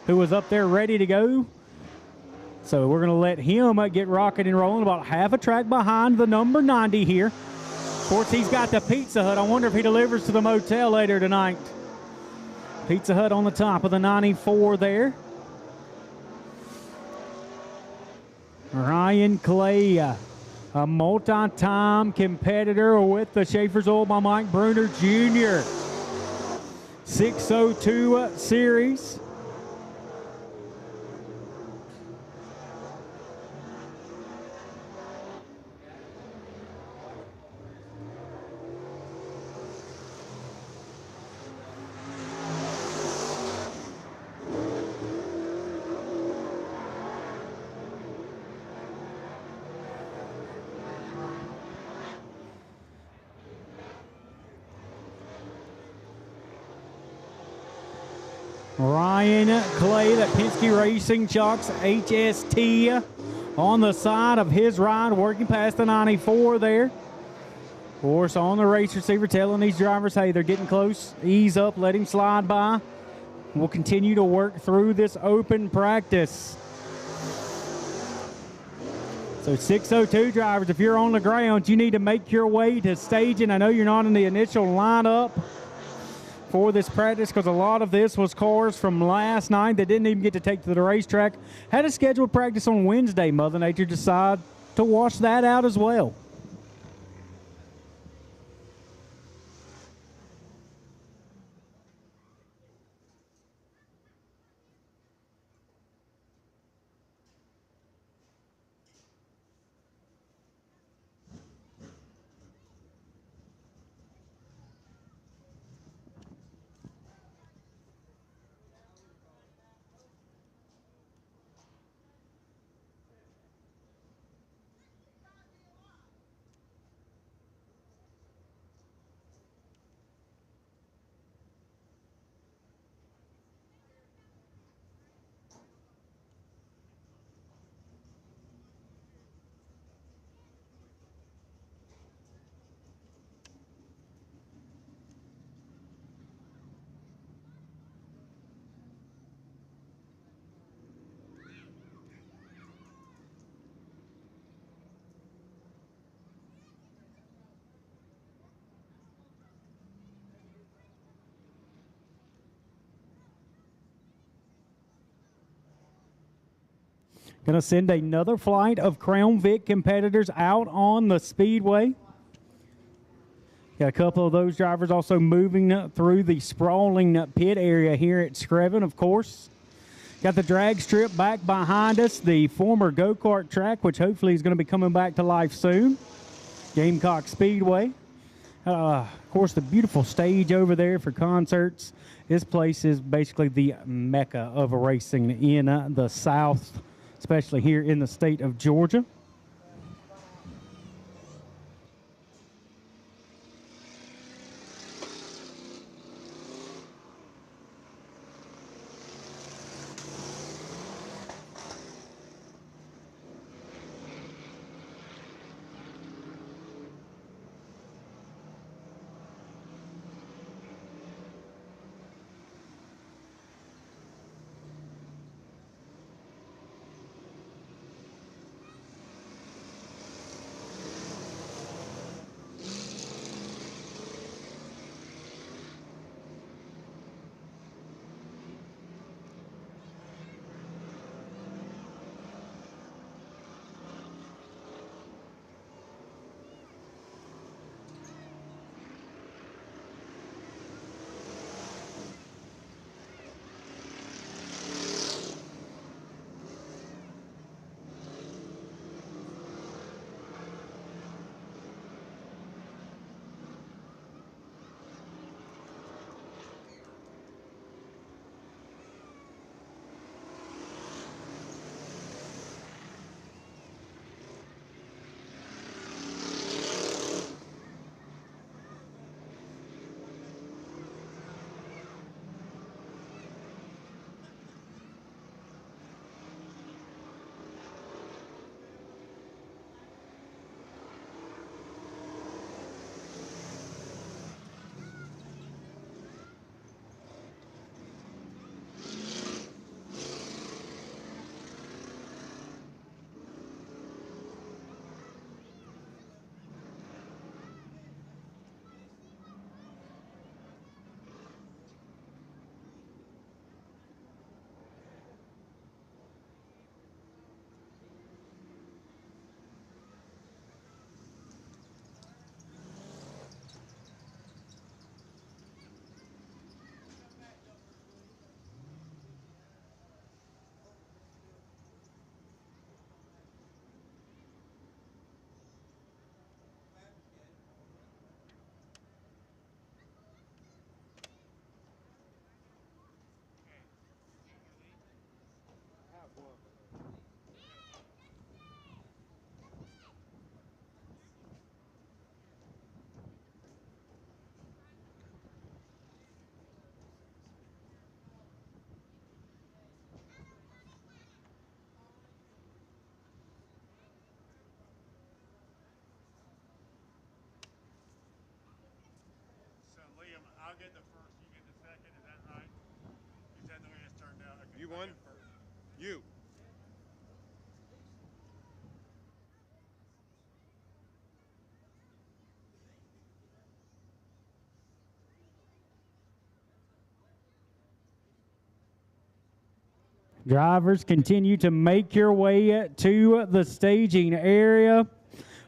who was up there ready to go. So we're going to let him get rocking and rolling, about half a track behind the number 90 here. Of course, he's got the Pizza Hut. I wonder if he delivers to the motel later tonight. Pizza Hut on the top of the 94 there. Ryan Clay, a multi-time competitor with the Schaefer's Oil by Mike Bruner Jr. 602 series. Ryan Clay, that Penske Racing Chalks HST on the side of his ride, working past the 94 there. Of course, on the race receiver, telling these drivers, hey, they're getting close. Ease up, let him slide by. We'll continue to work through this open practice. So 602 drivers, if you're on the ground, you need to make your way to staging. I know you're not in the initial lineup for this practice because a lot of this was cars from last night that didn't even get to take to the racetrack. Had a scheduled practice on Wednesday. Mother Nature decided to wash that out as well. Going to send another flight of Crown Vic competitors out on the Speedway. Got a couple of those drivers also moving through the sprawling pit area here at Screven, of course. Got the drag strip back behind us, the former go-kart track, which hopefully is going to be coming back to life soon. Gamecock Speedway. Of course, the beautiful stage over there for concerts. This place is basically the mecca of racing in the South, especially here in the state of Georgia. You won. You. Drivers, continue to make your way to the staging area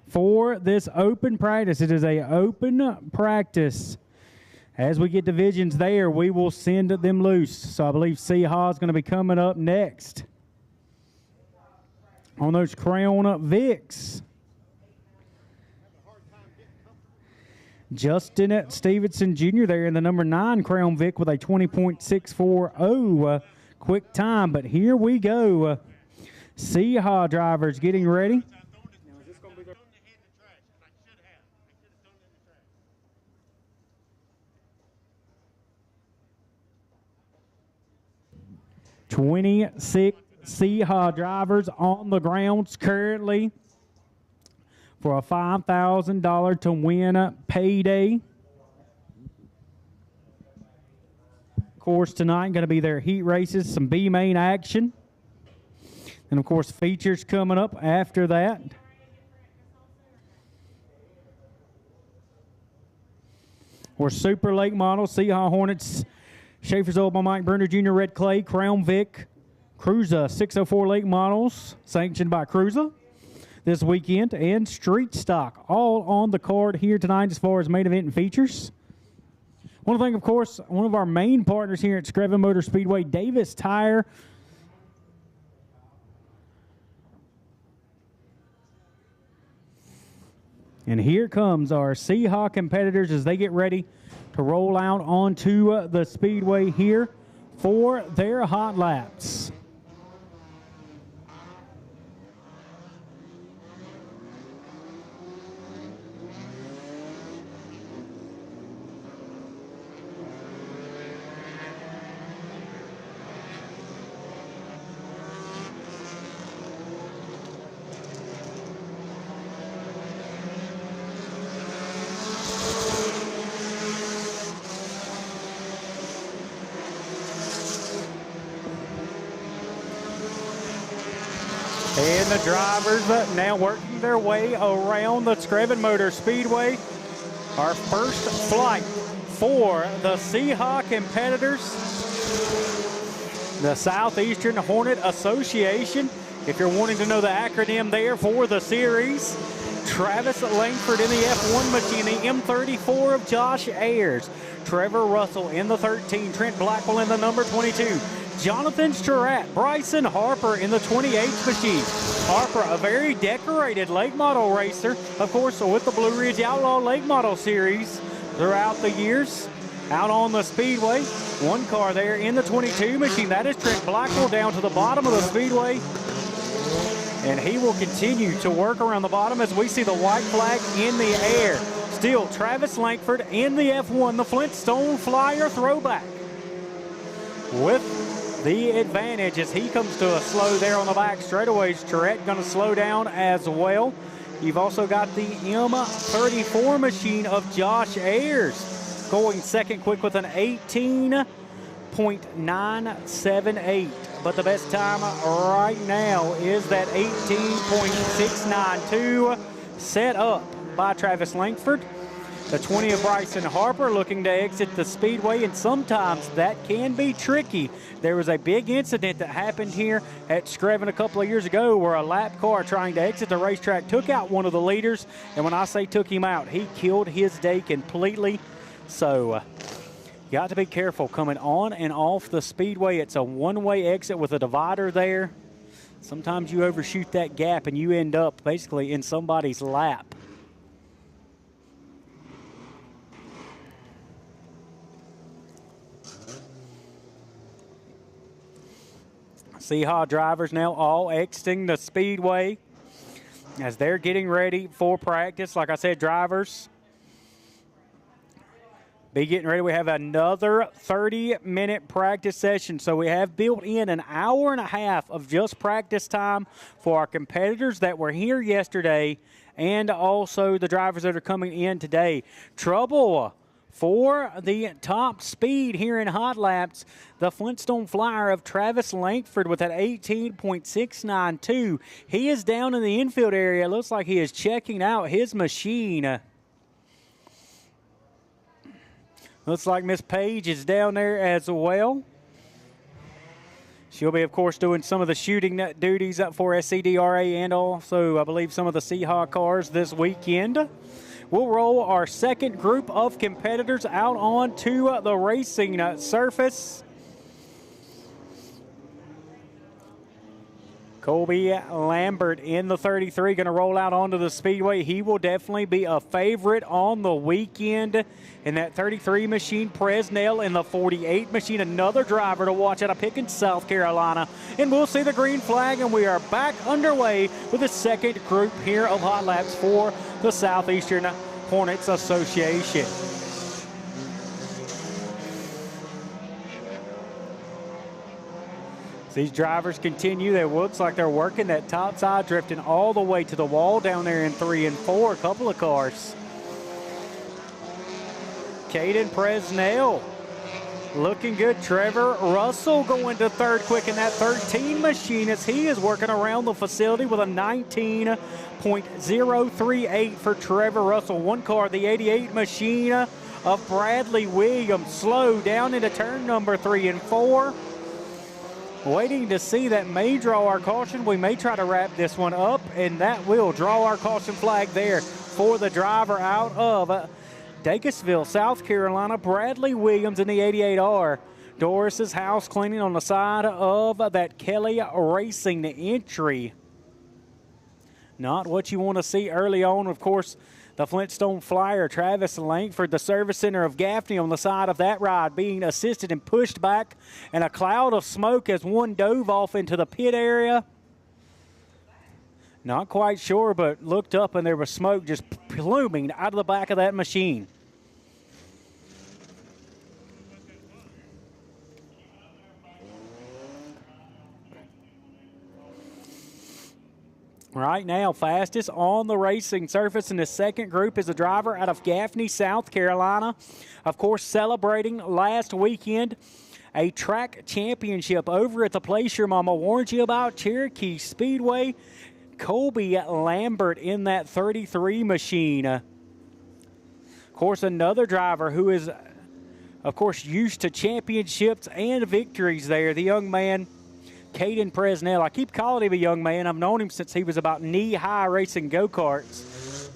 for this open practice. It is a open practice. As we get divisions there, we will send them loose. So I believe Seahawk is going to be coming up next on those Crown Vics. Justin Stevenson Jr. there in the number 9 Crown Vic with a 20.640 quick time. But here we go. Seahawk drivers getting ready. 26 Seahawk drivers on the grounds currently for a $5,000 to win payday. Of course, tonight going to be their heat races, some B-main action. And, of course, features coming up after that. We're Super Lake models, Seahawk Hornets, Schaefer's Old by Mike Bruner Jr. Red Clay, Crown Vic, Cruiser 604 Lake models, sanctioned by Cruiser this weekend, and Street Stock, all on the card here tonight as far as main event and features. One thing, of course, one of our main partners here at Screven Motor Speedway, Davis Tire. And here comes our Seahawk competitors as they get ready to roll out onto the Speedway here for their hot laps. And the drivers now working their way around the Screven Motor Speedway. Our first flight for the Seahawk competitors, the Southeastern Hornet Association. If you're wanting to know the acronym there for the series, Travis Langford in the F1 machine, the M34 of Josh Ayers, Trevor Russell in the 13, Trent Blackwell in the number 22, Jonathan Surratt, Bryson Harper in the 28 machine. Harper, a very decorated late model racer, of course, with the Blue Ridge Outlaw Late Model Series throughout the years. Out on the Speedway, one car there in the 22 machine. That is Trent Blackwell down to the bottom of the Speedway. And he will continue to work around the bottom as we see the white flag in the air. Still, Travis Langford in the F1, the Flintstone Flyer throwback, with the advantage as he comes to a slow there on the back straightaways. Tourette going to slow down as well. You've also got the M34 machine of Josh Ayers going second quick with an 18.978. But the best time right now is that 18.692 set up by Travis Langford. The 20 of Bryson Harper looking to exit the Speedway, and sometimes that can be tricky. There was a big incident that happened here at Screven a couple of years ago where a lap car trying to exit the racetrack took out one of the leaders, and when I say took him out, he killed his day completely. So you got to be careful coming on and off the Speedway. It's a one-way exit with a divider there. Sometimes you overshoot that gap and you end up basically in somebody's lap. Seahawk drivers now all exiting the Speedway as they're getting ready for practice. Like I said, drivers be getting ready. We have another 30-minute practice session. So we have built in an hour and a half of just practice time for our competitors that were here yesterday and also the drivers that are coming in today. Trouble For the top speed here in hot laps, the Flintstone Flyer of Travis Langford with that 18.692. He is down in the infield area. Looks like he is checking out his machine. Looks like Miss Page is down there as well. She'll be, of course, doing some of the shooting duties for SCDRA and also, I believe, some of the Seahawk cars this weekend. We'll roll our second group of competitors out onto the racing surface. Colby Lambert in the 33 going to roll out onto the Speedway. He will definitely be a favorite on the weekend. In that 33 machine, Presnell in the 48 machine, another driver to watch out of Pickens, South Carolina. And we'll see the green flag, and we are back underway with the second group here of hot laps for the Southeastern Hornets Association. These drivers continue. It looks like they're working that top side, drifting all the way to the wall down there in 3 and 4, a couple of cars. Caden Presnell looking good. Trevor Russell going to third quick in that 13 machine as he is working around the facility with a 19.038 for Trevor Russell. One car, the 88 machine of Bradley Williams, slow down into turn number 3 and 4. Waiting to see that may draw our caution. We may try to wrap this one up, and that will draw our caution flag there for the driver out of Dacusville, South Carolina, Bradley Williams in the 88R. Doris's house cleaning on the side of that Kelly Racing entry. Not what you want to see early on. Of course, the Flintstone Flyer, Travis Langford, the service center of Gaffney on the side of that ride, being assisted and pushed back, and a cloud of smoke as one dove off into the pit area. Not quite sure, but looked up and there was smoke just pluming out of the back of that machine. Right now, fastest on the racing surface in the second group is a driver out of Gaffney, South Carolina. Of course, celebrating last weekend a track championship over at the place your mama warned you about, Cherokee Speedway. Colby Lambert in that 33 machine. Of course, another driver who is, of course, used to championships and victories there. The young man, Caden Presnell. I keep calling him a young man. I've known him since he was about knee-high racing go-karts.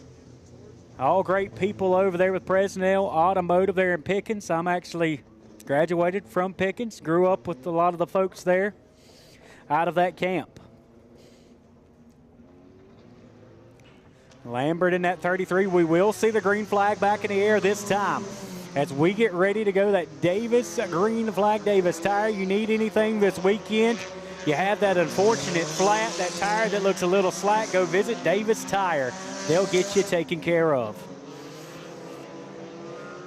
All great people over there with Presnell Automotive there in Pickens. I'm actually graduated from Pickens, grew up with a lot of the folks there out of that camp. Lambert in that 33. We will see the green flag back in the air this time as we get ready to go. That Davis green flag, Davis Tire. You need anything this weekend? You have that unfortunate flat, that tire that looks a little slack, go visit Davis Tire. They'll get you taken care of.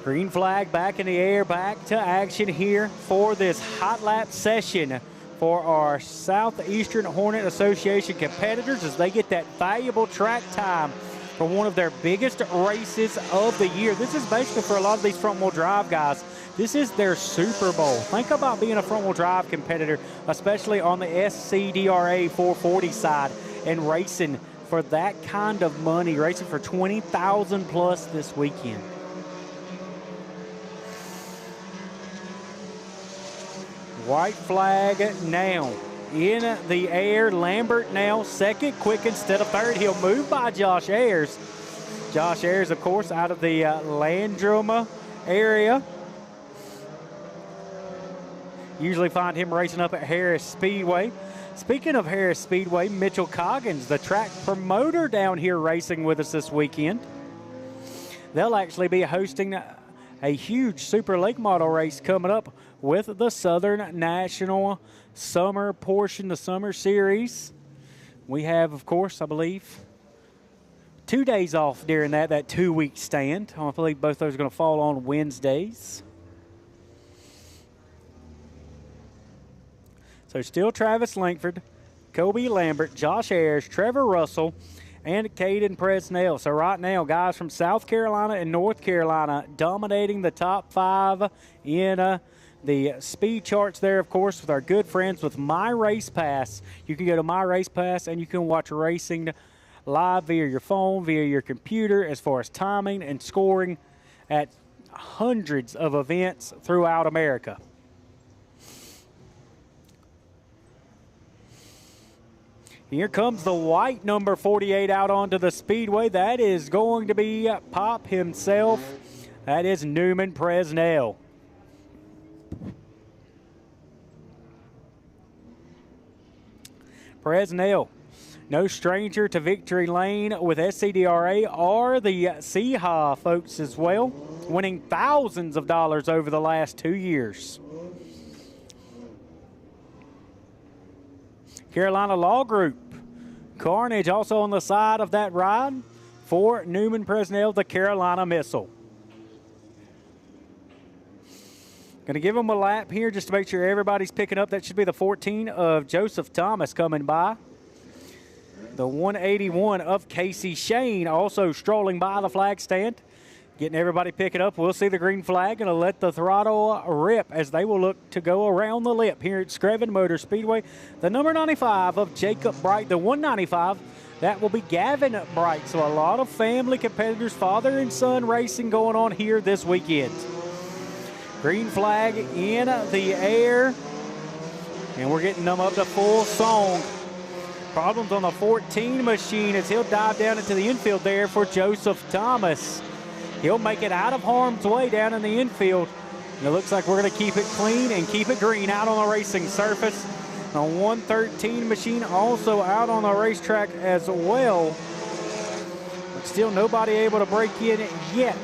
Green flag back in the air, back to action here for this hot lap session for our Southeastern Hornet Association competitors as they get that valuable track time for one of their biggest races of the year. This is basically for a lot of these front-wheel drive guys. This is their Super Bowl. Think about being a front-wheel drive competitor, especially on the SCDRA 440 side, and racing for that kind of money, racing for $20,000 plus this weekend. White flag now in the air. Lambert now second, quick instead of third. He'll move by Josh Ayers. Josh Ayers, of course, out of the Landrum area. Usually find him racing up at Harris Speedway. Speaking of Harris Speedway, Mitchell Coggins, the track promoter down here racing with us this weekend. They'll actually be hosting a huge Super Lake Model race coming up with the Southern National Summer portion, the Summer Series. We have, of course, I believe, 2 days off during that 2-week stand. I believe both those are going to fall on Wednesdays. So still Travis Langford, Colby Lambert, Josh Ayers, Trevor Russell, and Caden Presnell. So right now, guys from South Carolina and North Carolina dominating the top 5 in the speed charts there, of course, with our good friends with My Race Pass. You can go to My Race Pass and you can watch racing live via your phone, via your computer, as far as timing and scoring at hundreds of events throughout America. Here comes the white number 48 out onto the speedway. That is going to be Pop himself. That is Newman Presnell. Presnell, no stranger to victory lane with SCDRA or the Seahawk folks as well, winning thousands of dollars over the last 2 years. Carolina Law Group. Carnage also on the side of that ride for Newman Presnell, the Carolina Missile. Going to give them a lap here just to make sure everybody's picking up. That should be the 14 of Joseph Thomas coming by. The 181 of Casey Shane also strolling by the flag stand. Getting everybody picking up. We'll see the green flag and let the throttle rip as they will look to go around the lip here at Screven Motor Speedway. The number 95 of Jacob Bright, the 195, that will be Gavin Bright. So a lot of family competitors, father and son racing going on here this weekend. Green flag in the air, and we're getting them up to full song. Problems on the 14 machine as he'll dive down into the infield there for Joseph Thomas. He'll make it out of harm's way down in the infield. And it looks like we're going to keep it clean and keep it green out on the racing surface. The 113 machine also out on the racetrack as well. But still nobody able to break in yet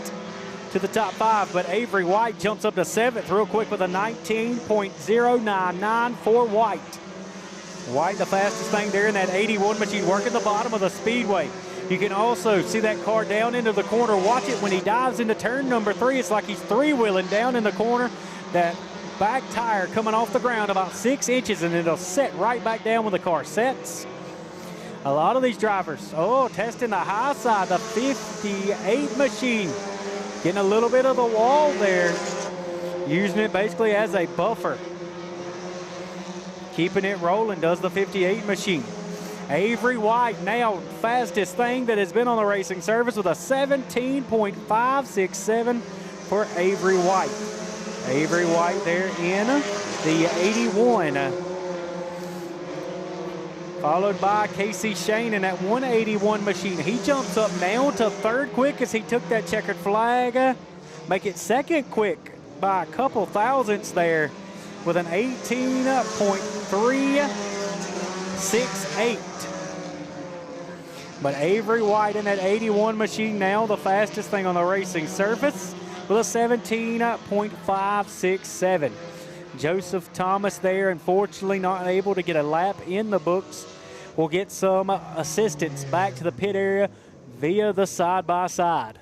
to the top 5. But Avery White jumps up to 7th real quick with a 19.099 for White. White, the fastest thing there in that 81 machine, working the bottom of the speedway. You can also see that car down into the corner. Watch it when he dives into turn number 3. It's like he's three-wheeling down in the corner. That back tire coming off the ground about 6 inches, and it'll set right back down when the car sets. A lot of these drivers, testing the high side, the 58 machine. Getting a little bit of the wall there. Using it basically as a buffer. Keeping it rolling, does the 58 machine. Avery White now fastest thing that has been on the racing surface with a 17.567 for Avery White. Avery White there in the 81. Followed by Casey Shane in that 181 machine. He jumps up now to 3rd quick as he took that checkered flag. Make it 2nd quick by a couple thousandths there with an 18.368. But Avery White in that 81 machine now the fastest thing on the racing surface with a 17.567. Joseph Thomas there, unfortunately not able to get a lap in the books. We'll get some assistance back to the pit area via the side-by-side.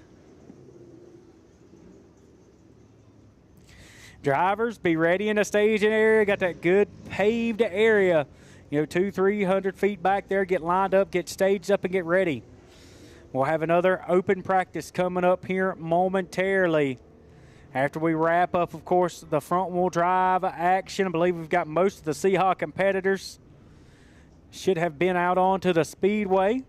Drivers, be ready in the staging area. Got that good paved area. 200-300 feet back there. Get lined up, get staged up, and get ready. We'll have another open practice coming up here momentarily. After we wrap up, of course, the front-wheel drive action. I believe we've got most of the Seahawk competitors. Should have been out onto the speedway.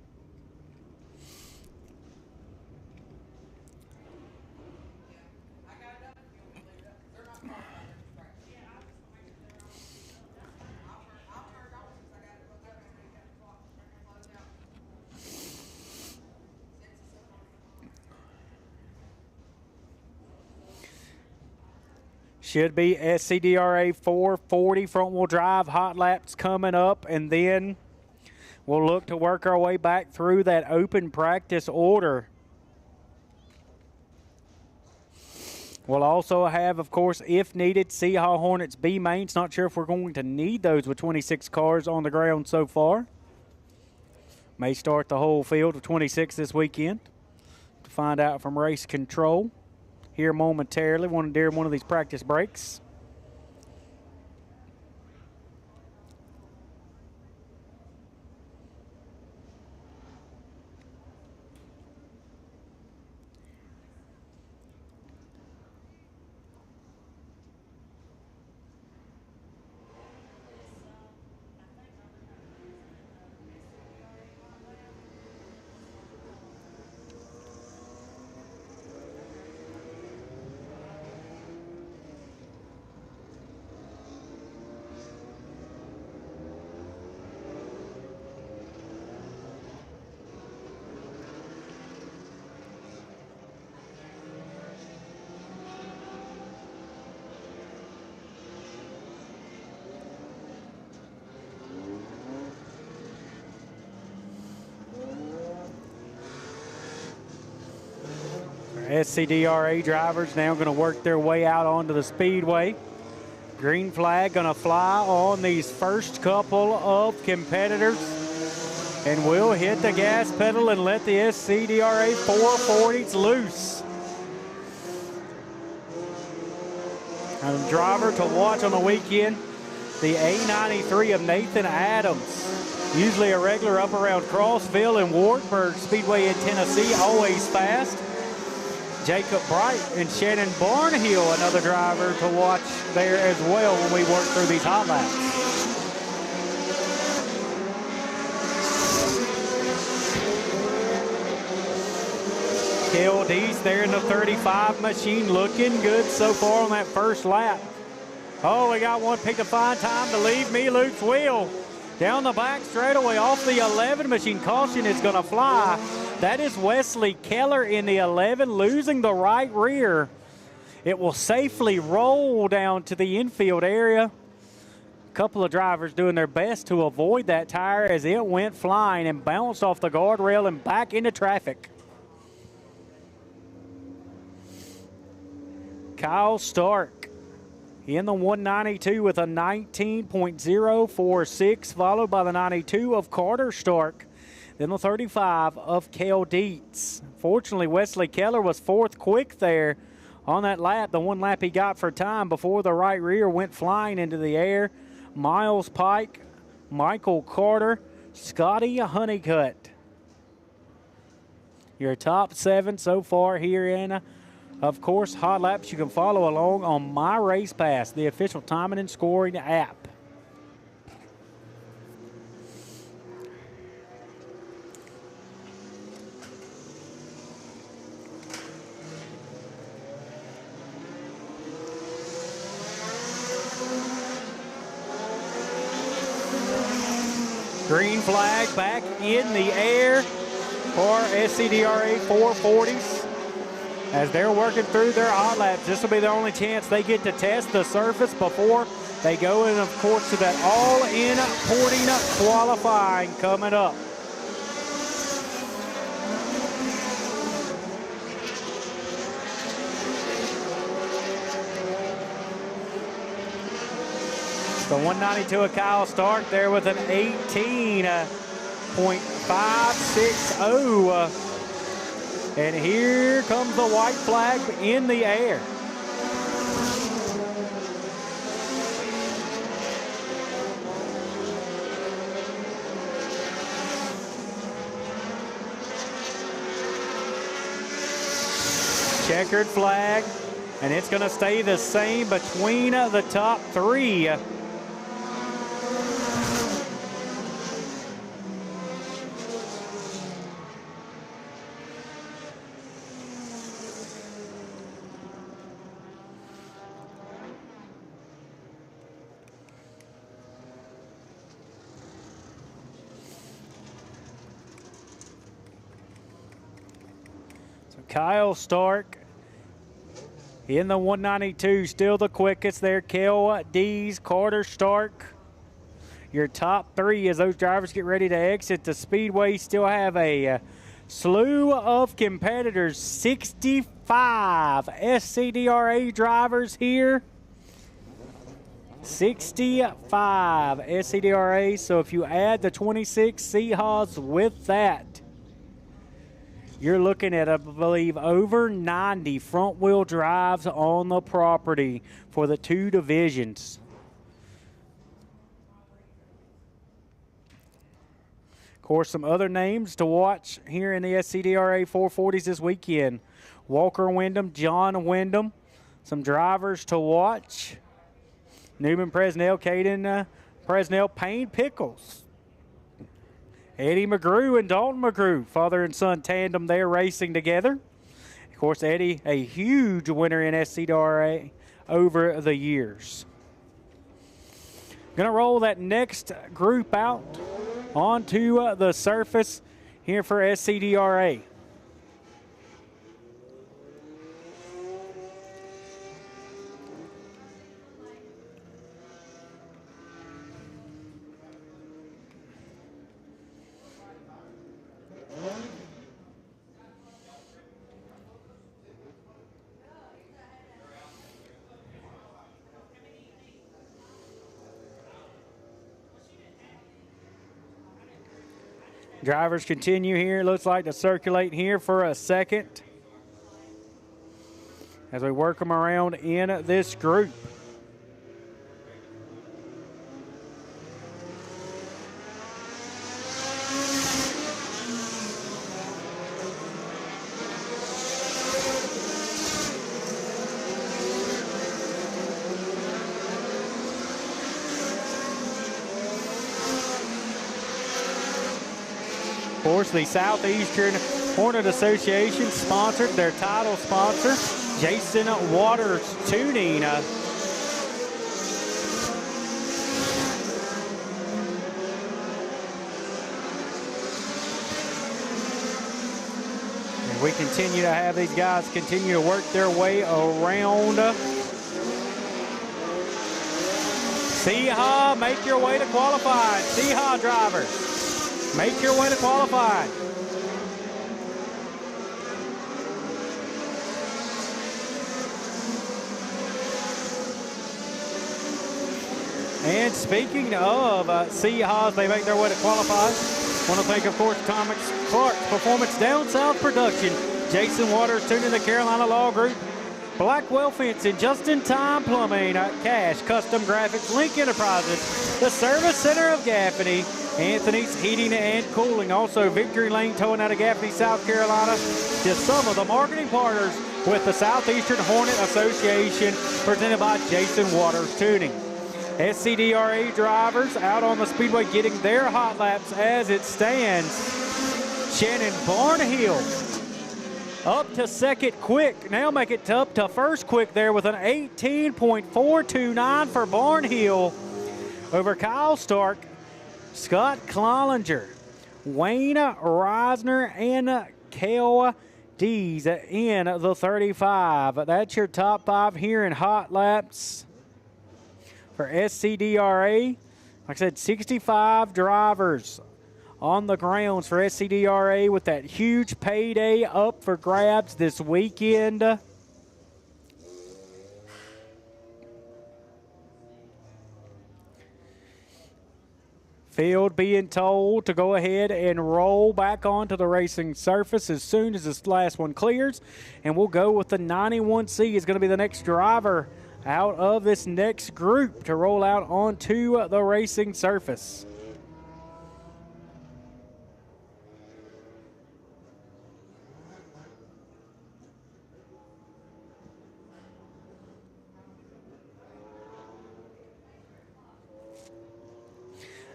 Should be SCDRA 440 front-wheel drive hot laps coming up, and then we'll look to work our way back through that open practice order. We'll also have, of course, if needed, Seahawk Hornets B mains. Not sure if we're going to need those with 26 cars on the ground so far. May start the whole field with 26 this weekend. To find out from race control here momentarily, during one of these practice breaks. SCDRA drivers now going to work their way out onto the speedway. Green flag going to fly on these first couple of competitors. And we'll hit the gas pedal and let the SCDRA 440s loose. A driver to watch on the weekend, the A93 of Nathan Adams. Usually a regular up around Crossville and Wartburg Speedway in Tennessee, always fast. Jacob Bright and Shannon Barnhill, another driver to watch there as well when we work through these hot laps. KLD's there in the 35 machine, looking good so far on that first lap. Oh, we got one pick to find time to leave me Luke's wheel. Down the back straightaway off the 11 machine. Caution is going to fly. That is Wesley Keller in the 11, losing the right rear. It will safely roll down to the infield area. A couple of drivers doing their best to avoid that tire as it went flying and bounced off the guardrail and back into traffic. Kyle Stark in the 192 with a 19.046, followed by the 92 of Carter Stark. Then the 35 of Cale Dietz. Fortunately, Wesley Keller was fourth quick there on that lap, the one lap he got for time before the right rear went flying into the air. Miles Pike, Michael Carter, Scotty Honeycutt. Your top 7 so far here in, of course, hot laps. You can follow along on My Race Pass, the official timing and scoring app. Green flag back in the air for SCDRA 440s as they're working through their hot laps. This will be the only chance they get to test the surface before they go in, of course, to that all-in porting qualifying coming up. The 192 of Kyle Stark there with an 18.560. And here comes the white flag in the air. Checkered flag, and it's going to stay the same between the top 3. Kyle Stark in the 192, still the quickest there. Kel Dees, Carter Stark. Your top 3 as those drivers get ready to exit the speedway. Still have a slew of competitors. 65 SCDRA drivers here. 65 SCDRA. So if you add the 26 Seahawks with that, you're looking at, I believe, over 90 front-wheel drives on the property for the 2 divisions. Of course, some other names to watch here in the SCDRA 440s this weekend. Walker Wyndham, John Wyndham. Some drivers to watch. Newman Presnell, Caden Presnell, Payne Pickles. Eddie McGrew and Dalton McGrew, father and son tandem there racing together. Of course, Eddie, a huge winner in SCDRA over the years. Going to roll that next group out onto the surface here for SCDRA. Drivers continue here, it looks like, to circulate here for a second as we work them around in this group. Of course, the Southeastern Hornet Association sponsored their title sponsor, Jason Waters Tuning. And we continue to have these guys continue to work their way around. Seahawk, make your way to qualifying. Seahawk drivers, make your way to qualifying. And speaking of Seahawks, they make their way to qualify. Want to thank, of course, Thomas Clark's Performance Down South Production, Jason Waters Tuning, the Carolina Law Group, Blackwell Fencing, Just in Time Plumbing, Cash Custom Graphics, Link Enterprises, the Service Center of Gaffney, Anthony's Heating and Cooling, also Victory Lane Towing out of Gaffney, South Carolina, just some of the marketing partners with the Southeastern Hornet Association, presented by Jason Waters Tuning. SCDRA drivers out on the Speedway getting their hot laps as it stands. Shannon Barnhill up to second quick. Now make it up to first quick there with an 18.429 for Barnhill over Kyle Stark, Scott Klollinger, Wayne Reisner, and Kale Dees in the 35. That's your top five here in hot laps for SCDRA. Like I said, 65 drivers on the grounds for SCDRA with that huge payday up for grabs this weekend. Field being told to go ahead and roll back onto the racing surface as soon as this last one clears. And we'll go with the 91C is going to be the next driver out of this next group to roll out onto the racing surface.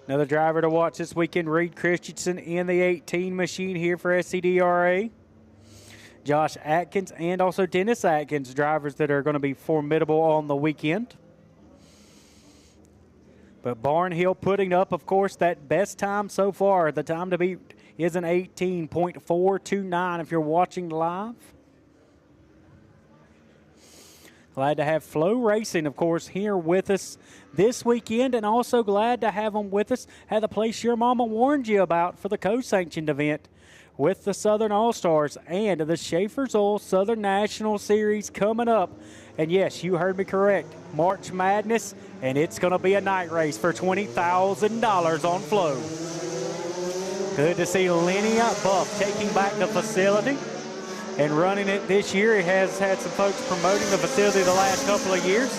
Another driver to watch this weekend, Reed Christensen in the 18 machine here for SCDRA. Josh Atkins and also Dennis Atkins, drivers that are going to be formidable on the weekend. But Barnhill putting up, of course, that best time so far. The time to beat is an 18.429 if you're watching live. Glad to have FloRacing, of course, here with us this weekend, and also glad to have them with us at the place your mama warned you about for the co-sanctioned event with the Southern All-Stars and the Schaefer's Oil Southern National Series coming up. And yes, you heard me correct, March Madness, and it's going to be a night race for $20,000 on Flo. Good to see Lenny Buff taking back the facility and running it this year. He has had some folks promoting the facility the last couple of years,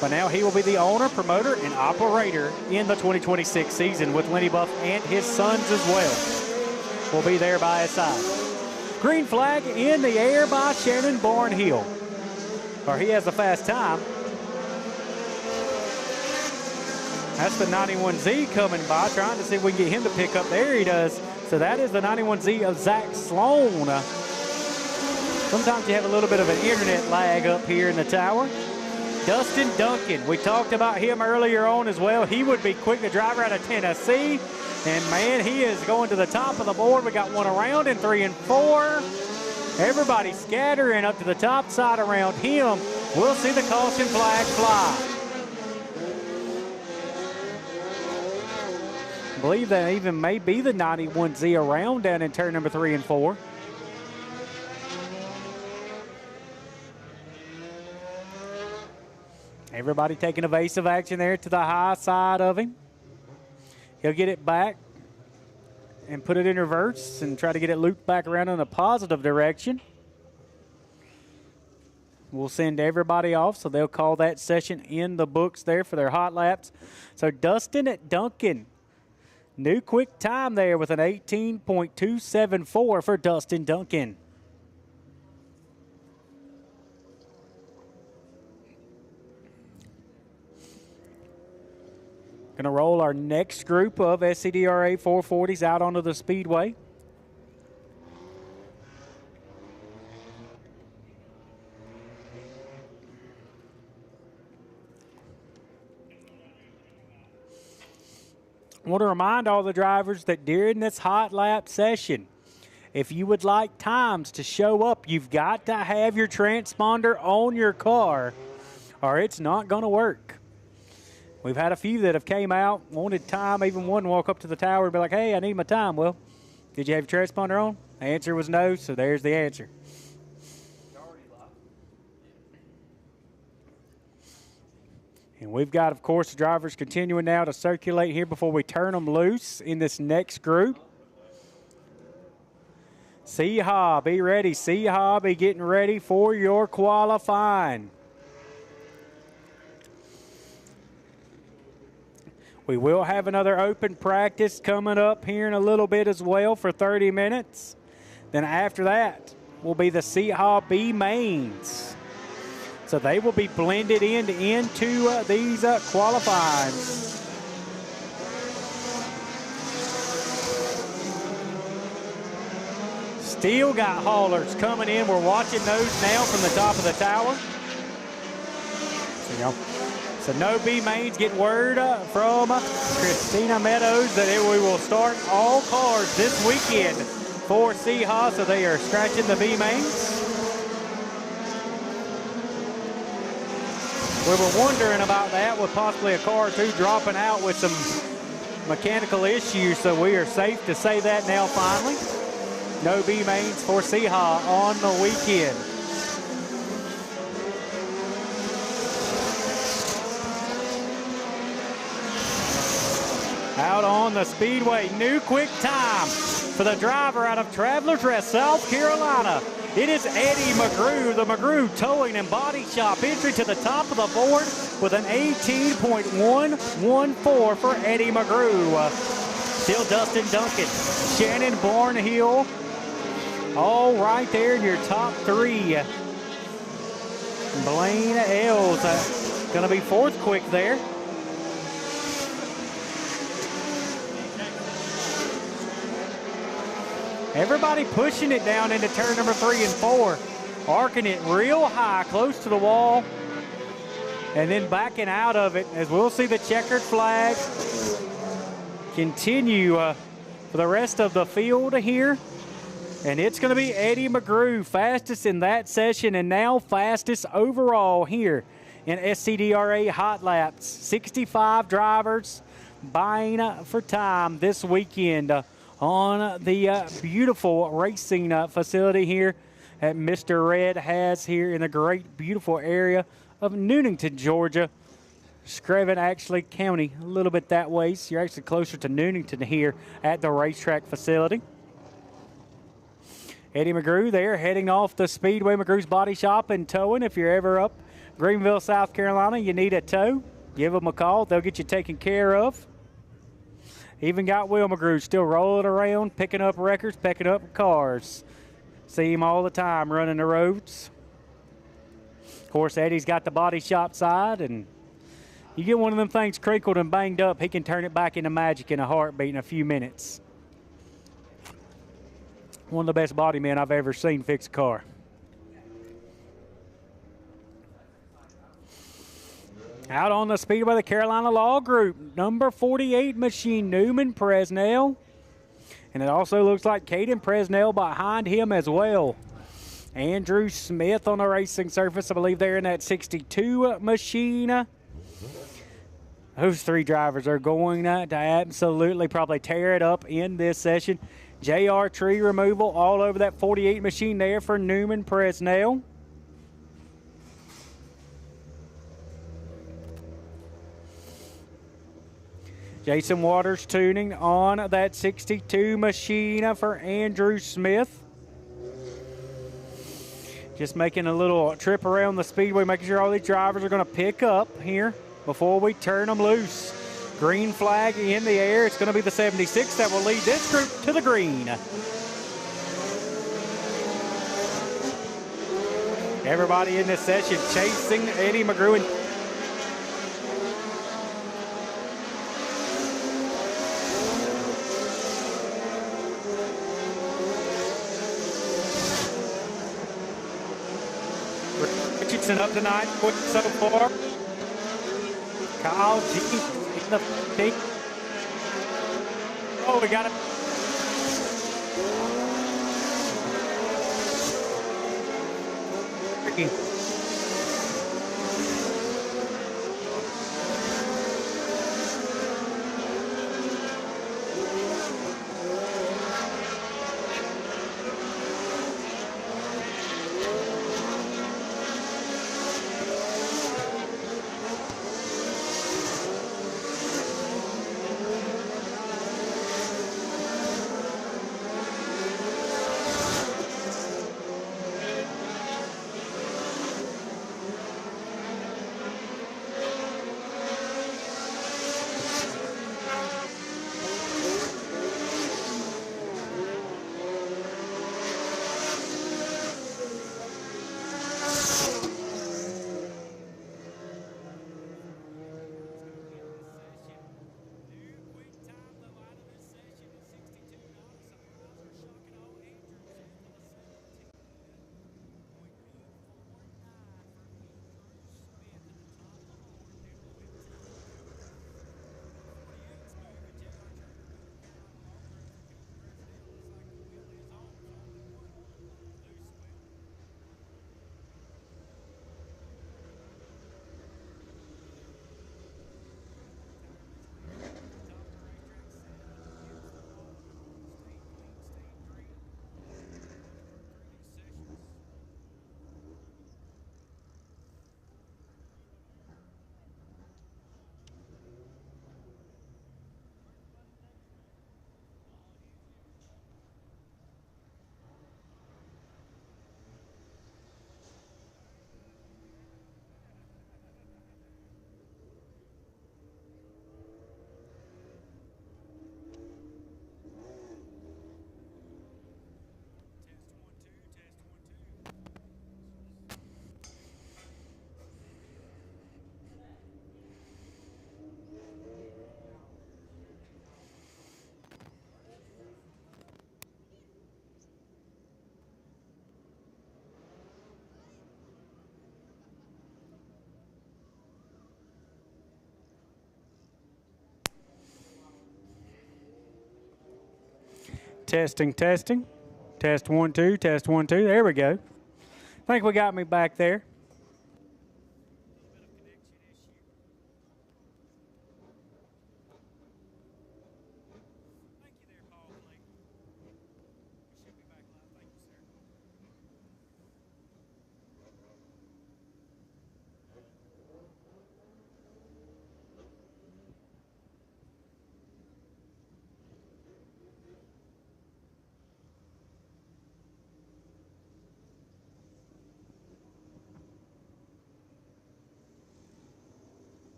but now he will be the owner, promoter, and operator in the 2026 season with Lenny Buff and his sons as well. Will be there by his side. Green flag in the air by Shannon Barnhill. Or he has a fast time. That's the 91Z coming by, trying to see if we can get him to pick up. There he does. So that is the 91Z of Zach Sloan. Sometimes you have a little bit of an internet lag up here in the tower. Dustin Duncan, we talked about him earlier on as well. He would be quick, the driver out of Tennessee. And man, he is going to the top of the board. We got one around in 3 and 4. Everybody scattering up to the top side around him. We'll see the caution flag fly. I believe that even may be the 91Z around down in turn number 3 and 4. Everybody taking evasive action there to the high side of him. He'll get it back and put it in reverse and try to get it looped back around in a positive direction. We'll send everybody off, so they'll call that session in the books there for their hot laps. So Dustin Duncan, new quick time there with an 18.274 for Dustin Duncan. Going to roll our next group of SCDRA 440s out onto the Speedway. I want to remind all the drivers that during this hot lap session, if you would like times to show up, you've got to have your transponder on your car or it's not going to work. We've had a few that have came out, wanted time, even one walk up to the tower and be like, hey, I need my time. Well, did you have your transponder on? The answer was no, so there's the answer. And we've got, of course, the drivers continuing now to circulate here before we turn them loose in this next group. Seahawk, be ready. Seahawk, be getting ready for your qualifying. We will have another open practice coming up here in a little bit as well for 30 minutes. Then after that will be the Seahawk B mains. So they will be blended into these qualifying. Still got haulers coming in. We're watching those now from the top of the tower. So no B mains. Get word from Christina Meadows that we will start all cars this weekend for Seahawk. So they are scratching the B mains. We were wondering about that with possibly a car or two dropping out with some mechanical issues, so we are safe to say that now finally. No B mains for Seahawk on the weekend. Out on the Speedway, new quick time for the driver out of Travelers Rest, South Carolina. It is Eddie McGrew, the McGrew Towing and Body Shop, entry to the top of the board with an 18.114 for Eddie McGrew. Still Dustin Duncan, Shannon Barnhill, all right there in your top three. Blaine Ells going to be fourth quick there. Everybody pushing it down into turn number 3 and 4. Arcing it real high, close to the wall. And then backing out of it as we'll see the checkered flag continue for the rest of the field here. And it's going to be Eddie McGrew, fastest in that session and now fastest overall here in SCDRA Hot Laps. 65 drivers buying for time this weekend on the beautiful racing facility here that Mr. Red has here in the great, beautiful area of Newington, Georgia. Screven, actually, county, a little bit that way, so you're actually closer to Newington here at the racetrack facility. Eddie McGrew there heading off the Speedway, McGrew's Body Shop and Towing. If you're ever up Greenville, South Carolina, you need a tow, give them a call. They'll get you taken care of. Even got Will McGrew still rolling around, picking up records, picking up cars. See him all the time running the roads. Of course, Eddie's got the body shop side, and you get one of them things crinkled and banged up, he can turn it back into magic in a heartbeat in a few minutes. One of the best body men I've ever seen fix a car. Out on the Speedway, the Carolina Law Group, number 48 machine, Newman Presnell. And it also looks like Caden Presnell behind him as well. Andrew Smith on the racing surface, I believe they're in that 62 machine. Those three drivers are going to absolutely probably tear it up in this session. JR tree removal all over that 48 machine there for Newman Presnell. Jason Waters tuning on that 62 machine for Andrew Smith. Just making a little trip around the speedway, making sure all these drivers are going to pick up here before we turn them loose. Green flag in the air. It's going to be the 76 that will lead this group to the green. Everybody in this session chasing Eddie McGrew. Richardson up tonight, quick so far. Kyle G in the 15. Oh, we got it. Testing, testing. Test 1, 2, test 1, 2. There we go. I think we got me back there.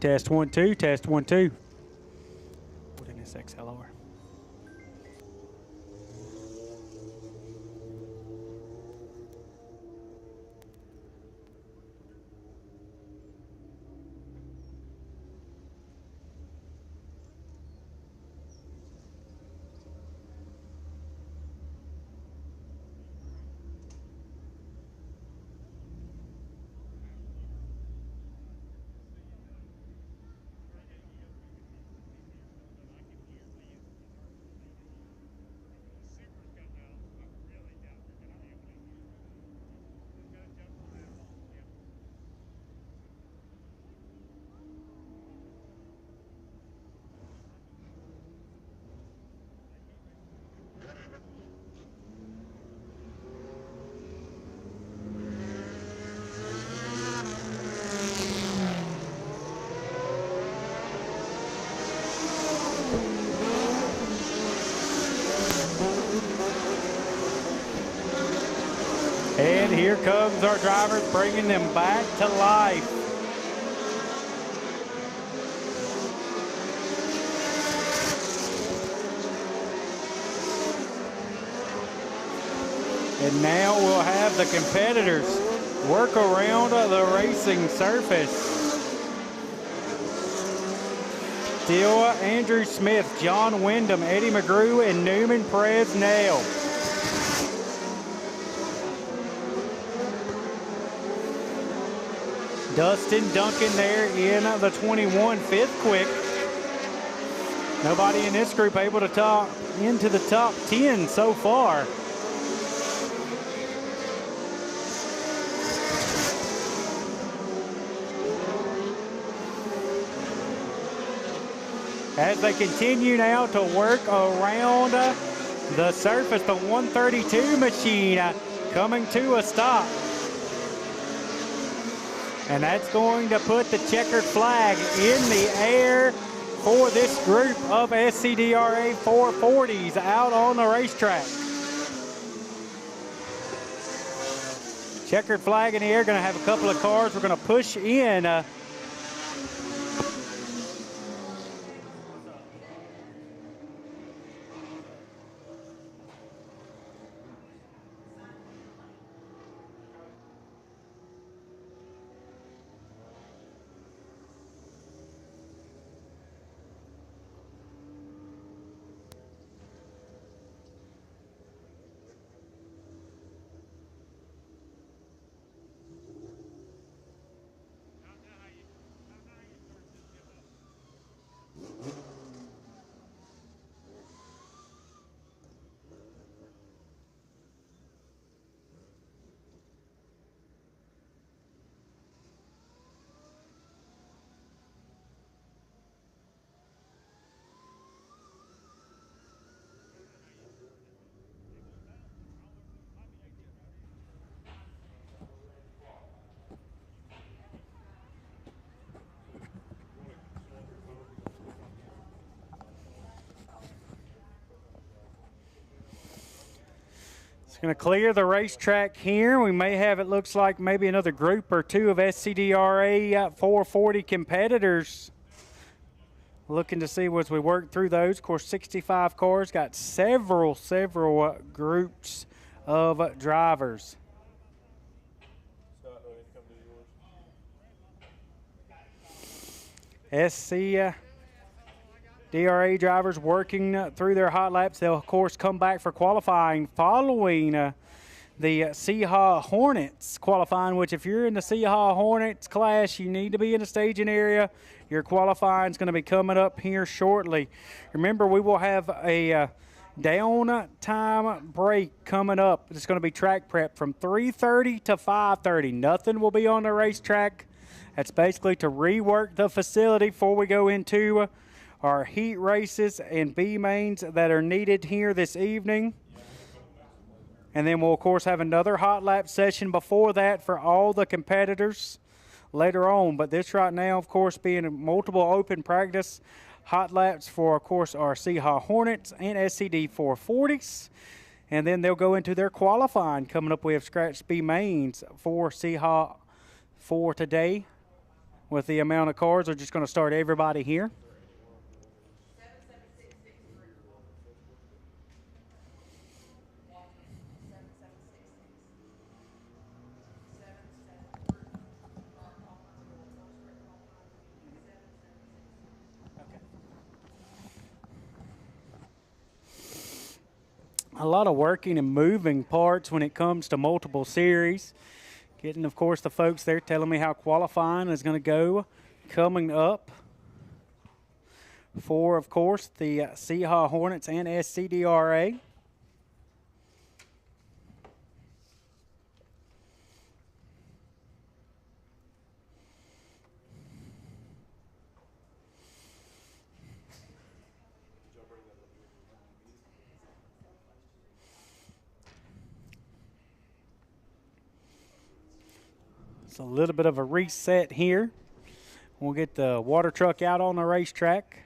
Test 1 2. Test 1 2. Put in this XLR. And here comes our drivers, bringing them back to life. And now we'll have the competitors work around the racing surface. Still Andrew Smith, John Wyndham, Eddie McGrew, and Newman Presnell. Dustin Duncan there in the 21, fifth quick. Nobody in this group able to top into the top 10 so far. As they continue now to work around the surface, the 132 machine coming to a stop. And that's going to put the checkered flag in the air for this group of SCDRA 440s out on the racetrack. Checkered flag in the air, going to have a couple of cars. We're going to push in. Going to clear the racetrack here. We may have, it looks like, maybe another group or two of SCDRA 440 competitors looking to see as we work through those. Of course, 65 cars, got several groups of drivers. DRA drivers working through their hot laps. They'll, of course, come back for qualifying following the Seahawk Hornets qualifying, which if you're in the Seahawk Hornets class, you need to be in the staging area. Your qualifying is going to be coming up here shortly. Remember, we will have a downtime break coming up. It's going to be track prep from 3:30 to 5:30. Nothing will be on the racetrack. That's basically to rework the facility before we go into our heat races and B mains that are needed here this evening. And then we'll, of course, have another hot lap session before that for all the competitors later on. But this right now, of course, being a multiple open practice hot laps for, of course, our Seahawk Hornets and SCD 440s. And then they'll go into their qualifying. Coming up, we have scratch B mains for Seahawk for today. with the amount of cars. They're just going to start everybody here. A lot of working and moving parts when it comes to multiple series. Getting, of course, the folks there telling me how qualifying is going to go coming up for, of course, the Seahawk Hornets and SCDRA. It's a little bit of a reset here. We'll get the water truck out on the racetrack.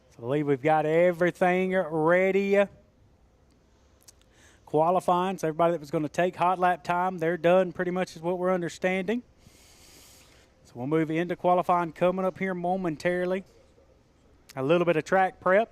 So I believe we've got everything ready. Qualifying, so everybody that was going to take hot lap time, they're done pretty much is what we're understanding. So we'll move into qualifying coming up here momentarily. A little bit of track prep.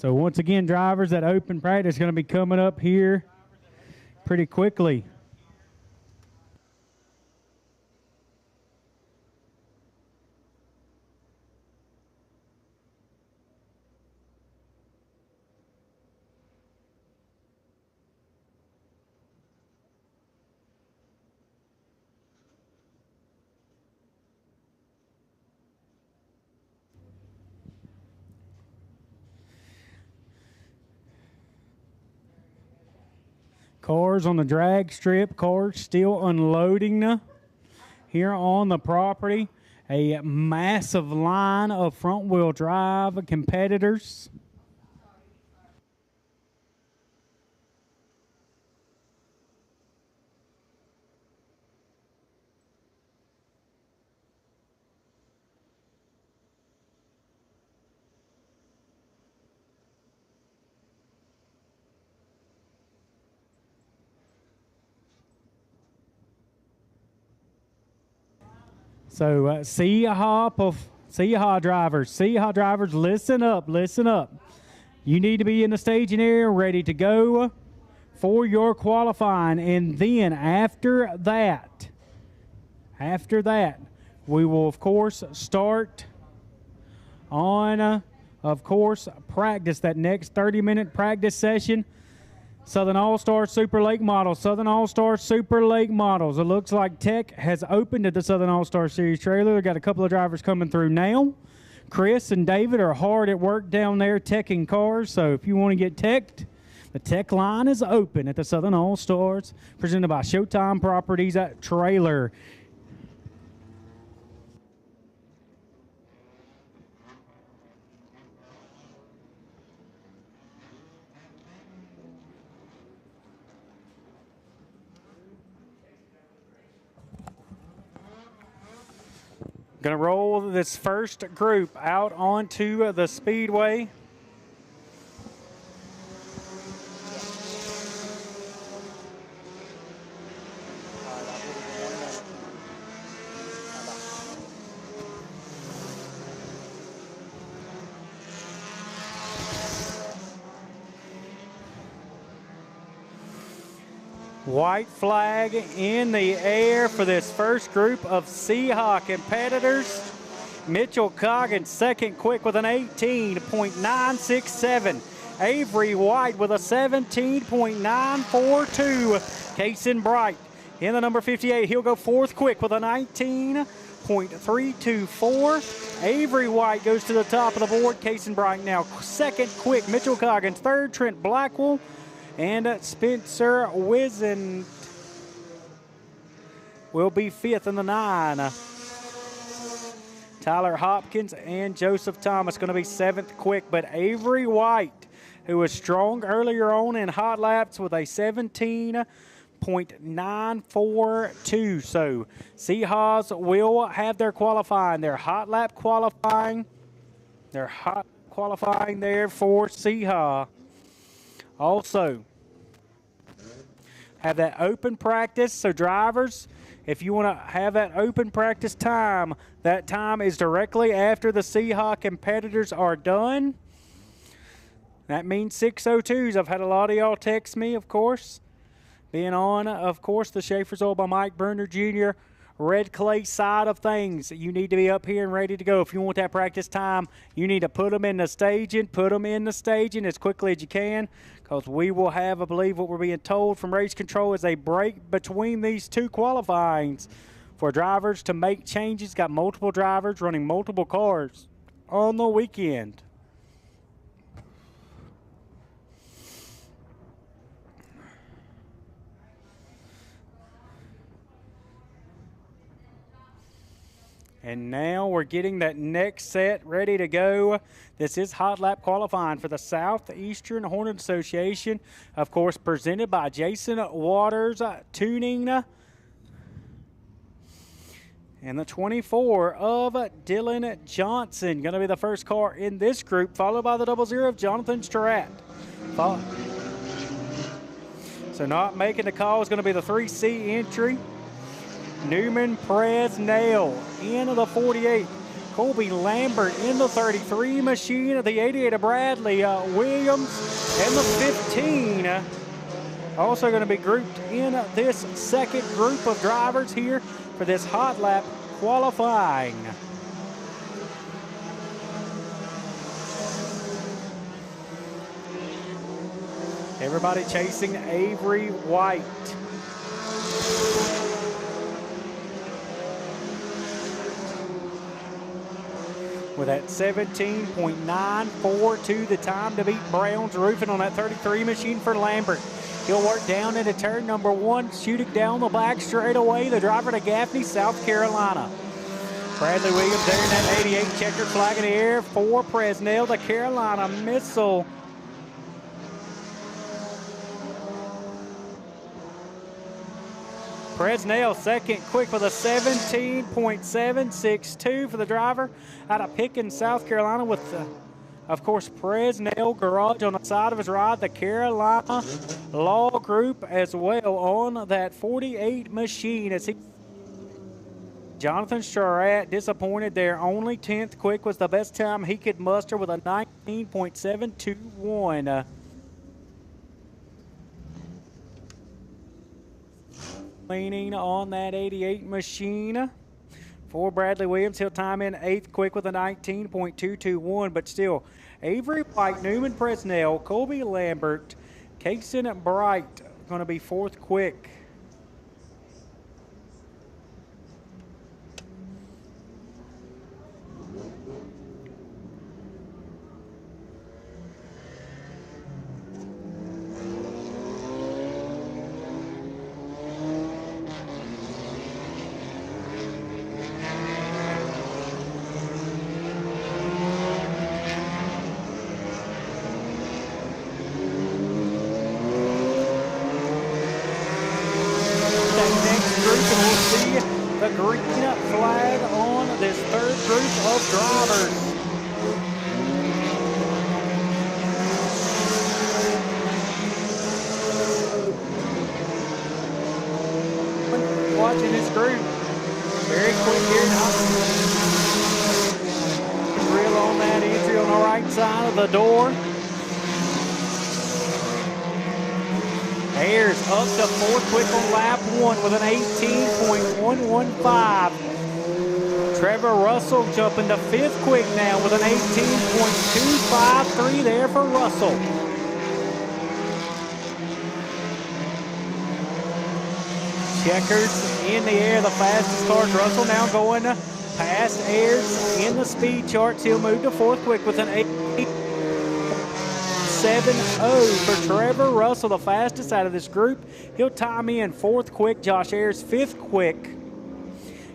So once again, drivers, that open practice is going to be coming up here pretty quickly. Cars on the drag strip, cars still unloading here on the property. A massive line of front-wheel drive competitors. So Seahawk drivers, listen up, listen up. You need to be in the staging area ready to go for your qualifying. And then after that, we will, of course, start on, practice, that next 30-minute practice session. Southern All-Star Super Lake Models. Southern All-Star Super Lake Models. It looks like Tech has opened at the Southern All-Star Series trailer. They've got a couple of drivers coming through now. Chris and David are hard at work down there teching cars. So if you want to get teched, the tech line is open at the Southern All-Stars, presented by Showtime Properties at Trailer. Going to roll this first group out onto the Speedway. White flag in the air for this first group of Seahawk competitors. Mitchell Coggins second quick with an 18.967. Avery White with a 17.942. Kason Bright in the number 58. He'll go fourth quick with a 19.324. Avery White goes to the top of the board. Kason Bright now second quick. Mitchell Coggins third. Trent Blackwell and Spencer Wizen will be fifth in the 9. Tyler Hopkins and Joseph Thomas going to be seventh quick, but Avery White, who was strong earlier on in hot laps with a 17.942. So Seahawks will have their qualifying, their hot lap qualifying, there for Seahawks. Also, have that open practice. So drivers, if you want to have that open practice time, that time is directly after the Seahawk competitors are done. That means 6:02s. I've had a lot of y'all text me, of course. Being on, of course, the Schaefer's Oil by Mike Burner Jr. Red clay side of things. You need to be up here and ready to go. If you want that practice time, you need to put them in the staging. Put them in the staging as quickly as you can, because we will have, I believe, what we're being told from race control is a break between these two qualifyings for drivers to make changes. Got multiple drivers running multiple cars on the weekend. And now we're getting that next set ready to go. This is hot lap qualifying for the Southeastern Hornet Association, of course, presented by Jason Waters Tuning. And the 24 of Dylan Johnson, going to be the first car in this group, followed by the 00 of Jonathan Stratt. So not making the call is going to be the 3C entry, Newman Presnell. In the 48, Colby Lambert in the 33 machine, the 88 of Bradley Williams, and the 15. Also going to be grouped in this second group of drivers here for this hot lap qualifying. Everybody chasing Avery White. With that 17.942, the time to beat Brown's Roofing on that 33 machine for Lambert. He'll work down into turn number 1, shooting down the back straightaway. The driver to Gaffney, South Carolina. Bradley Williams there in that 88, checkered flag in the air for Presnell, the Carolina Missile. Presnell second quick with a 17.762 for the driver out of Pickens, South Carolina, with, of course, Presnell Garage on the side of his ride. The Carolina Law Group as well on that 48 machine. As he, Jonathan Charette disappointed there. Only 10th quick was the best time he could muster with a 19.721. Leaning on that 88 machine for Bradley Williams. He'll time in 8th quick with a 19.221, but still, Avery White, Newman Presnell, Colby Lambert, Cason Bright going to be 4th quick. The green flag on this third group of drivers. Watching this group very quick here now. Grill on that entry on the right side of the door. Ayers up to 4th quick on lap 1 with an 18.115. Trevor Russell jumping to 5th quick now with an 18.253 there for Russell. Checkers in the air, the fastest cars. Russell now going past Ayers in the speed charts. He'll move to 4th quick with an 8.70 for Trevor Russell, the fastest out of this group. He'll time in 4th quick. Josh Ayers 5th quick.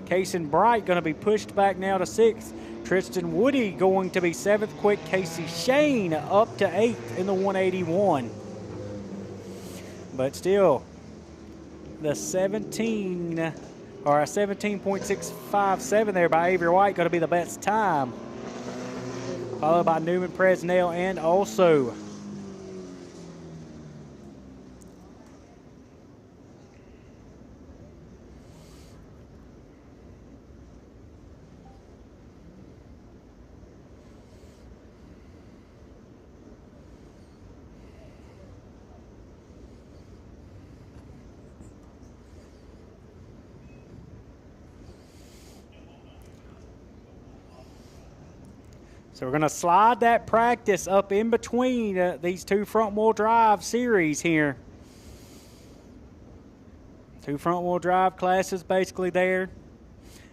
Cason Bright going to be pushed back now to 6th. Tristan Woody going to be 7th quick. Casey Shane up to 8th in the 181. But still, the 17.657 there by Avery White going to be the best time. Followed by Newman Presnell and also so we're going to slide that practice up in between these two front-wheel drive series here. 2 front-wheel drive classes basically there.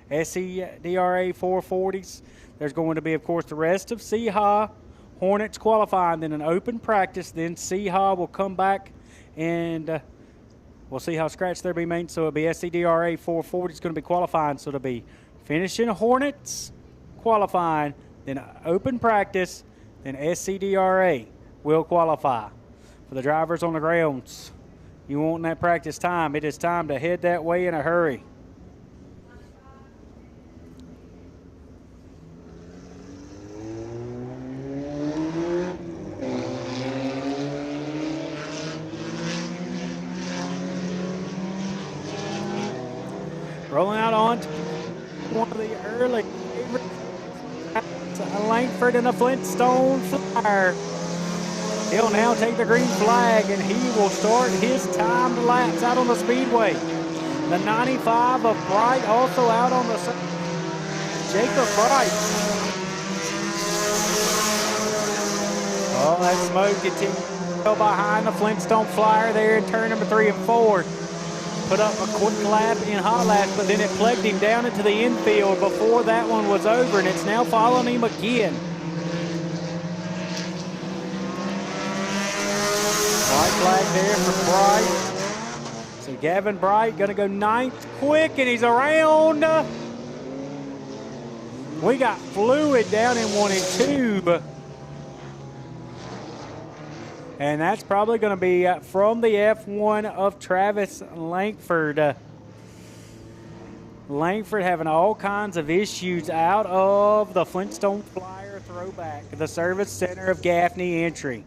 SCDR 440s. There's going to be, of course, the rest of Seahawk Hornets qualifying, then an open practice. Then Seahawk will come back and we'll see how scratch there be made. So it'll be SCDR 440 is going to be qualifying. So it'll be finishing Hornets qualifying, then open practice, then SCDRA will qualify. For the drivers on the grounds, you want that practice time. It is time to head that way in a hurry. Rolling out on one of the early favorites Langford in a Flintstone Flyer. He'll now take the green flag, and he will start his timed laps out on the Speedway. The 95 of Bright also out on the Jacob Bright. Oh, that smoke continues to go behind the Flintstone Flyer there in turn number 3 and 4. Put up a quick lap in hot laps, but then it plugged him down into the infield before that one was over, and it's now following him again. White flag there for Bright. So Gavin Bright going to go 9th quick, and he's around. We got fluid down in 1 and 2. And that's probably going to be from the F1 of Travis Langford. Langford having all kinds of issues out of the Flintstone Flyer throwback, the service center of Gaffney entry.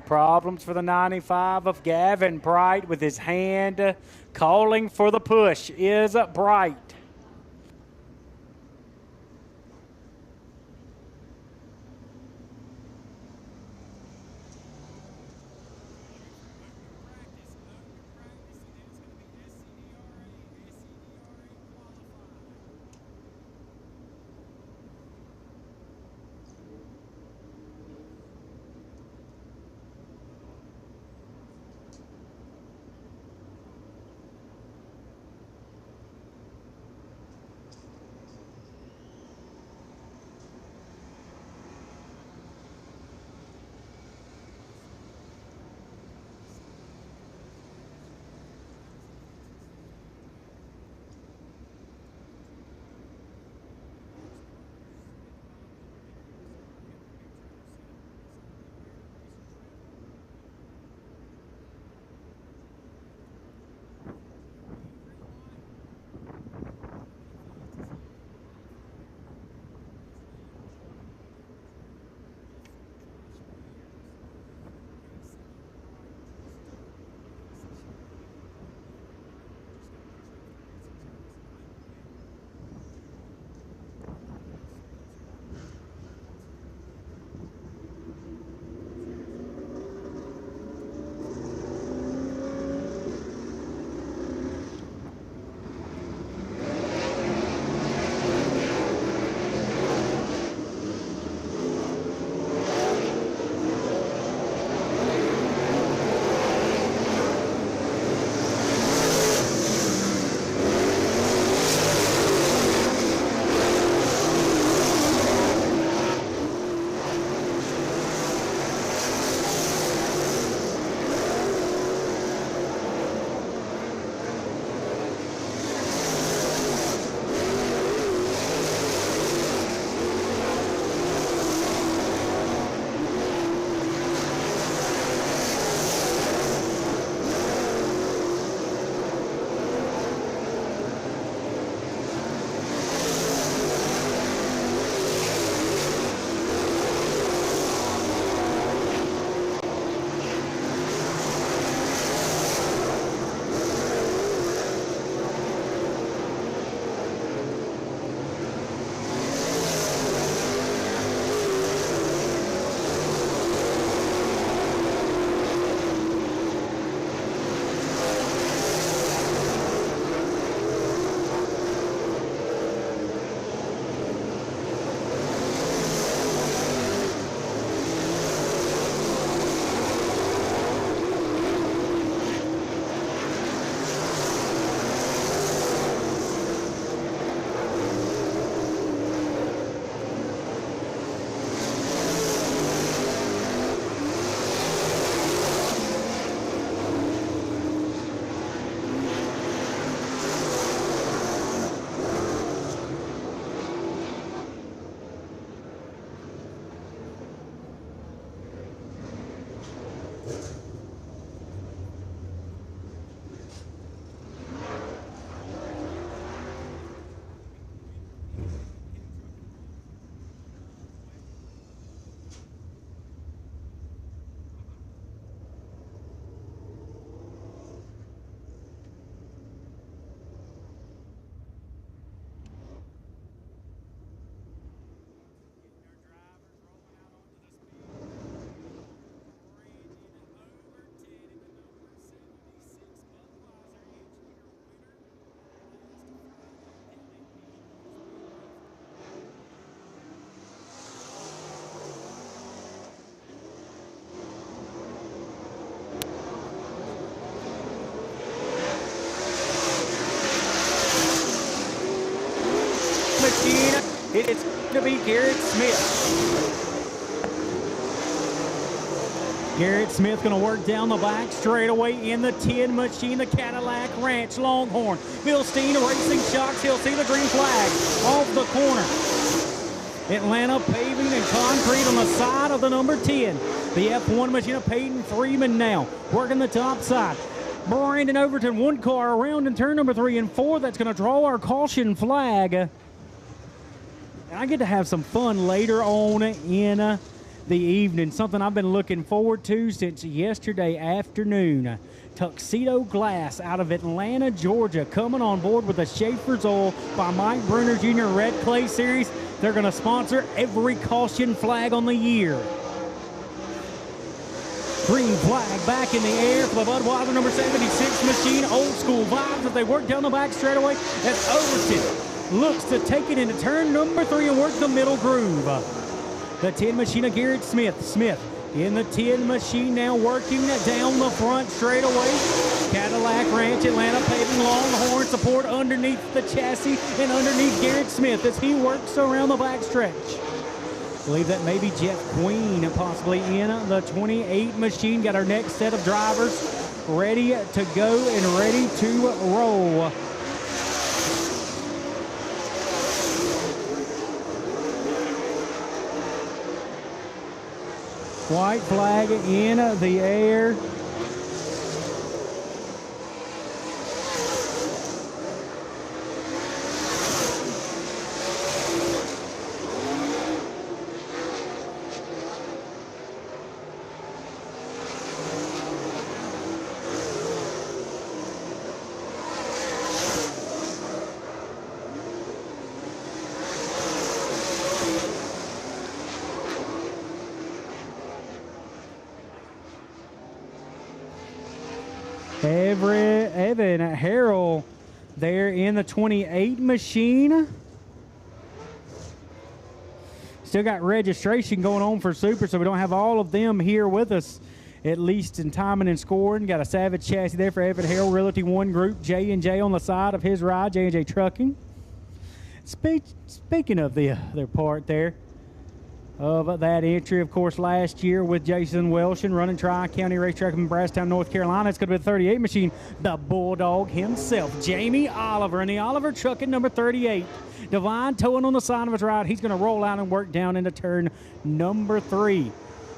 Problems for the 95 of Gavin Bright with his hand calling for the push is Bright. It's to be Garrett Smith. Garrett Smith going to work down the back straightaway in the 10 machine, the Cadillac Ranch Longhorn. Bill Steen Racing Shocks. He'll see the green flag off the corner. Atlanta Paving and Concrete on the side of the number 10. The F1 machine of Peyton Freeman now working the top side. Brandon Overton, one car around in turn number 3 and 4. That's going to draw our caution flag. And I get to have some fun later on in the evening, something I've been looking forward to since yesterday afternoon. Tuxedo Glass out of Atlanta, Georgia, coming on board with a Schaefer's Oil by Mike Bruner Jr. Red Clay Series. They're going to sponsor every caution flag on the year. Green flag back in the air for the Budweiser number 76 machine. Old school vibes as they work down the back straightaway. As Overton looks to take it into turn number 3 and work the middle groove. The 10 machine of Garrett Smith. Smith in the 10 machine now working down the front straightaway. Cadillac Ranch, Atlanta Paving, Longhorn support underneath the chassis and underneath Garrett Smith as he works around the back stretch. I believe that may be Jeff Queen possibly in the 28 machine. Got our next set of drivers ready to go and ready to roll. White flag in the air. Evan Harrell there in the 28 machine. Still got registration going on for Super, so we don't have all of them here with us, at least in timing and scoring. Got a Savage chassis there for Evan Harrell, Realty One Group, J&J on the side of his ride, J&J Trucking. Speaking of the other part there, of that entry, of course, last year with Jason Welsh running Tri-County Racetrack in Brasstown, North Carolina. It's going to be the 38 machine, the Bulldog himself, Jamie Oliver, and the Oliver truck at number 38. Divine towing on the side of his ride. He's going to roll out and work down into turn number 3.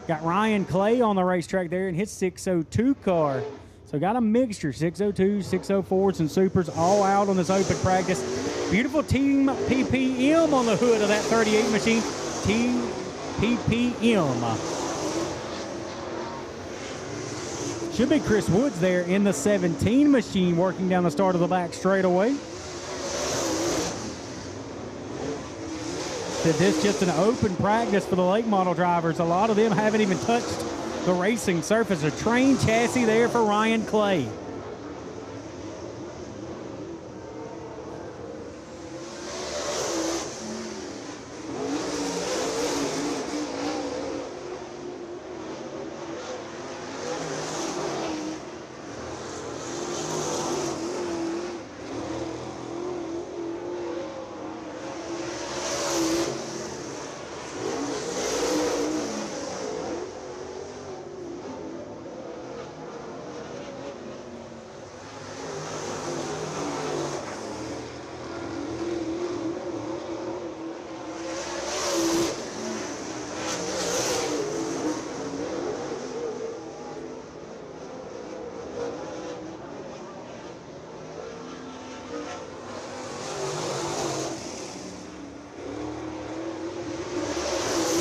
Got Ryan Clay on the racetrack there in his 602 car. So got a mixture, 602s, 604s, and Supers all out on this open practice. Beautiful Team PPM on the hood of that 38 machine. Team PPM. Should be Chris Woods there in the 17 machine working down the start of the back straightaway. This just an open practice for the late model drivers. A lot of them haven't even touched the racing surface. A train chassis there for Ryan Clay.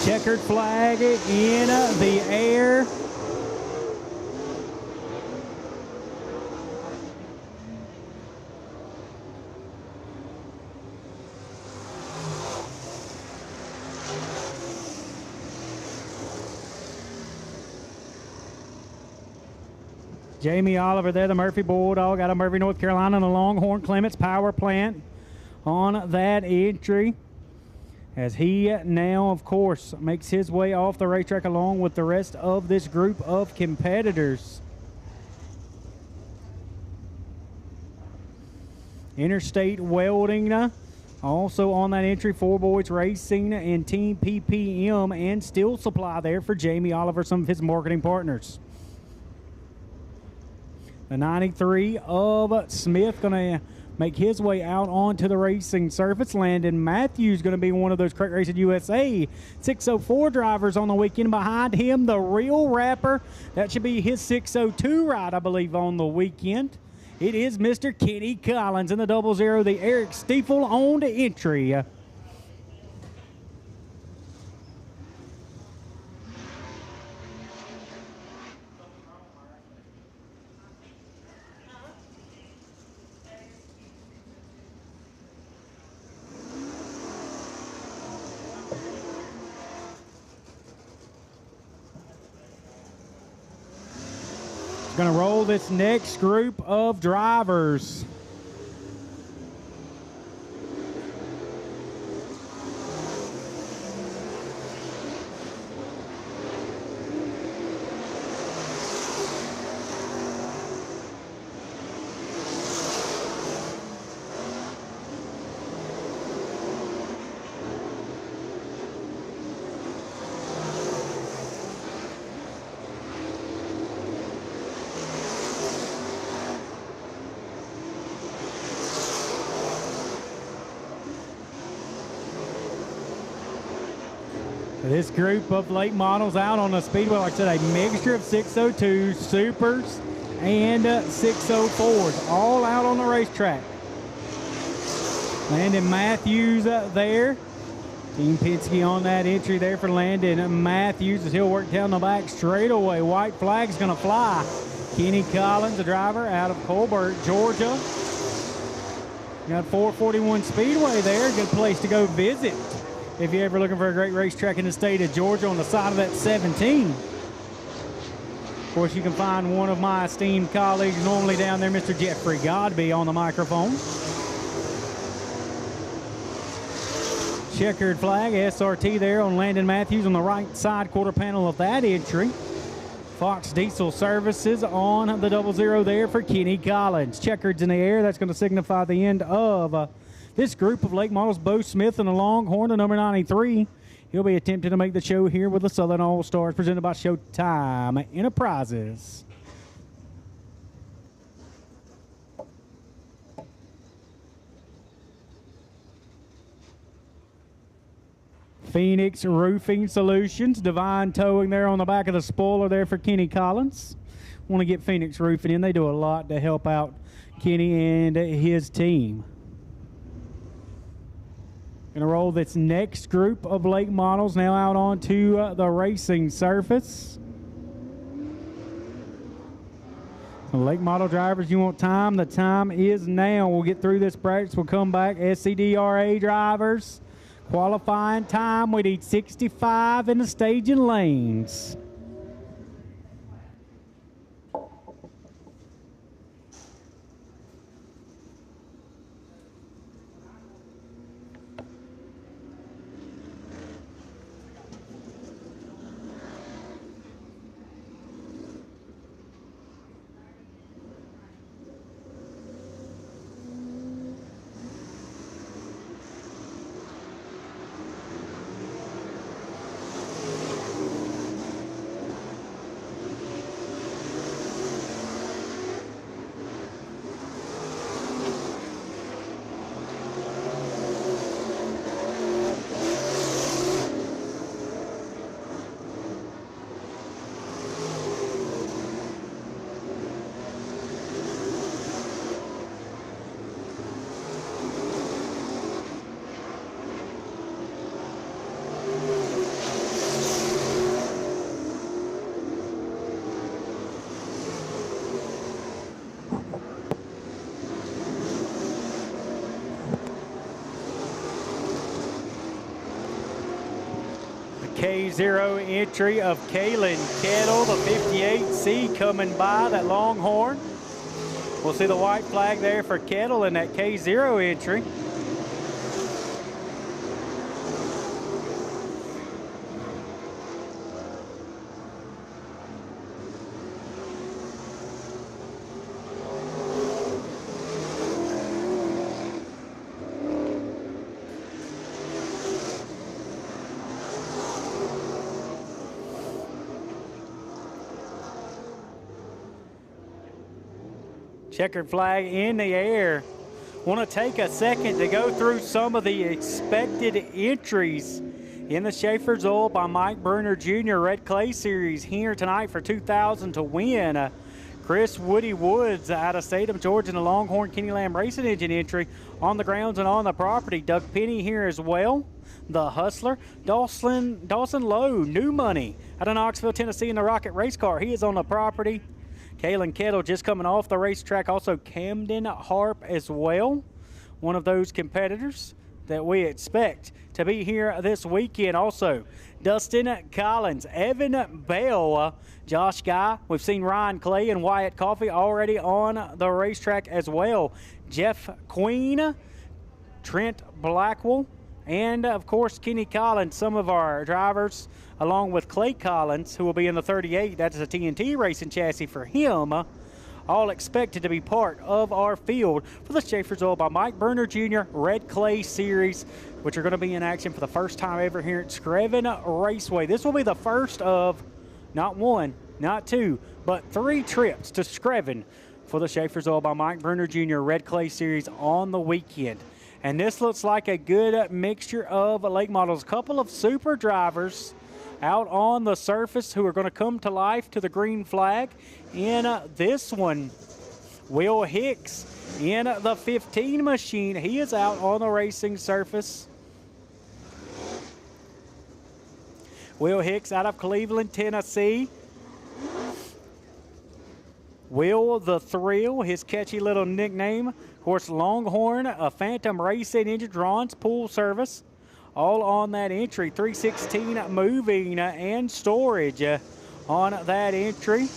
Checkered flag in the air. Jamie Oliver there, the Murphy Bulldog out of Murphy, North Carolina, and the Longhorn Clements Power Plant on that entry. As he now, of course, makes his way off the racetrack along with the rest of this group of competitors. Interstate Welding Also on that entry, 4 Boys Racing and Team PPM and Steel Supply there for Jamie Oliver, some of his marketing partners. The 93 of Smith going to make his way out onto the racing surface. Landon Matthews going to be one of those Crate Racing USA 604 drivers on the weekend. Behind him, the Real Rapper. That should be his 602 ride, I believe, on the weekend. It is Mr. Kenny Collins in the 00, the Eric Stiefel on to entry. Going to roll this next group of drivers. This group of late models out on the Speedway, like I said, a mixture of 602s, Supers, and 604s, all out on the racetrack. Landon Matthews there. Team Penske on that entry there for Landon Matthews as he'll work down the back straightaway. White flag's going to fly. Kenny Collins, the driver out of Colbert, Georgia. Got 441 Speedway there. Good place to go visit if you're ever looking for a great racetrack in the state of Georgia on the side of that 17. Of course, you can find one of my esteemed colleagues normally down there, Mr. Jeffrey Godby, on the microphone. Checkered flag, SRT there on Landon Matthews on the right side quarter panel of that entry. Fox Diesel Services on the 00 there for Kenny Collins. Checkers in the air, that's going to signify the end of this group of late models. Bo Smith and the Longhorn, the number 93. He'll be attempting to make the show here with the Southern All-Stars presented by Showtime Enterprises. Phoenix Roofing Solutions, Divine Towing there on the back of the spoiler there for Kenny Collins. Want to get Phoenix Roofing in. They do a lot to help out Kenny and his team. Going to roll this next group of late models now out onto the racing surface. The late model drivers, you want time? The time is now. We'll get through this practice. We'll come back. SCDRA drivers. Qualifying time, we need 65 in the staging lanes. K0 entry of Kalen Kettle, the 58C coming by, that Longhorn. We'll see the white flag there for Kettle in that K0 entry. Checkered flag in the air. Want to take a second to go through some of the expected entries in the Schaefer's Oil by Mike Bruner Jr. Red Clay Series here tonight for 2,000 to win. Chris Woody Woods out of Statham, Georgia, in the Longhorn Kenny Lamb Racing Engine entry on the grounds and on the property. Doug Penny here as well. The Hustler. Dawson Lowe, New Money, out of Knoxville, Tennessee, in the Rocket Race Car. He is on the property. Kalen Kettle just coming off the racetrack. Also Camden Harp as well. One of those competitors that we expect to be here this weekend. Also, Dustin Collins, Evan Bell, Josh Guy. We've seen Ryan Clay and Wyatt Coffey already on the racetrack as well. Jeff Queen, Trent Blackwell, and of course Kenny Collins, some of our drivers, along with Clay Collins, who will be in the 38. That's a TNT racing chassis for him. All expected to be part of our field for the Schaefer's Oil by Mike Bruner Jr. Red Clay Series, which are going to be in action for the first time ever here at Screven Raceway. This will be the first of not one, not two, but 3 trips to Screven for the Schaefer's Oil by Mike Bruner Jr. Red Clay Series on the weekend. And this looks like a good mixture of late models. A couple of super drivers out on the surface who are going to come to life to the green flag. In this one, Will Hicks in the 15 machine. He is out on the racing surface. Will Hicks out of Cleveland, Tennessee. Will the Thrill, his catchy little nickname. Of course, Longhorn, a Phantom Racing engine, Drawn's pool service. All on that entry. 316 moving and storage on that entry.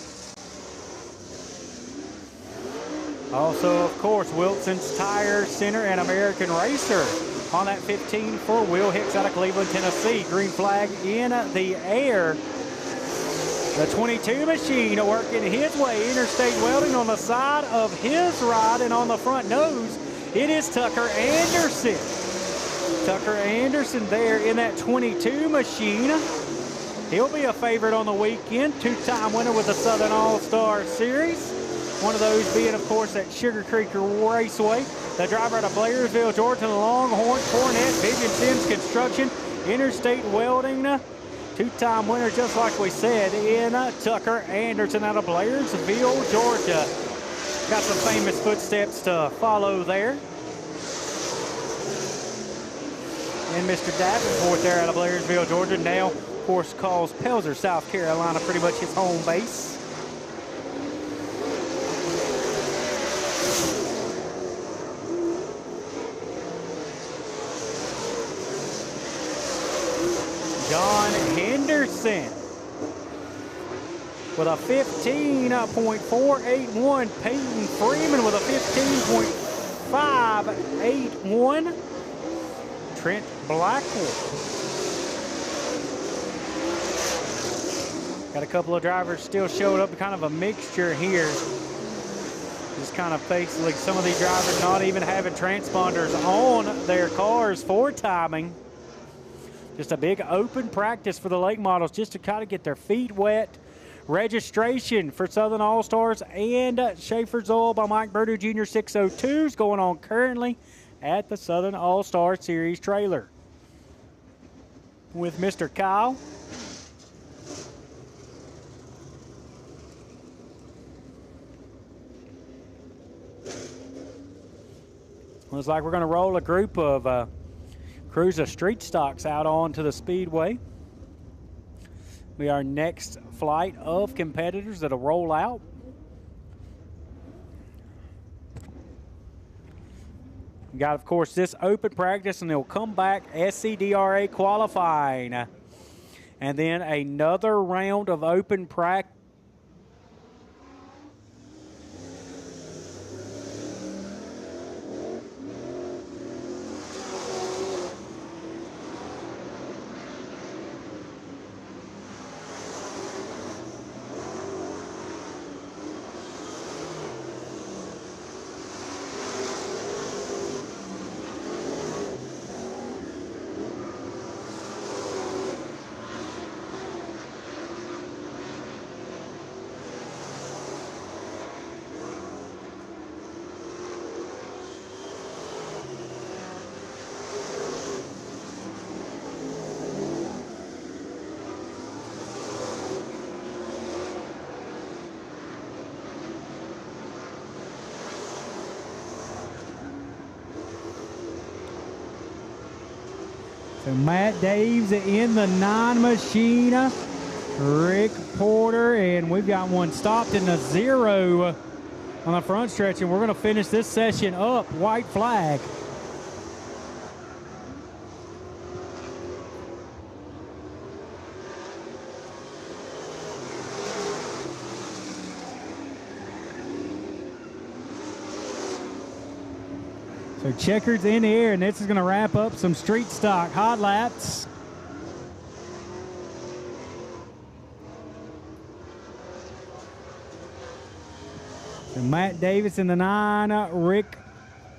Also, of course, Wilson's Tire Center and American Racer on that 15 for Will Hicks out of Cleveland, Tennessee. Green flag in the air. The 22 machine working his way. Interstate Welding on the side of his ride, and on the front nose, it is Tucker Anderson. Tucker Anderson there in that 22 machine. He'll be a favorite on the weekend. 2-time winner with the Southern All-Star Series. One of those being, of course, at Sugar Creek Raceway. The driver out of Blairsville, Georgia, the Longhorn Hornet, Vivian Sims Construction, Interstate Welding. 2-time winner, just like we said, in Tucker Anderson out of Blairsville, Georgia. Got some famous footsteps to follow there. And Mr. Davenport there out of Blairsville, Georgia. Now, of course, calls Pelzer, South Carolina, pretty much his home base. John Henderson with a 15.481. Peyton Freeman with a 15.581. Trent Blackwell. Got a couple of drivers still showing up, kind of a mixture here. Just kind of basically some of these drivers not even having transponders on their cars for timing. Just a big open practice for the late models just to kind of get their feet wet. Registration for Southern All-Stars and Schaefer's Oil by Mike Bruner Jr. 602s going on currently at the Southern All-Star Series trailer with Mr. Kyle. Looks like we're going to roll a group of Cruiser Street Stocks out onto the Speedway. Be our next flight of competitors that'll roll out. We got, of course, this open practice, and they'll come back SCDRA qualifying. And then another round of open practice. So Matt Daves in the 9 machine. Rick Porter, and we've got one stopped in the 0 on the front stretch, and we're going to finish this session up. White flag. So checkers in the air, and this is going to wrap up some street stock hot laps. So Matt Davis in the 9, Rick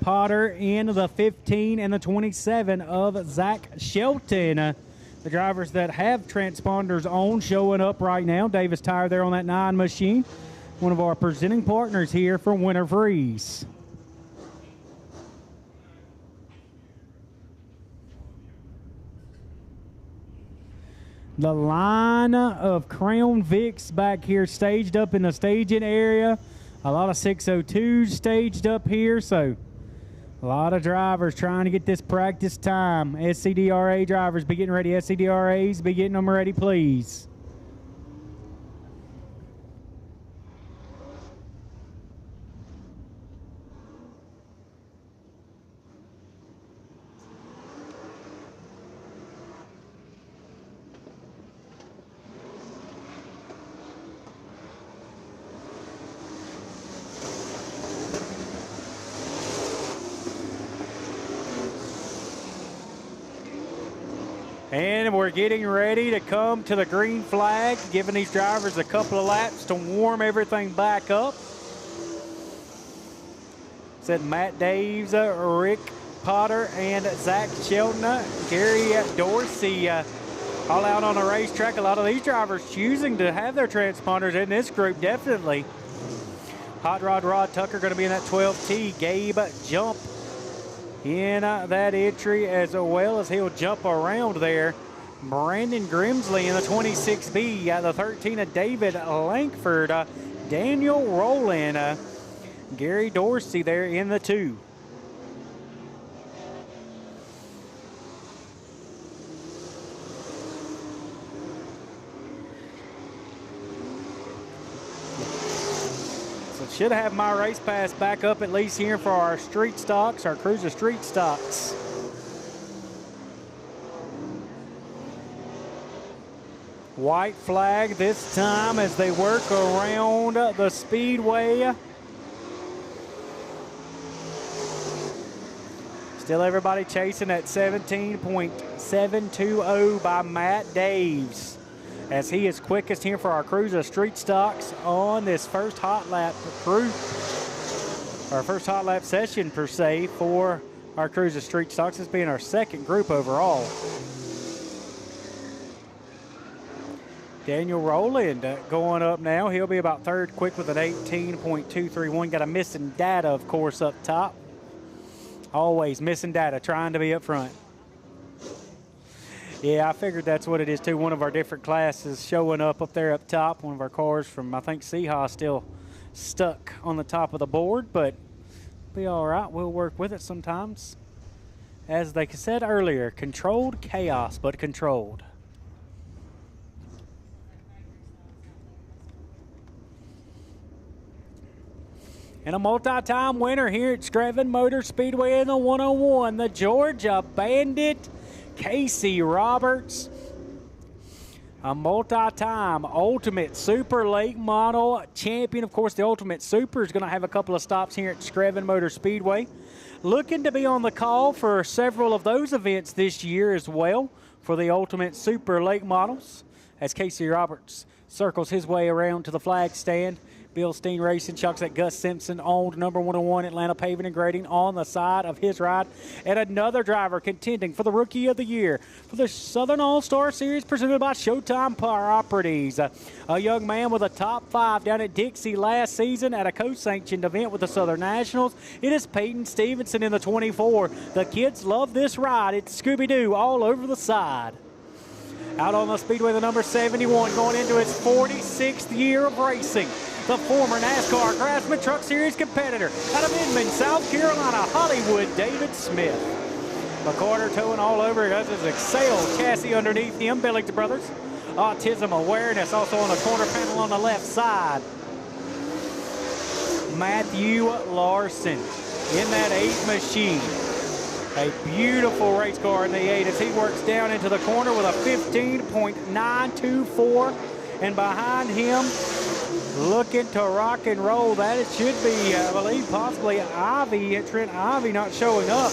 Potter in the 15, and the 27 of Zach Shelton. The drivers that have transponders on showing up right now. Davis Tire there on that 9 machine. One of our presenting partners here for Winter Freeze. The line of Crown Vics back here staged up in the staging area. A lot of 602s staged up here, so a lot of drivers trying to get this practice time. SCDRA drivers, be getting ready. SCDRAs, be getting them ready, please. And we're getting ready to come to the green flag, giving these drivers a couple of laps to warm everything back up. Said Matt Daves, Rick Potter, and Zach Shelton. Gary Dorsey all out on the racetrack. A lot of these drivers choosing to have their transponders in this group, definitely. Hot Rod Tucker going to be in that 12T. Gabe Jump in that entry, as well as he'll jump around there. Brandon Grimsley in the 26B, the 13 of David Lankford, Daniel Rowland, Gary Dorsey there in the 2. Should have my race pass back up at least here for our street stocks, our Cruiser street stocks. White flag this time as they work around the Speedway. Still everybody chasing at 17.720 by Matt Daves, as he is quickest here for our Cruiser street stocks on this first hot lap first hot lap session per se for our Cruiser street stocks. This being our second group overall. Daniel Rowland going up now. He'll be about third quick with an 18.231. Got a missing data, of course, up top. Always missing data, trying to be up front. Yeah, I figured that's what it is too. One of our different classes showing up there up top. One of our cars from, I think, Seahawk still stuck on the top of the board, but be all right. We'll work with it sometimes. As they said earlier, controlled chaos, but controlled. And a multi-time winner here at Screven Motor Speedway in the 101, the Georgia Bandit, Casey Roberts. A multi-time Ultimate Super Late Model champion. Of course, the Ultimate Super is going to have a couple of stops here at Screven Motor Speedway. Looking to be on the call for several of those events this year as well for the Ultimate Super Late Models, as Casey Roberts circles his way around to the flag stand. Bill Steen Racing chucks that Gus Simpson owned number 101 Atlanta Paving and Grading on the side of his ride. And another driver contending for the Rookie of the Year for the Southern All-Star Series presented by Showtime Properties. A young man with a top 5 down at Dixie last season at a co-sanctioned event with the Southern Nationals. It is Peyton Stevenson in the 24. The kids love this ride. It's Scooby-Doo all over the side. Out on the Speedway, the number 71 going into his 46th year of racing. The former NASCAR Craftsman Truck Series competitor out of Inman, South Carolina, Hollywood, David Smith. McCarter towing all over. He does his Excel chassis underneath him. Billington Brothers. Autism awareness also on the corner panel on the left side. Matthew Larson in that 8 machine. A beautiful race car in the 8 as he works down into the corner with a 15.924. And behind him, looking to rock and roll. That it should be, I believe, possibly Ivy, Trent Ivy not showing up.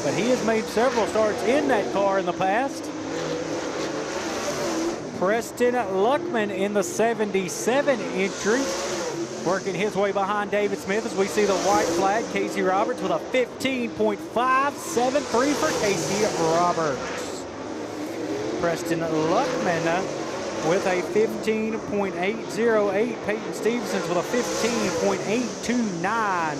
But he has made several starts in that car in the past. Preston Luckman in the 77 entry. Working his way behind David Smith as we see the white flag. Casey Roberts with a 15.573 for Casey Roberts. Preston Luckman with a 15.808. Peyton Stevenson's with a 15.829.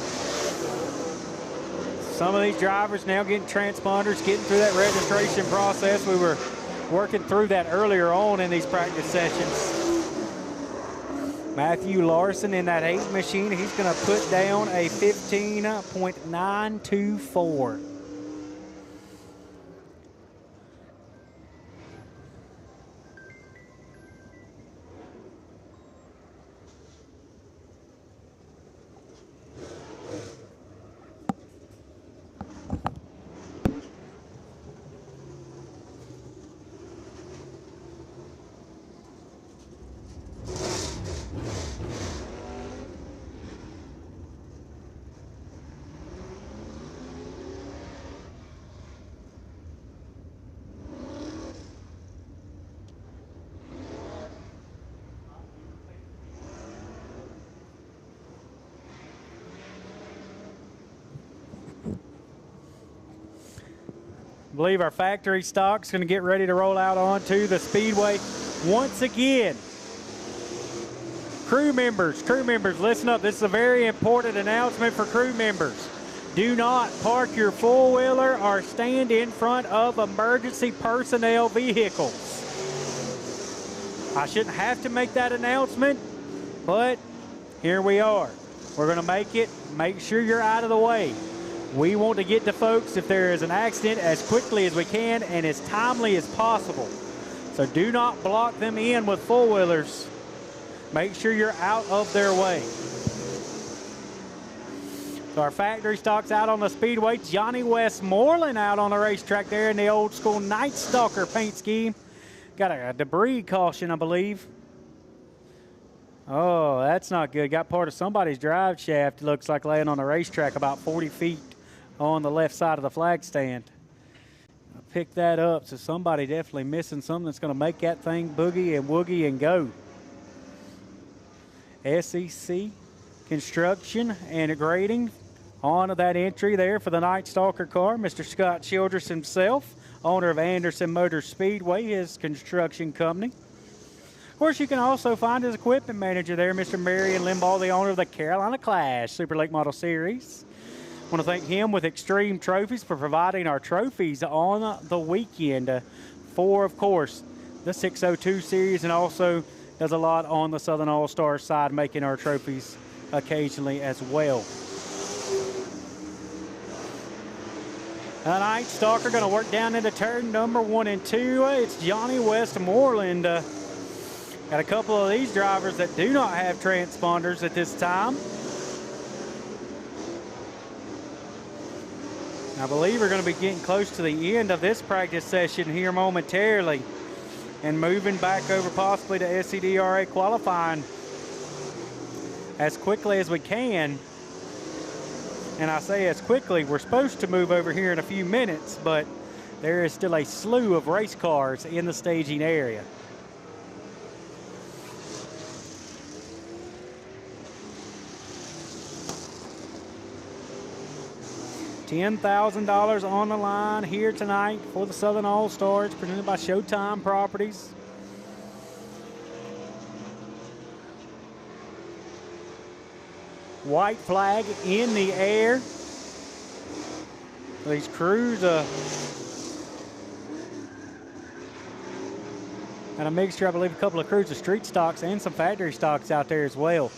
Some of these drivers now getting transponders, getting through that registration process. We were working through that earlier on in these practice sessions. Matthew Larson in that 8 machine, he's going to put down a 15.924. I believe our factory stock's going to get ready to roll out onto the Speedway once again. Crew members, listen up. This is a very important announcement for crew members. Do not park your four-wheeler or stand in front of emergency personnel vehicles. I shouldn't have to make that announcement, but here we are. We're going to make it. Make sure you're out of the way. We want to get to folks if there is an accident as quickly as we can and as timely as possible. So do not block them in with four-wheelers. Make sure you're out of their way. So our factory stock's out on the Speedway. Johnny Westmoreland out on the racetrack there in the old school Night Stalker paint scheme. Got a debris caution, I believe. Oh, that's not good. Got part of somebody's drive shaft, looks like, laying on the racetrack about 40 feet on the left side of the flag stand. I'll pick that up, so somebody definitely missing something that's going to make that thing boogie and woogie and go. SEC Construction and Grading on that entry there for the Night Stalker car. Mr. Scott Childress himself, owner of Anderson Motor Speedway, his construction company. Of course, you can also find his equipment manager there, Mr. Marion Limbaugh, the owner of the Carolina Clash Super Lake Model Series. I want to thank him with Extreme Trophies for providing our trophies on the weekend for, of course, the 602 series, and also does a lot on the Southern All-Star side, making our trophies occasionally as well. The Night Stalker going to work down into turn number 1 and 2. It's Johnny Westmoreland. Got a couple of these drivers that do not have transponders at this time. I believe we're going to be getting close to the end of this practice session here momentarily and moving back over possibly to SCDRA qualifying as quickly as we can. And I say as quickly, we're supposed to move over here in a few minutes, but there is still a slew of race cars in the staging area. $10,000 on the line here tonight for the Southern All-Stars, presented by Showtime Properties. White flag in the air. These crews and a mixture, I believe, a couple of crews of street stocks and some factory stocks out there as well.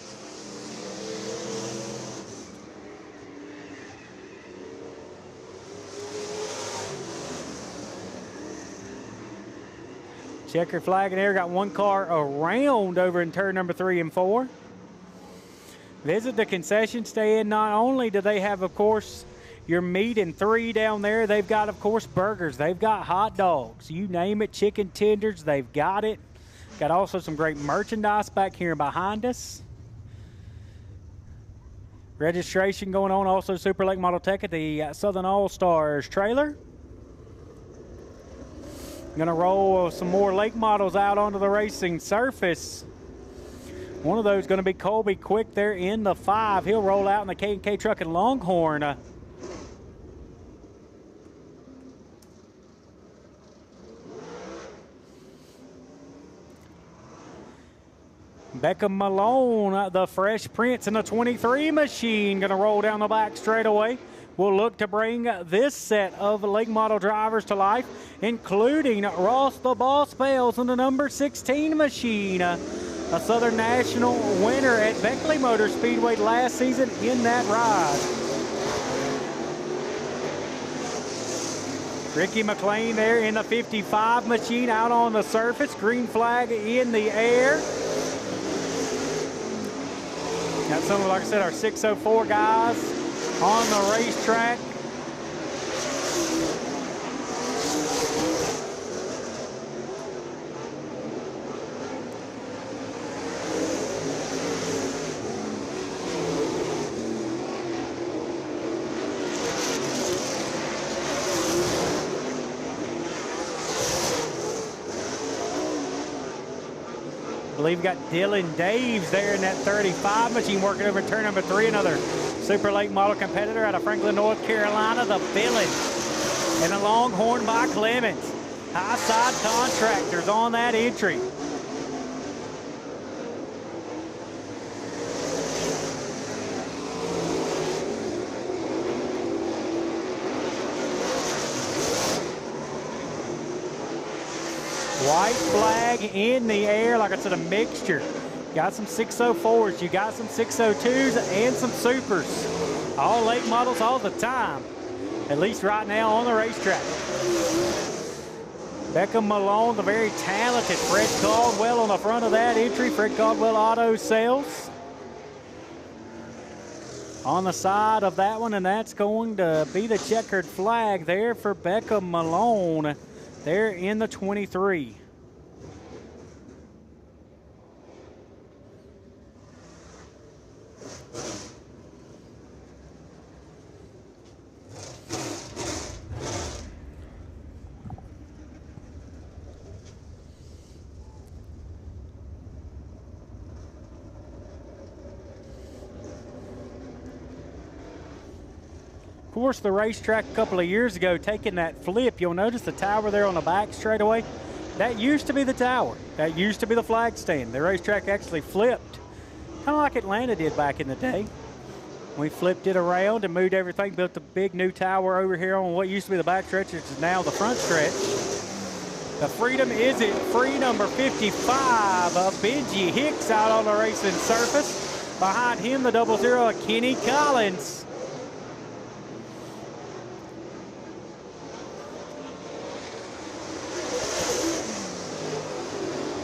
Checkered flag in there. Got one car around over in turn number 3 and 4. Visit the concession stand. Not only do they have, of course, your meat and 3 down there, they've got, of course, burgers. They've got hot dogs. You name it, chicken tenders, they've got it. Got also some great merchandise back here behind us. Registration going on, also Super Late Model Tech at the Southern All-Stars trailer. Gonna roll some more lake models out onto the racing surface. One of those gonna be Colby Quick there in the 5. He'll roll out in the K&K truck and Longhorn. Beckham Malone, the Fresh Prince in the 23 machine, gonna roll down the back straightaway. We'll look to bring this set of late model drivers to life, including Ross the Boss Bales in the number 16 machine. A Southern National winner at Beckley Motor Speedway last season in that ride. Ricky McLean there in the 55 machine out on the surface. Green flag in the air. Got some, like I said, our 604 guys on the racetrack. I believe we got Dylan Daves there in that 35 machine working over turn number 3. Another super late model competitor out of Franklin, North Carolina, the Villain. And a Longhorn by Clements. High side contractors on that entry. White flag in the air, like I said, a mixture. Got some 604s, you got some 602s and some supers. All late models all the time, at least right now on the racetrack. Beckham Malone, the very talented Fred Caldwell on the front of that entry. Fred Caldwell Auto Sales on the side of that one, and that's going to be the checkered flag there for Beckham Malone there in the 23. Of course, the racetrack a couple of years ago, taking that flip, you'll notice the tower there on the back straightaway. That used to be the tower. That used to be the flag stand. The racetrack actually flipped, kind of like Atlanta did back in the day. We flipped it around and moved everything, built a big new tower over here on what used to be the back stretch, which is now the front stretch. The Freedom is it free number 55 of Benji Hicks out on the racing surface. Behind him, the 00 of Kenny Collins.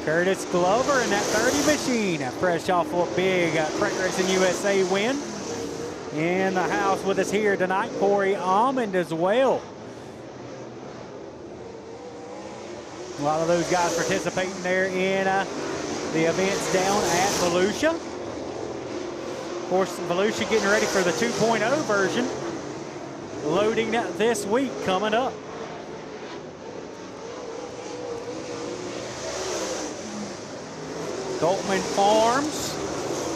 Curtis Glover in that 30 machine, fresh off a big Craig Racing USA win. In the house with us here tonight, Corey Almond as well. A lot of those guys participating there in the events down at Volusia. Of course, Volusia getting ready for the 2.0 version, loading this week coming up. Coltman Farms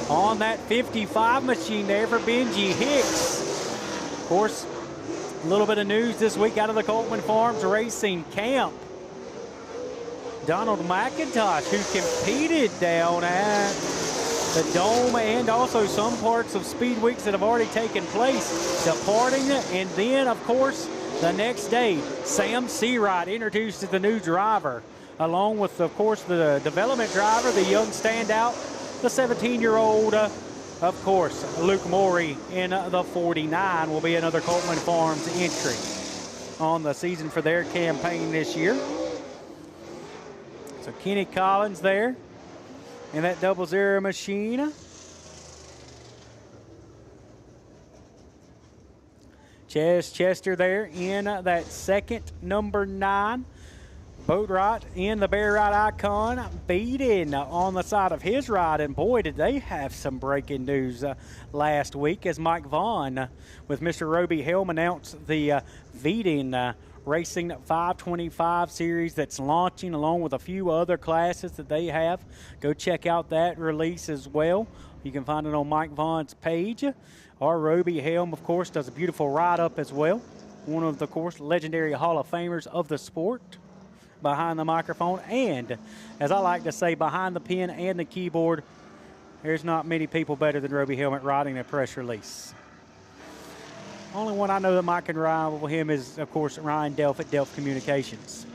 on that 55 machine there for Benji Hicks. Of course, a little bit of news this week out of the Coltman Farms Racing Camp. Donald McIntosh, who competed down at the Dome and also some parts of Speed Weeks that have already taken place, departing. And then, of course, the next day, Sam Seawright introduced as the new driver, along with, of course, the development driver, the young standout, the 17-year-old, of course, Luke Morey in the 49 will be another Coltman Farms entry on the season for their campaign this year. So Kenny Collins there in that 00 machine. Chester there in that second, number 9. Boatwright in the Bear Ride Icon, beating on the side of his ride. And boy, did they have some breaking news last week as Mike Vaughn with Mr. Roby Helm announced the Veeding Racing 525 series that's launching along with a few other classes that they have. Go check out that release as well. You can find it on Mike Vaughn's page. Our Roby Helm, of course, does a beautiful ride-up as well. One of the, course, legendary Hall of Famers of the sport behind the microphone. And, as I like to say, behind the pen and the keyboard, there's not many people better than Roby Helm at writing a press release. Only one I know that might can rival him is, of course, Ryan Delph at Delph Communications.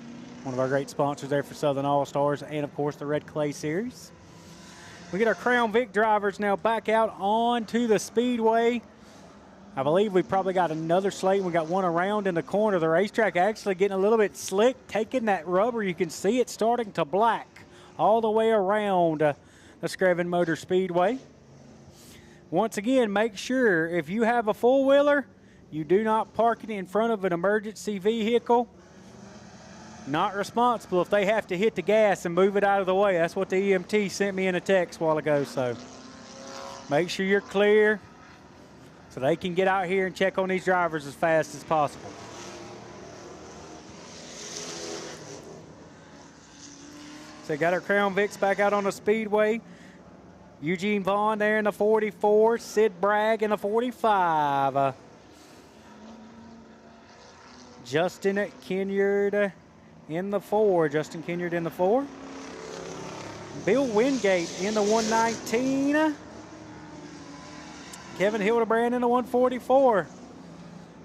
One of our great sponsors there for Southern All-Stars and, of course, the Red Clay Series. We get our Crown Vic drivers now back out onto the Speedway. I believe we probably got another slate. We got one around in the corner of the racetrack, actually getting a little bit slick, taking that rubber. You can see it starting to black all the way around the Screven Motor Speedway. Once again, make sure if you have a four-wheeler, you do not park it in front of an emergency vehicle. Not responsible if they have to hit the gas and move it out of the way. That's what the EMT sent me in a text a while ago. So make sure you're clear so they can get out here and check on these drivers as fast as possible. So got our Crown Vics back out on the Speedway. Eugene Vaughn there in the 44. Sid Bragg in the 45. Justin Kenyard in the 4. Justin Kenyard in the 4. Bill Wingate in the 119. Kevin Hildebrand in the 144.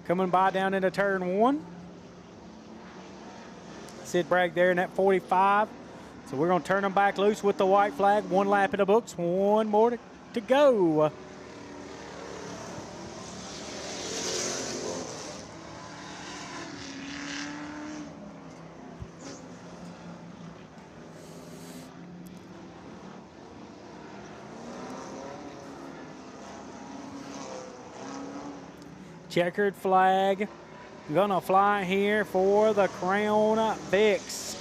Coming by down into turn 1. Sid Bragg there in that 45. So we're going to turn them back loose with the white flag. One lap in the books. One more to go. Checkered flag gonna fly here for the Crown Vics.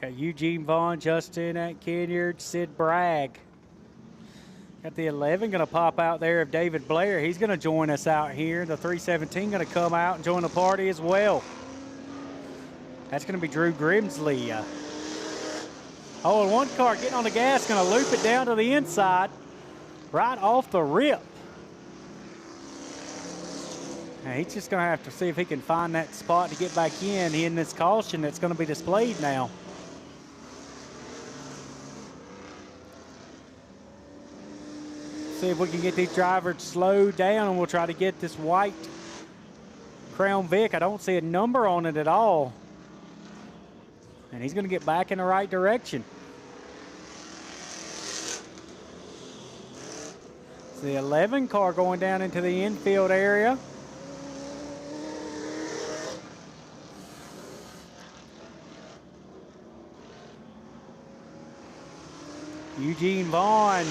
Got Eugene Vaughn, Justin Kenyard, Sid Bragg. Got the 11 going to pop out there of David Blair. He's going to join us out here. The 317 going to come out and join the party as well. That's going to be Drew Grimsley. Oh, and one car getting on the gas, going to loop it down to the inside, right off the rip. Now, he's just going to have to see if he can find that spot to get back in this caution that's going to be displayed now. See if we can get these drivers slowed down, and we'll try to get this white Crown Vic. I don't see a number on it at all. And he's going to get back in the right direction. It's the 11 car going down into the infield area. Eugene Vaughn.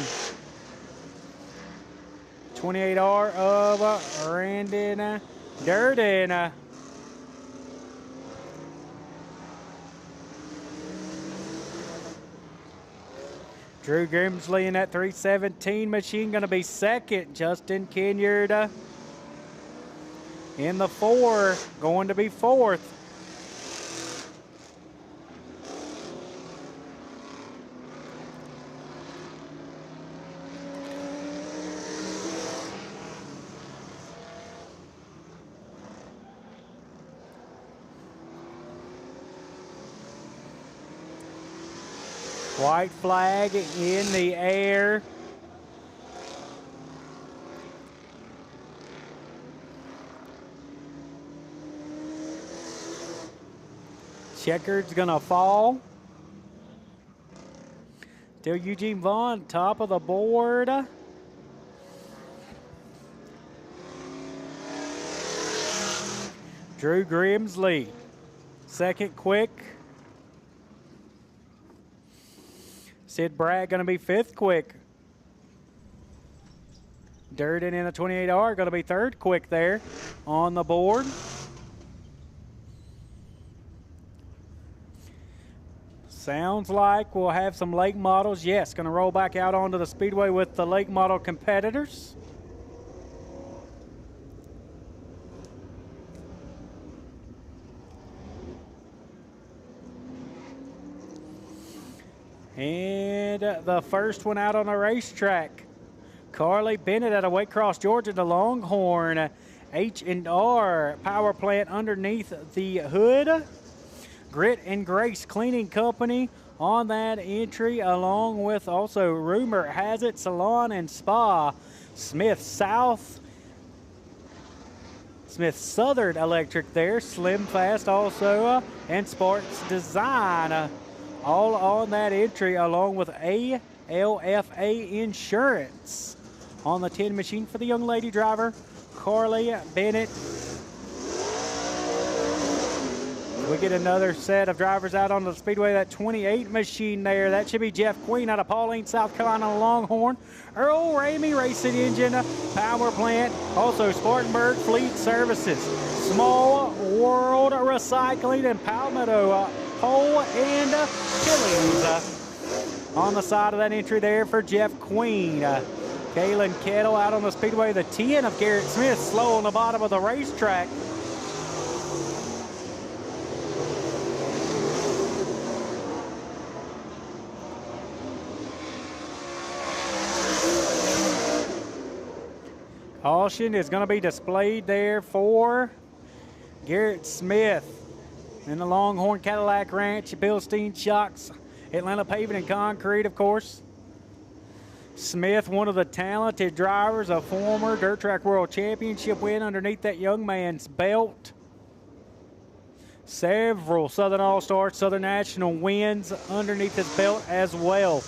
28R of Brandon Durden. Drew Grimsley in that 317 machine going to be second. Justin Kenyard in the 4 going to be fourth. White flag in the air. Checkered's gonna fall. Still Eugene Vaughn, top of the board. Drew Grimsley, second quick. Sid Bragg going to be fifth quick. Durden in the 28R going to be third quick there on the board. Sounds like we'll have some late models. Yes, going to roll back out onto the Speedway with the late model competitors. And the first one out on the racetrack, Carly Bennett out of Waycross, Georgia, the Longhorn H&R power plant underneath the hood. Grit and Grace Cleaning Company on that entry, along with also Rumor Has It Salon and Spa, Smith Southern Electric there, Slim Fast also, and Sparks Design. All on that entry, along with ALFA Insurance on the 10 machine for the young lady driver, Carly Bennett. We get another set of drivers out on the Speedway, that 28 machine there. That should be Jeff Queen out of Pauline, South Carolina, Longhorn. Earl Ramey Racing Engine Power Plant. Also Spartanburg Fleet Services. Small World Recycling and Palmetto Pole and Killings on the side of that entry there for Jeff Queen. Kalen Kettle out on the Speedway. The 10 of Garrett Smith slow on the bottom of the racetrack. Caution is going to be displayed there for Garrett Smith in the Longhorn Cadillac Ranch, Bilstein Shocks, Atlanta Paving and Concrete, of course. Smith, one of the talented drivers, a former Dirt Track World Championship win underneath that young man's belt. Several Southern All-Star, Southern National wins underneath his belt as well.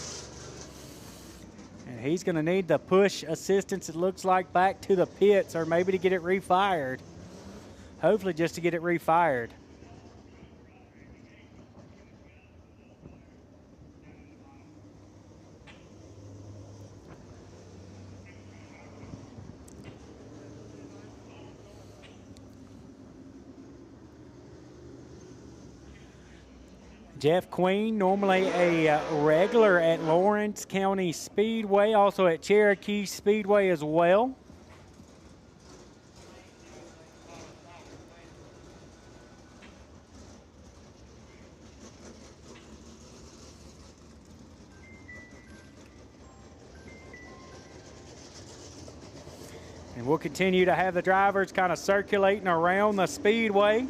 And he's going to need the push assistance, it looks like, back to the pits, or maybe to get it refired. Hopefully just to get it refired. Jeff Queen, normally a regular at Lawrence County Speedway, also at Cherokee Speedway as well. And we'll continue to have the drivers kind of circulating around the Speedway.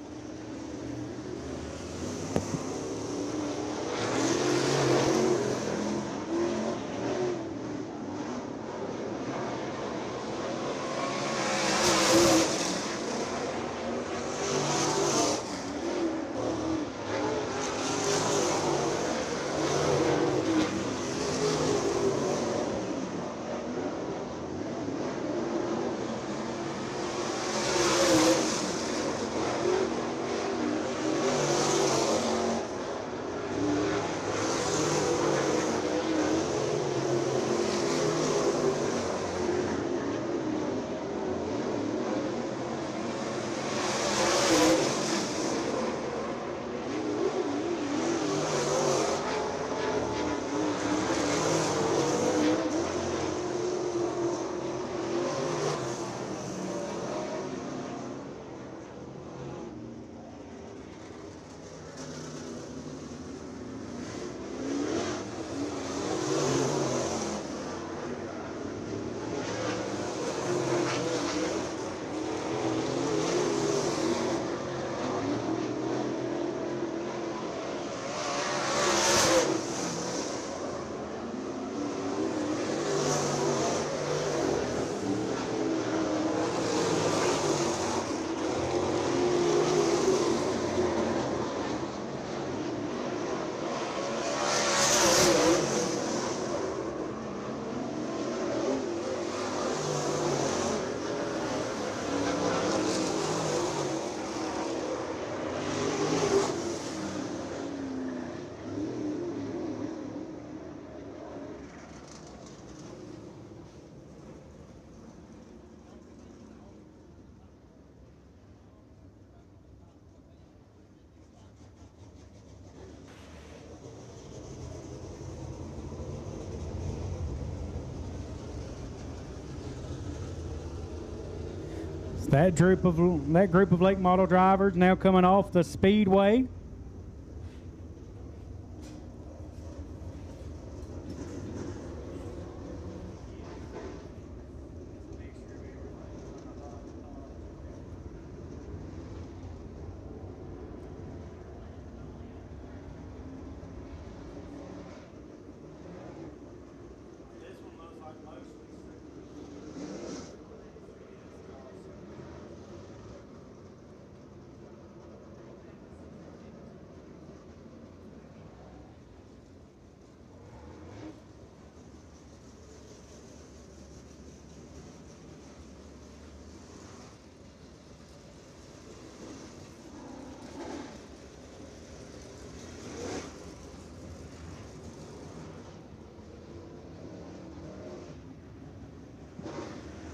That group of late model drivers now coming off the Speedway.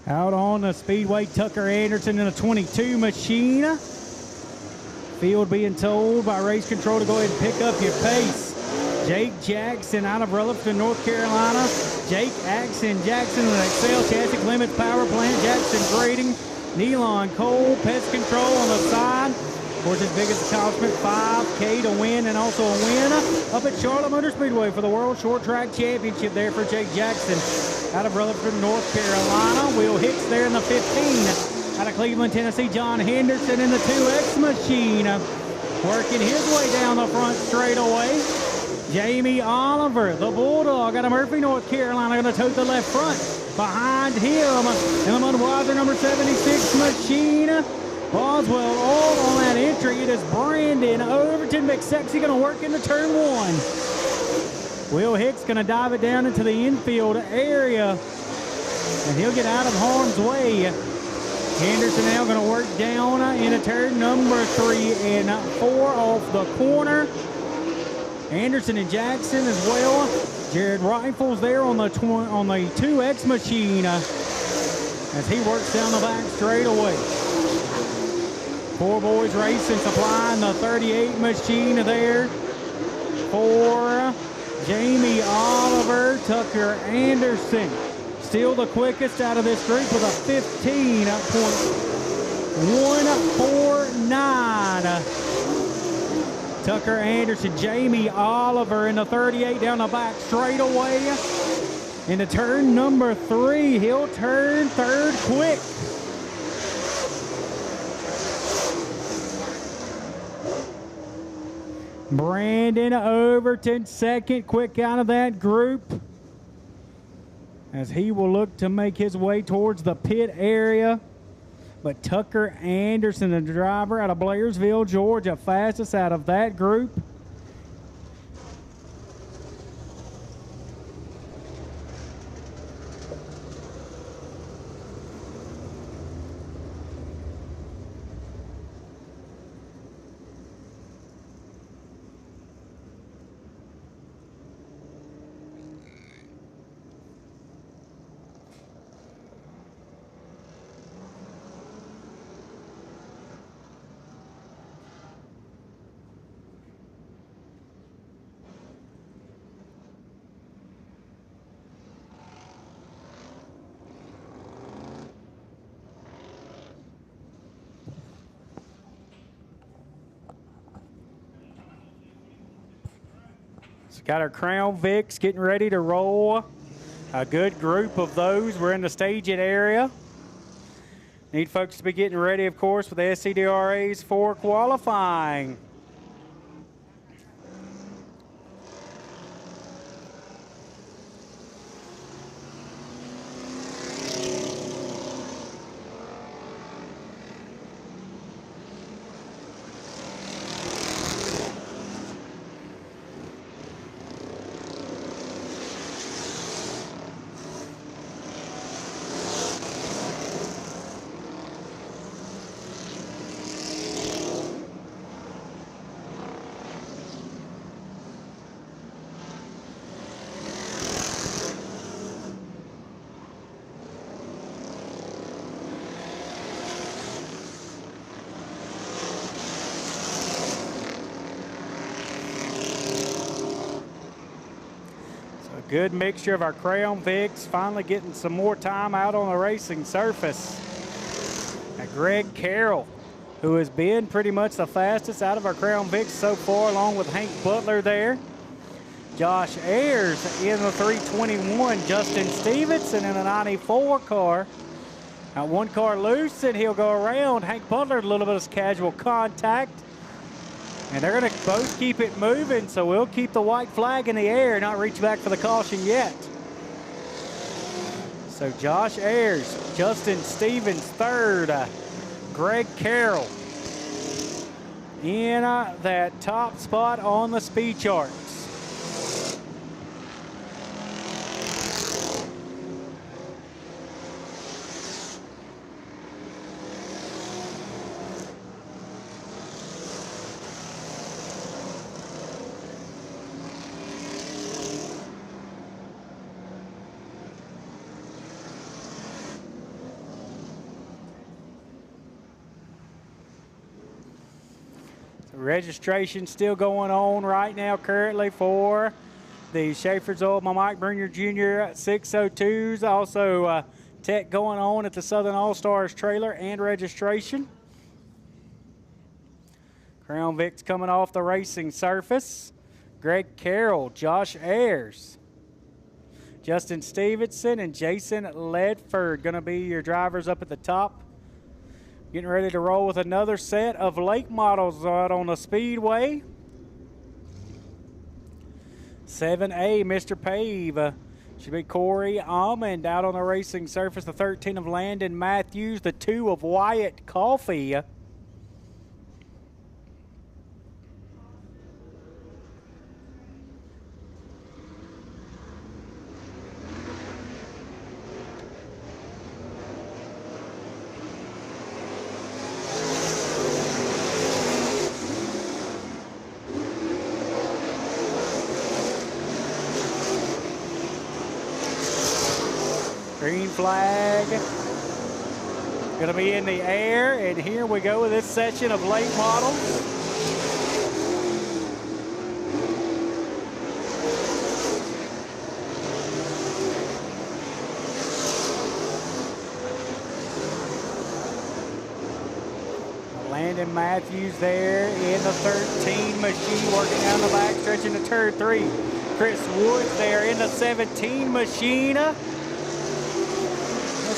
Out on the Speedway, Tucker Anderson in a 22 machine. Field being told by race control to go ahead and pick up your pace. Jake Jackson out of Rutherford, North Carolina. Jake Jackson with Excel Chassis Clements Power Plant. Jackson Grading. Nealon Cole, Pest Control on the side. Of course, his biggest accomplishment, 5K to win, and also a win up at Charlotte Motor Speedway for the World Short Track Championship there for Jake Jackson out of Rutherford, North Carolina. Will Hicks there in the 15. Out of Cleveland, Tennessee, John Henderson in the 2X machine. Working his way down the front straightaway. Jamie Oliver, the Bulldog out of Murphy, North Carolina, going to tote the left front. Behind him, in the Budweiser number 76 machine. Boswell all on that entry. It is Brandon Overton McSexy going to work into turn one. Will Hicks going to dive it down into the infield area, and he'll get out of harm's way. Henderson now going to work down into turn number 3 and 4 off the corner. Anderson and Jackson as well. Jared Rifles there on the 2X machine as he works down the back straightaway. Four Boys Racing supplying the 38 machine there for Jamie Oliver. Tucker Anderson still the quickest out of this group with a 15.149. Tucker Anderson, Jamie Oliver in the 38 down the back straightaway. Into turn number 3, he'll turn third quick. Brandon Overton second, quick out of that group as he will look to make his way towards the pit area. But Tucker Anderson, the driver out of Blairsville, Georgia, fastest out of that group. Got our Crown Vics getting ready to roll. A good group of those. We're in the staging area. Need folks to be getting ready, of course, for the SCDRAs for qualifying. Good mixture of our Crown Vics, finally getting some more time out on the racing surface. Greg Carroll, who has been pretty much the fastest out of our Crown Vics so far, along with Hank Butler there. Josh Ayers in the 321. Justin Stevenson in a 94 car. Now one car loose, and he'll go around. Hank Butler, a little bit of casual contact. And they're going to both keep it moving, so we'll keep the white flag in the air, not reach back for the caution yet. So Josh Ayers, Justin Stevens third, Greg Carroll in that top spot on the speed charts. Registration still going on right now currently for the Schaefer's Oil Mike Bruner Jr. 602s. Also tech going on at the Southern All-Stars trailer and registration. Crown Vic's coming off the racing surface. Greg Carroll, Josh Ayers, Justin Stevenson, and Jason Ledford going to be your drivers up at the top. Getting ready to roll with another set of late models out on the Speedway. 7A, Mr. Pave. Should be Corey Almond out on the racing surface. The 13 of Landon Matthews. The 2 of Wyatt Coffey. Green flag going to be in the air, and here we go with this section of late models. Landon Matthews there in the 13 machine, working down the back stretch into turn 3. Chris Woods there in the 17 machine.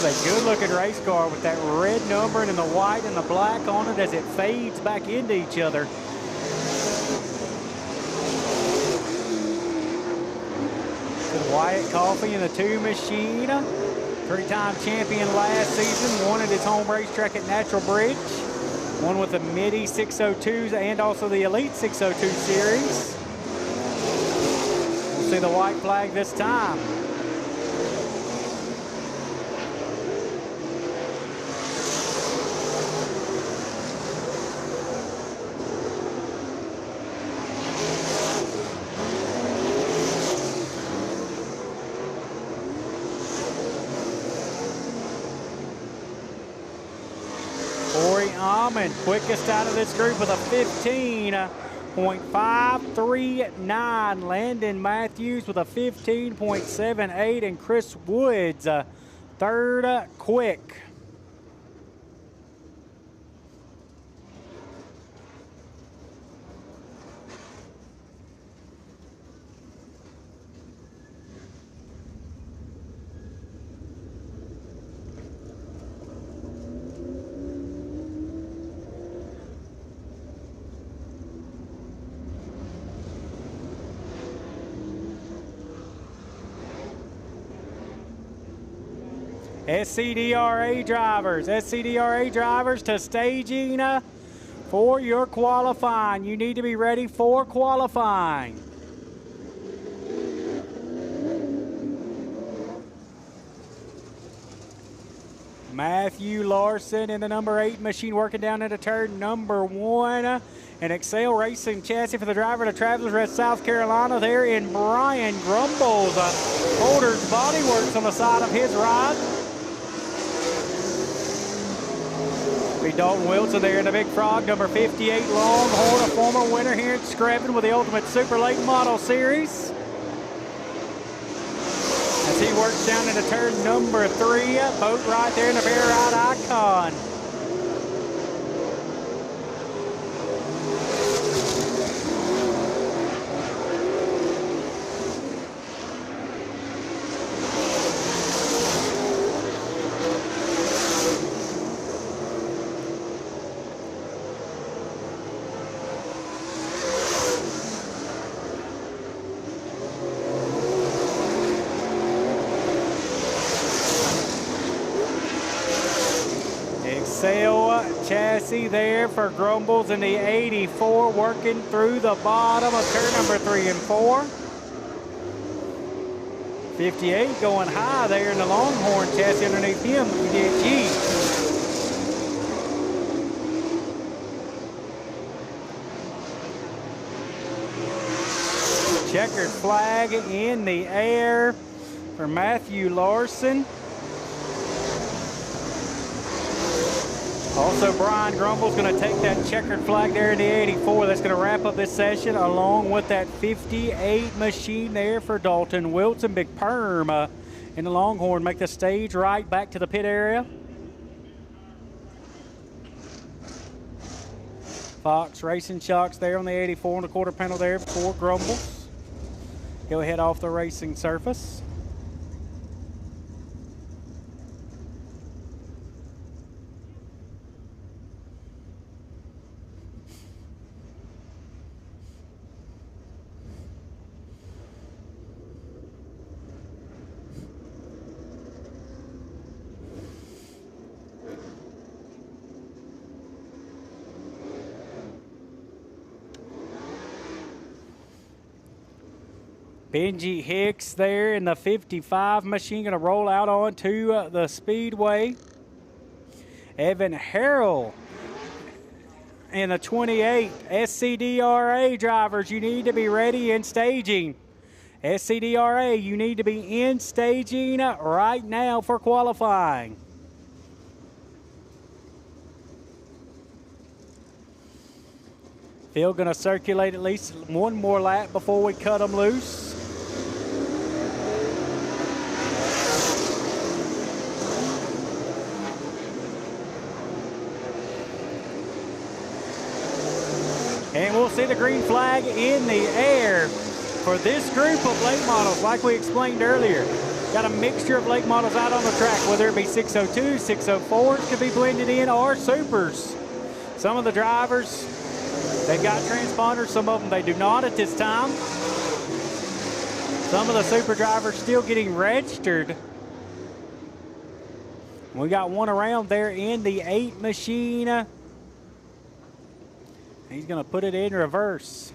That's a good-looking race car with that red number and the white and the black on it as it fades back into each other. Good Wyatt Coffey in the 2 machine. 3-time champion last season. Won at his home racetrack at Natural Bridge. Won with the Midi 602s and also the Elite 602 series. We'll see the white flag this time. And quickest out of this group with a 15.539. Landon Matthews with a 15.78, and Chris Woods third quick. SCDRA drivers to staging for your qualifying. You need to be ready for qualifying. Matthew Larson in the number 8 machine, working down into turn number 1. An Excel Racing chassis for the driver to Travelers Rest, South Carolina. There in Brian Grumbles. Holder's Body Works on the side of his ride. Be Dalton Wilson there in the Big Frog, number 58 Longhorn, a former winner here at Screven with the Ultimate Super Late Model Series. As he works down into turn number 3, boat right there in the Bear Ride Icon. Tracy there for Grumbles in the 84, working through the bottom of turn number 3 and 4. 58 going high there in the Longhorn chassis underneath him. We did G. Checkered flag in the air for Matthew Larson. Also, Brian Grumbles going to take that checkered flag there in the 84. That's going to wrap up this session along with that 58 machine there for Dalton Wilson. Big Perm in the Longhorn. Make the stage right back to the pit area. Fox Racing Shocks there on the 84 on the quarter panel there for Grumbles. Go ahead off the racing surface. Benji Hicks there in the 55 machine, going to roll out onto the Speedway. Evan Harrell in the 28. SCDRA drivers, you need to be ready in staging. SCDRA, you need to be in staging right now for qualifying. Phil going to circulate at least one more lap before we cut them loose. And we'll see the green flag in the air for this group of late models. Like we explained earlier, got a mixture of late models out on the track, whether it be 602, 604s could be blended in, or supers. Some of the drivers, they've got transponders, some of them they do not at this time. Some of the super drivers still getting registered. We got one around there in the 8 machine. He's going to put it in reverse.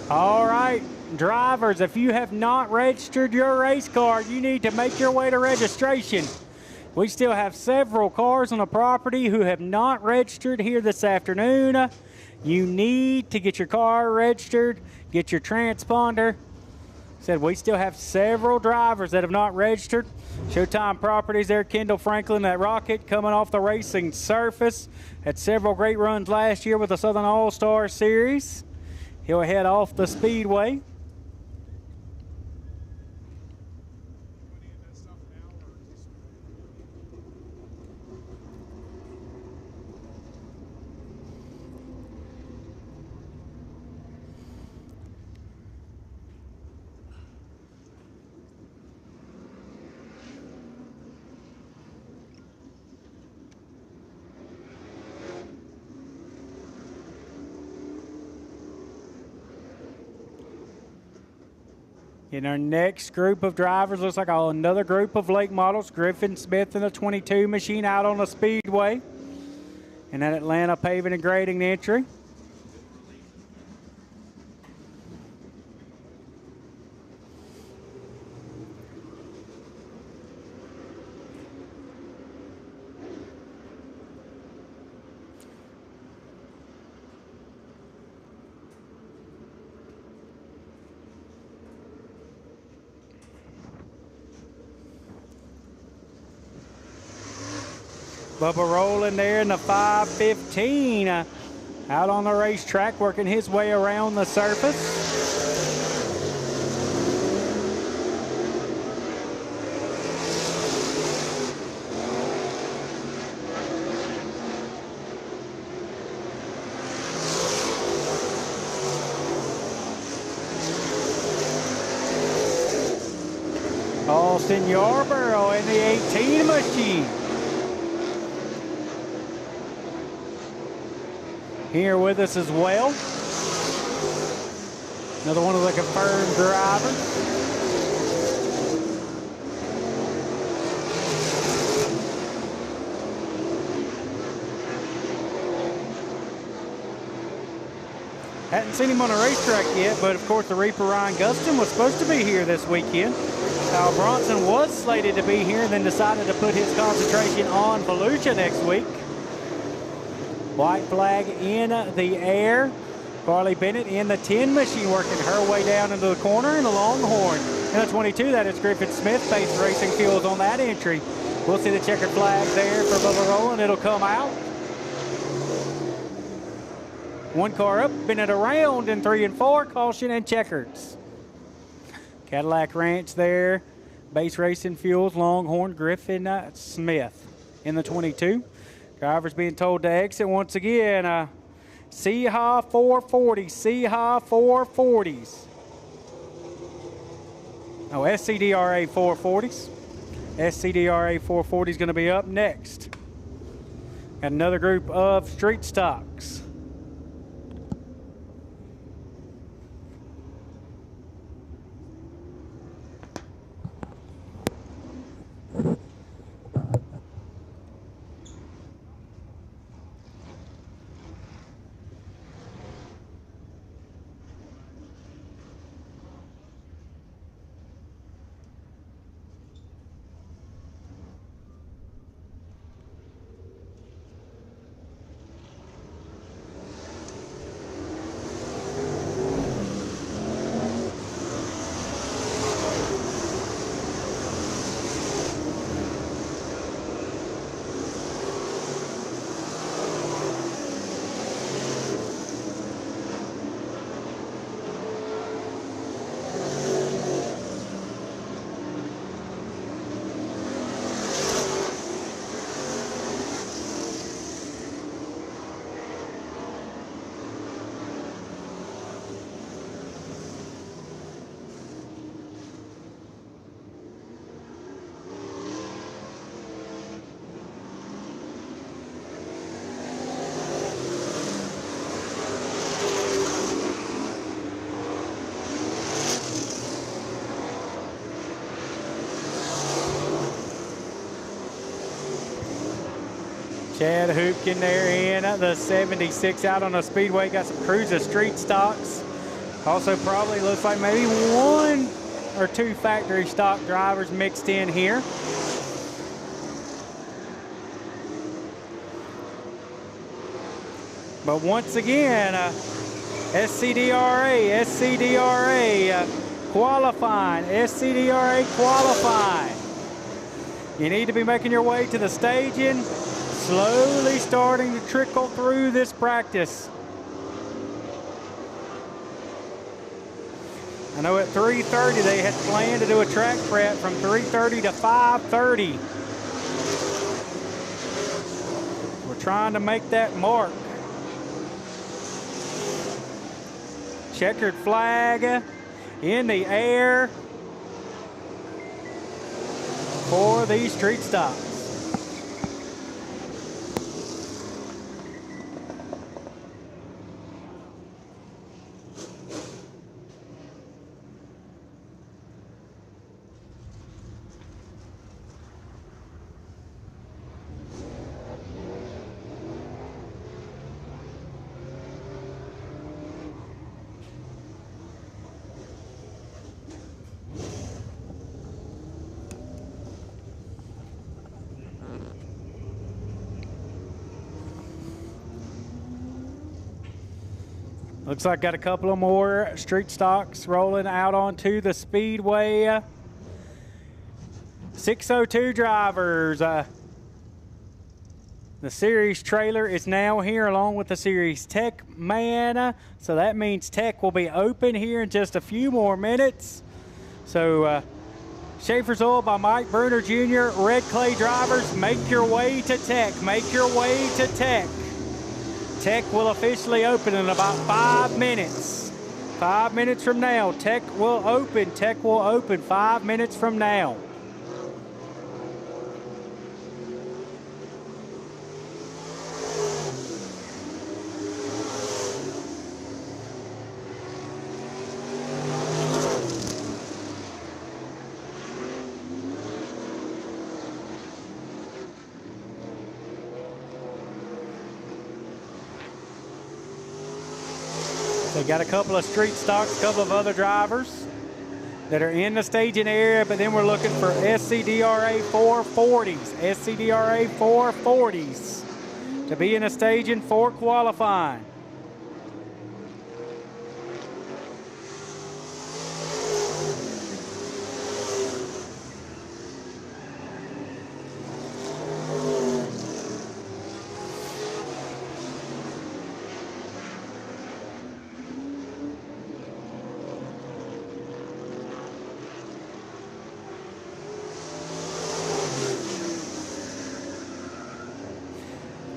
All right, drivers, if you have not registered your race car, you need to make your way to registration. We still have several cars on the property who have not registered here this afternoon. You need to get your car registered, get your transponder. Said we still have several drivers that have not registered. Showtime Properties there, Kendall Franklin, that rocket coming off the racing surface. Had several great runs last year with the Southern All-Star Series. He'll head off the Speedway. In our next group of drivers, looks like another group of late models. Griffin Smith in the 22 machine out on the Speedway. in that Atlanta paving and grading entry. Bubba rolling there in the 515 out on the racetrack, working his way around the surface. Austin Yarborough in the 18 machine. Here with us as well. Another one of the confirmed drivers. Hadn't seen him on a racetrack yet, but of course the Reaper Ryan Gustin was supposed to be here this weekend. Kyle Bronson was slated to be here and then decided to put his concentration on Volusia next week. White flag in the air. Carly Bennett in the 10 machine working her way down into the corner in the Longhorn. In the 22, that is Griffin Smith, Base Racing Fuels on that entry. We'll see the checkered flag there for Bubba Rowland. It'll come out. One car up, Bennett around in 3 and 4, caution and checkers. Cadillac Ranch there, Base Racing Fuels, Longhorn, Griffin Smith in the 22. Drivers being told to exit once again. Seahawk 440, Seahawk 440s. Oh, SCDRA 440s. SCDRA 440 is going to be up next. Got another group of street stocks. Chad Hoopkin there in the 76 out on the Speedway. Got some Cruiser street stocks. Also probably looks like maybe 1 or 2 factory stock drivers mixed in here. But once again, SCDRA qualifying, SCDRA qualifying. You need to be making your way to the staging. Slowly starting to trickle through this practice. I know at 3:30 they had planned to do a track prep from 3:30 to 5:30. We're trying to make that mark. Checkered flag in the air for these street stops. Looks like got a couple of more street stocks rolling out onto the Speedway. 602 drivers. The Series trailer is now here along with the Series Tech man. So that means Tech will be open here in just a few more minutes. So Schaefer's Oil by Mike Bruner Jr. Red Clay drivers, make your way to Tech. Make your way to Tech. Tech will officially open in about 5 minutes. 5 minutes from now, Tech will open. Tech will open 5 minutes from now. They got a couple of street stocks, a couple of other drivers that are in the staging area, but then we're looking for SCDRA 440s, SCDRA 440s to be in the staging for qualifying.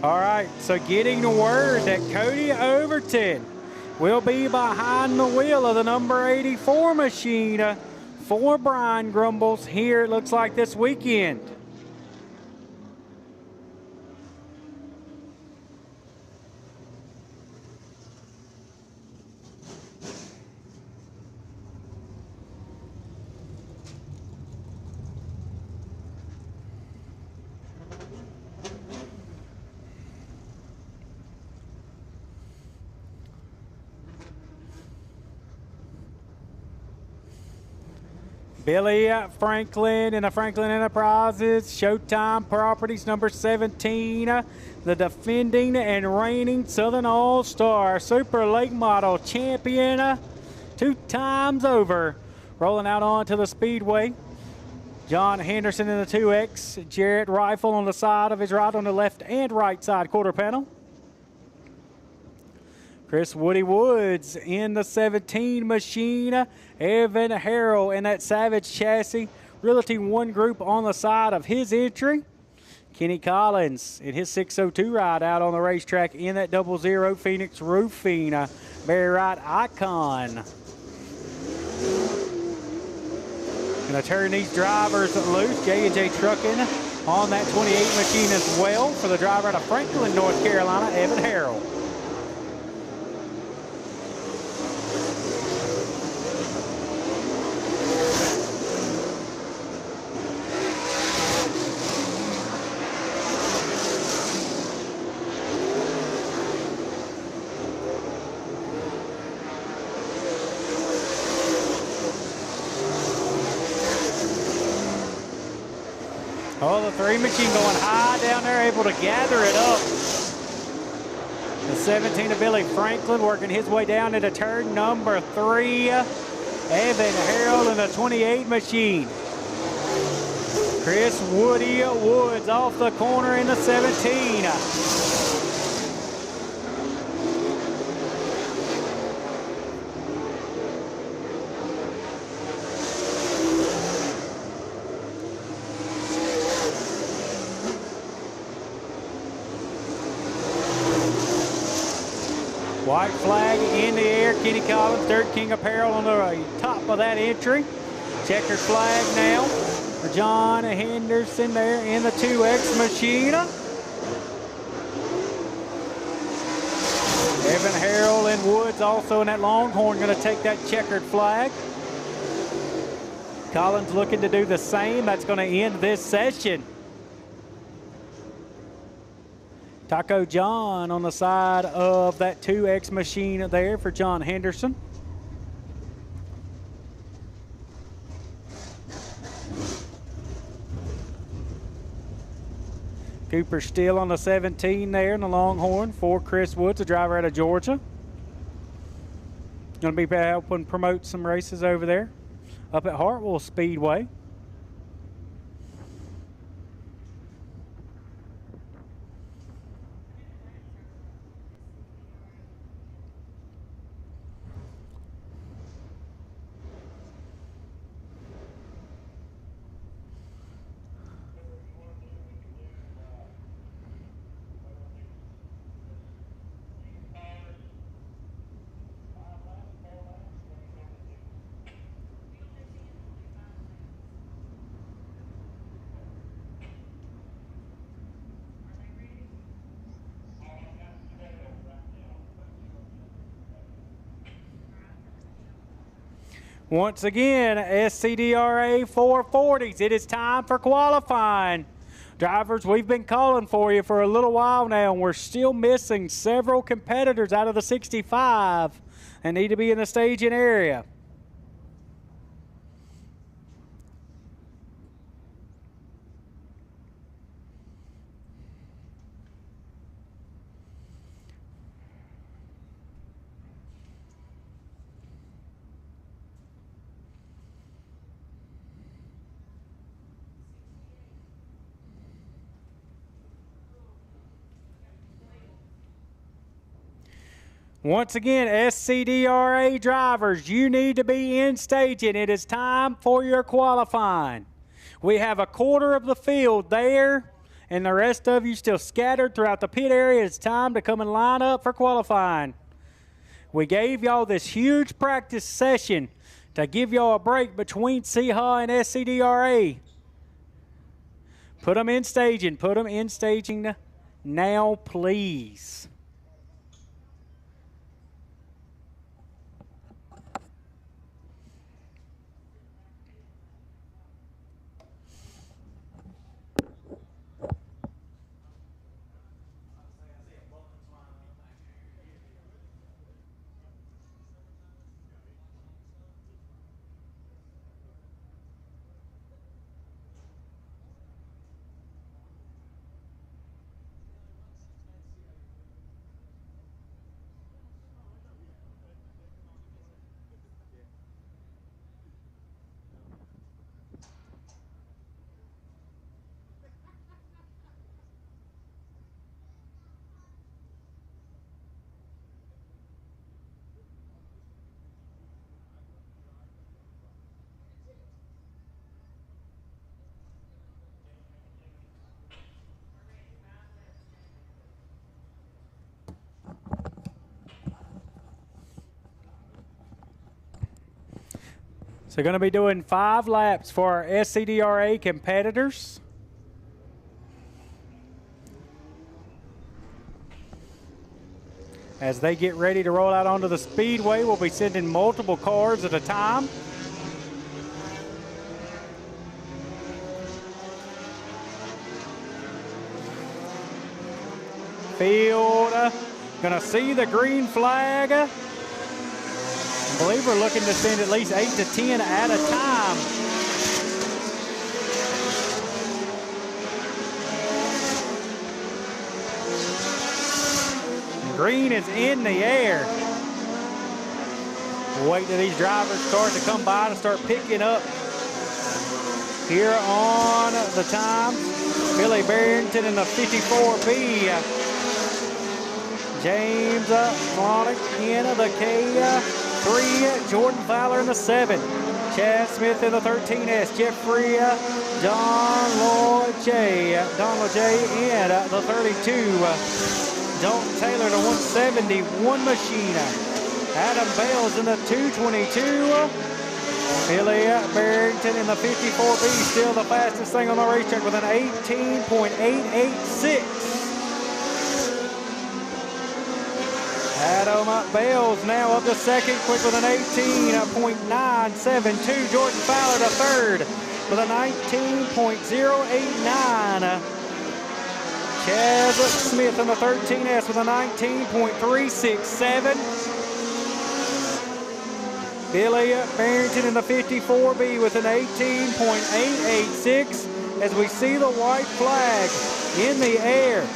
All right, so getting the word that Cody Overton will be behind the wheel of the number 84 machine for Brian Grumbles here, it looks like, this weekend. Billy Franklin and the Franklin Enterprises, Showtime Properties, number 17, the defending and reigning Southern All-Star Super Late Model champion 2 times over, rolling out onto the Speedway. John Henderson in the 2X, Jarrett Rifle on the side of his right, on the left and right side quarter panel. Chris Woody Woods in the 17 machine. Evan Harrell in that Savage chassis. Realty One Group on the side of his entry. Kenny Collins in his 602 ride out on the racetrack in that 00 Phoenix Roofing. Barry Wright Icon. Gonna turn these drivers loose. J&J Trucking on that 28 machine as well for the driver out of Franklin, North Carolina, Evan Harrell. Oh, the 3 machine going high down there, able to gather it up. The 17 of Billy Franklin working his way down into turn number 3. Evan Harrell in the 28 machine. Chris Woody Woods off the corner in the 17. White flag in the air. Kenny Collins, Dirt King Apparel on the top of that entry. Checkered flag now for John Henderson there in the 2X machine. Evan Harrell and Woods also in that Longhorn going to take that checkered flag. Collins looking to do the same. That's going to end this session. Taco John on the side of that 2X machine there for John Henderson. Cooper still on the 17 there in the Longhorn for Chris Woods, a driver out of Georgia. Going to be helping promote some races over there up at Hartwell Speedway. Once again, SCDRA 440s. It is time for qualifying. Drivers, we've been calling for you for a little while now, and we're still missing several competitors out of the 65 and need to be in the staging area. Once again, SCDRA drivers, you need to be in staging. It is time for your qualifying. We have a quarter of the field there, and the rest of you still scattered throughout the pit area. It's time to come and line up for qualifying. We gave y'all this huge practice session to give y'all a break between Seahawk and SCDRA. Put them in staging. Put them in staging now, please. So going to be doing 5 laps for our SCDRA competitors. As they get ready to roll out onto the speedway, we'll be sending multiple cars at a time. Field, going to see the green flag. I believe we're looking to send at least 8 to 10 at a time. Green is in the air. We'll wait till these drivers start to come by to start picking up here on the time. Billy Barrington in the 54B. James Flonick in the K3. Jordan Fowler in the 7. Chad Smith in the 13S. Jeffrey Don LeJay in the 32. Dalton Taylor to 171 machine. Adam Bales in the 222. Billy Barrington in the 54B, still the fastest thing on the racetrack with an 18.886. Adam Bales now up to second, quick with an 18.972. Jordan Fowler to third with a 19.089. Chaz Smith in the 13S with a 19.367. Billy Barrington in the 54B with an 18.886. As we see the white flag in the air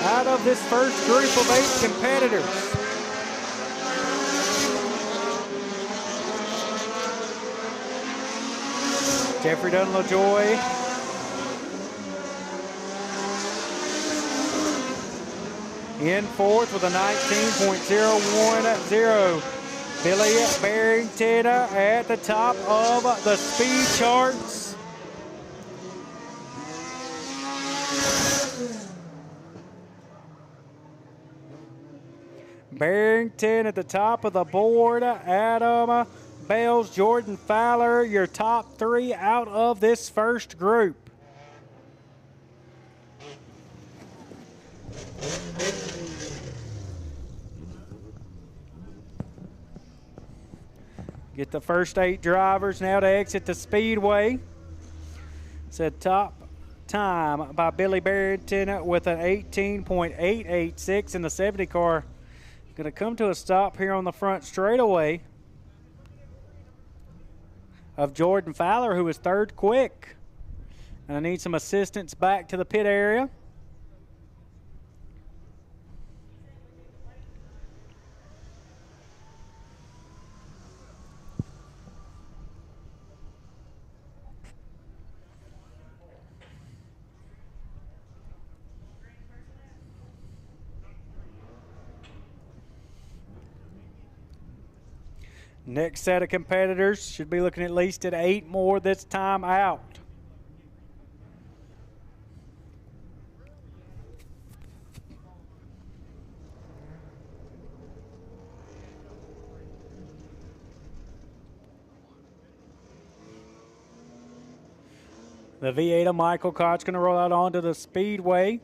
out of this first group of 8 competitors. Jeffrey Dunn-LaJoy. In fourth with a 19.010. Billy Barrington at the top of the speed charts. Barrington at the top of the board. Adam Bales, Jordan Fowler, your top three out of this first group. Get the first 8 drivers now to exit the Speedway. It's a top time by Billy Barrington with an 18.886 in the 70 car. Going to come to a stop here on the front straightaway of Jordan Fowler, who is third quick. And I need some assistance back to the pit area. Next set of competitors should be looking at least at 8 more this time out. The V8 of Michael Koch's going to roll out onto the Speedway.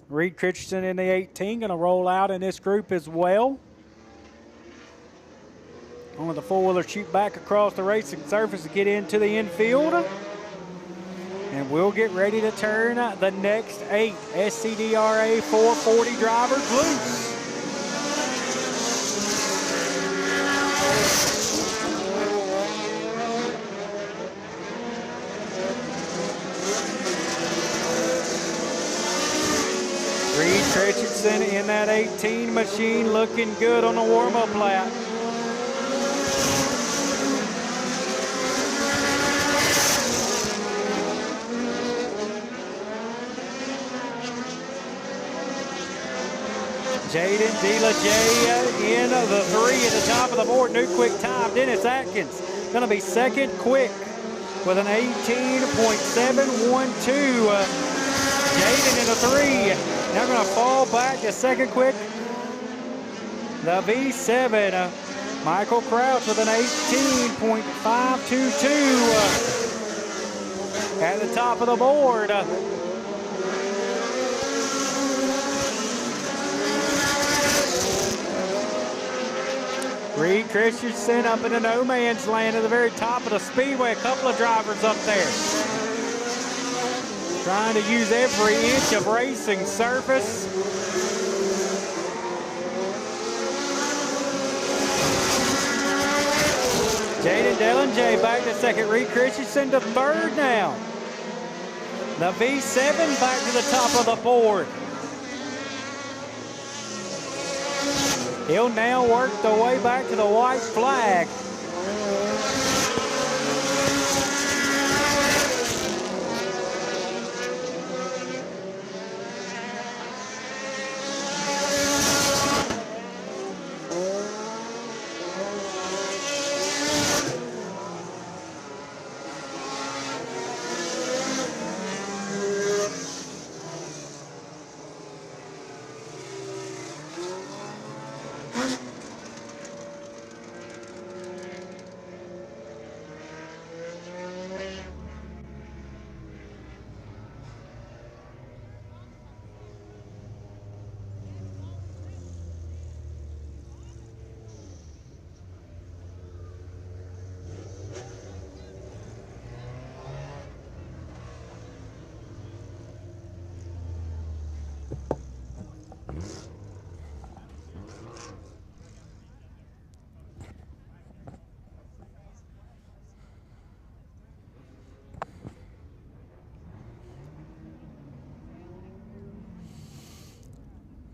Reed Christensen in the 18 going to roll out in this group as well. One of the four-wheelers shoot back across the racing surface to get into the infield. And we'll get ready to turn the next 8 SCDRA 440 drivers loose. Reed Christensen in that 18 machine looking good on the warm-up lap. Jaden DeLaJay in the 3 at the top of the board. New quick time. Dennis Atkins going to be second quick with an 18.712. Jaden in the 3. Now going to fall back to second quick. The V7. Michael Crouch with an 18.522 at the top of the board. Reed Christensen up in the no man's land at the very top of the Speedway. A couple of drivers up there trying to use every inch of racing surface. Jaden DeLaJay back to second. Reed Christensen to third now. The V7 back to the top of the board. He'll now work the way back to the white flag.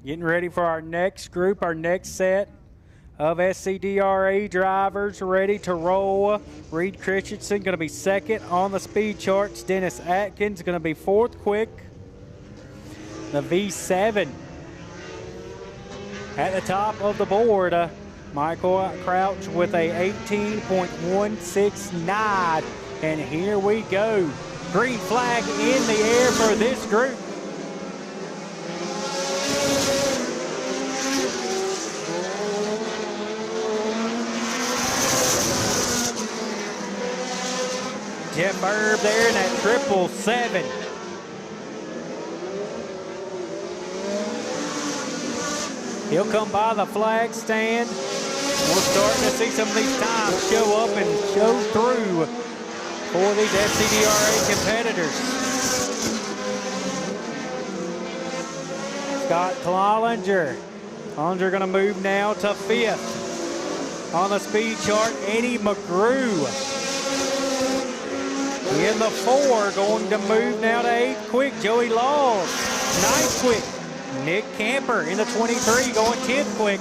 Getting ready for our next group, our next set of SCDRA drivers ready to roll. Reed Christensen going to be second on the speed charts. Dennis Atkins going to be fourth quick. The V7 at the top of the board. Michael Crouch with a 18.169. And here we go. Green flag in the air for this group. Jeff Erb there in that 777. He'll come by the flag stand. We're starting to see some of these times show up and show through for these SCDRA competitors. Scott Clollinger. Clollinger going to move now to 5th. On the speed chart, Eddie McGrew in the 4, going to move now to 8th quick. Joey Laws, 9th quick. Nick Camper in the 23, going 10th quick.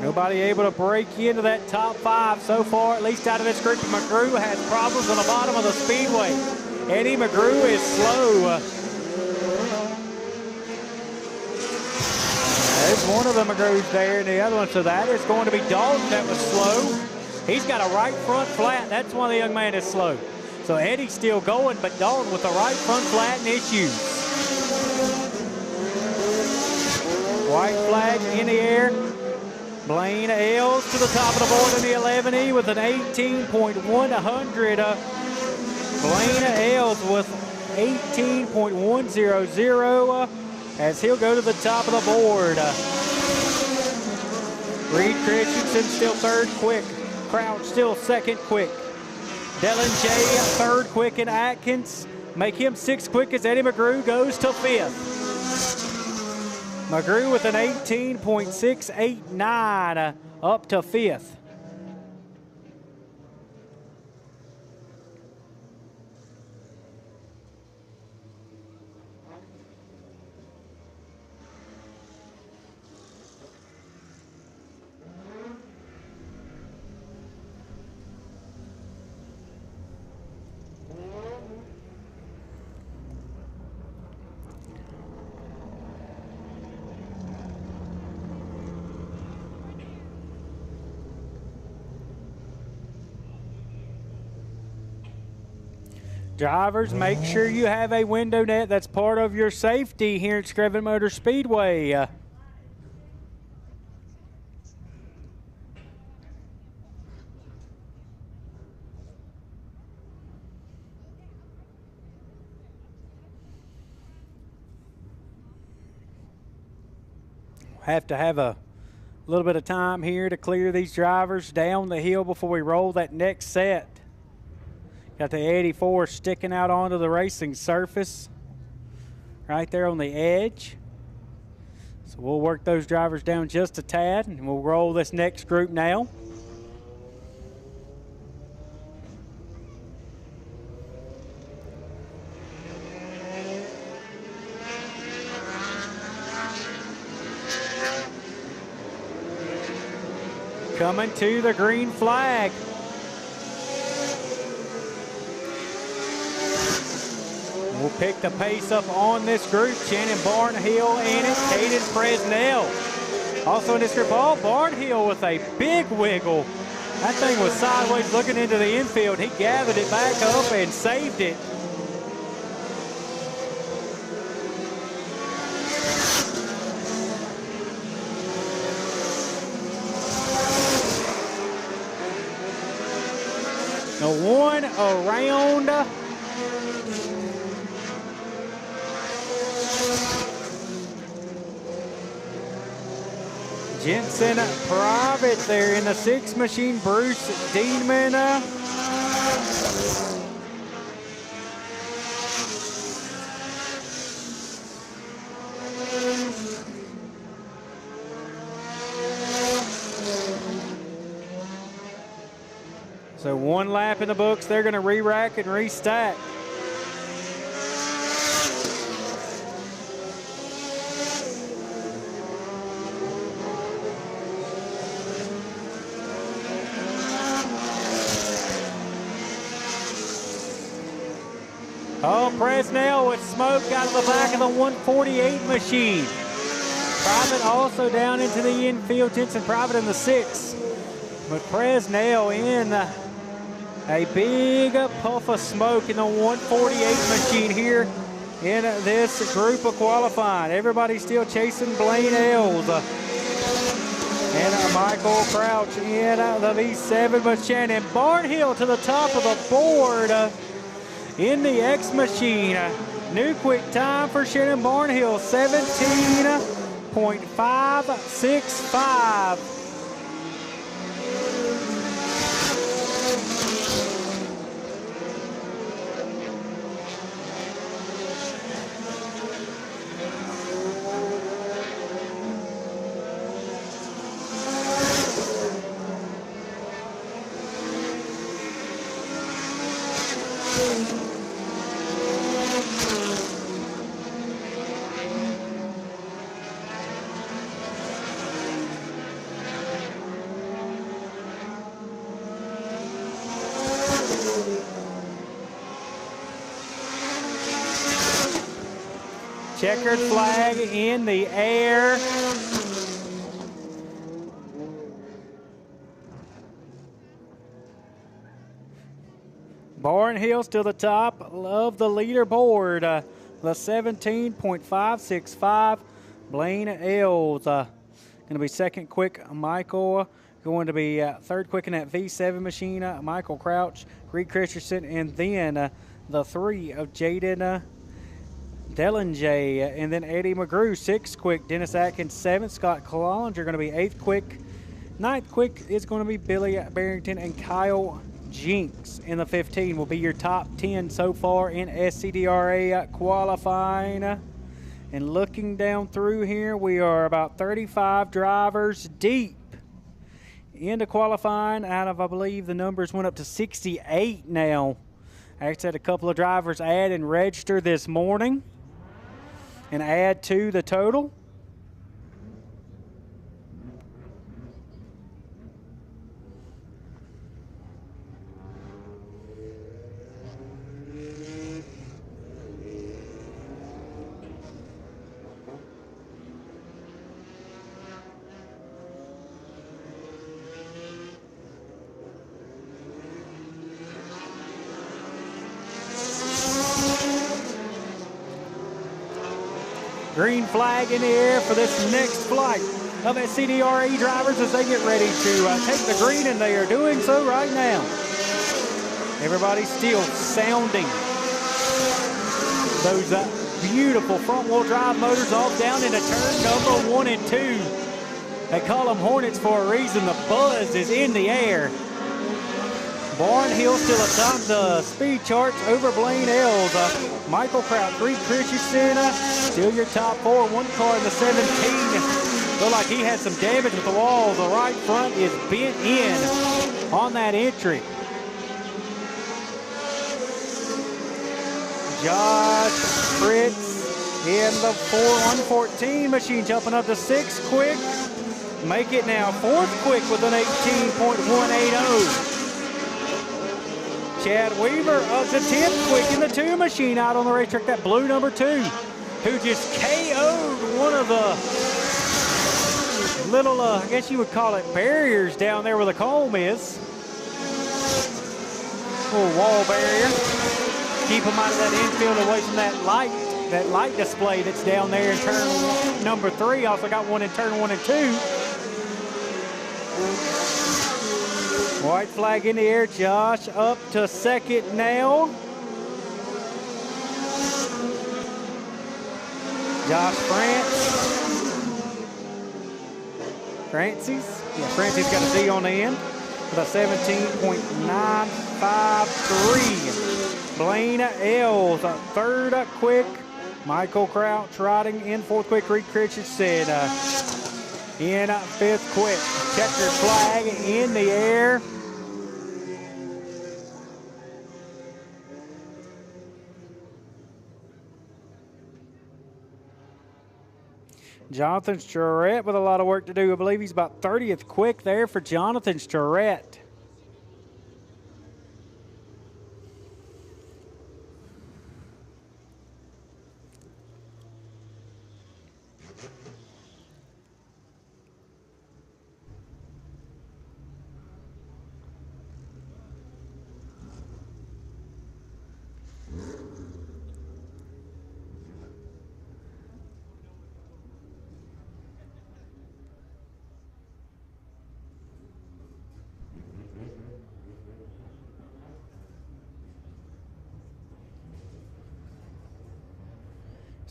Nobody able to break into that top 5 so far, at least out of this group. McGrew has problems on the bottom of the speedway. Eddie McGrew is slow. There's one of the McGrews there and the other one. So that is going to be Dalton that was slow. He's got a right front flat. That's one of the young man that's slow. So Eddie's still going, but Dalton with the right front flat and issues. White flag in the air. Blaine Ailes to the top of the board in the 11E with an 18.100. Blaine Ailes with 18.100 as he'll go to the top of the board. Reed Christensen still 3rd quick. Crouch still 2nd quick. Dylan J 3rd quick, and Atkins make him 6th quick as Eddie McGrew goes to 5th. McGrew with an 18.689 up to 5th. Drivers, make sure you have a window net. That's part of your safety here at Screven Motor Speedway. Have to have a little bit of time here to clear these drivers down the hill before we roll that next set. Got the 84 sticking out onto the racing surface right there on the edge. So we'll work those drivers down just a tad, and we'll roll this next group now. Coming to the green flag. We'll pick the pace up on this group. Shannon Barnhill in it. Caden Fresnel also in this group. Oh, Barnhill with a big wiggle. That thing was sideways looking into the infield. He gathered it back up and saved it. The one around. Jensen Private there in the 6 machine. Bruce Deanman. So 1 lap in the books. They're going to re-rack and restack. Oh, Presnell with smoke out of the back of the 148 machine. Private also down into the infield. Jensen Private in the 6. But Presnell in a big puff of smoke in the 148 machine here in this group of qualifying. Everybody still chasing Blaine Ells. And Michael Crouch in the V7, but Shannon Barnhill to the top of the board in the X machine. New quick time for Shannon Barnhill, 17.565. Checkered flag in the air. Barnhill still the top of the leaderboard. The 17.565. Blaine Ells going to be second quick. Michael going to be third quick in that V7 machine. Michael Crouch, Reed Christensen, and then the 3 of Jaden Dellinger, and then Eddie McGrew, 6th quick. Dennis Atkins, 7th. Scott Collinger going to be 8th quick. 9th quick is going to be Billy Barrington, and Kyle Jinks in the 15 will be your top 10 so far in SCDRA qualifying. And looking down through here, we are about 35 drivers deep into qualifying out of, I believe the numbers went up to 68 now. I actually had a couple of drivers add and register this morning and add to the total. Green flag in the air for this next flight of SCDRA drivers as they get ready to take the green, and they are doing so right now. Everybody's still sounding those beautiful front-wheel drive motors off down into turn number 1 and 2. They call them Hornets for a reason. The buzz is in the air. Barnhill still atop the speed charts over Blaine Ells. Michael Crouch, Reed Christensen, still your top 4. One car in the 17. Looked like he had some damage with the wall. The right front is bent in on that entry. Josh Fritz in the 114 machine, jumping up to 6th quick. Make it now 4th quick with an 18.180. Chad Weaver up to 10th quick in the 2 machine out on the racetrack. That blue number 2, who just KO'd one of the little, I guess you would call it barriers down there where the comb is. Little wall barrier. Keep them out of that infield, away from that light display that's down there in turn number 3. Also got one in turn 1 and 2. White flag in the air. Josh up to 2nd now. Josh Francie's got a D on the end with a 17.953. Blaine Ells, 3rd quick. Michael Crouch riding in 4th quick. Reed Christensen in 5th quick. Checkered flag in the air. Jonathan Charette with a lot of work to do. I believe he's about 30th quick there for Jonathan Charette.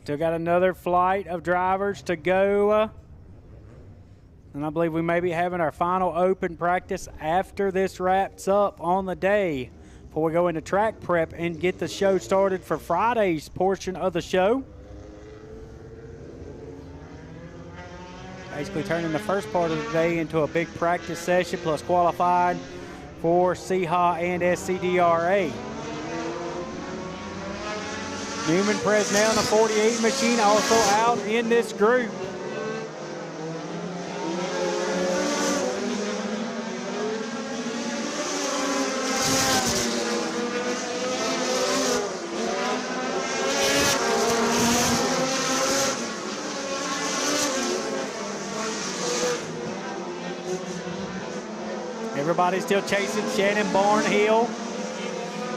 Still got another flight of drivers to go. And I believe we may be having our final open practice after this wraps up on the day before we go into track prep and get the show started for Friday's portion of the show. Basically turning the first part of the day into a big practice session plus qualified for Seahawk and SCDRA. Newman Presnell in the 48 machine also out in this group. Everybody's still chasing Shannon Barnhill,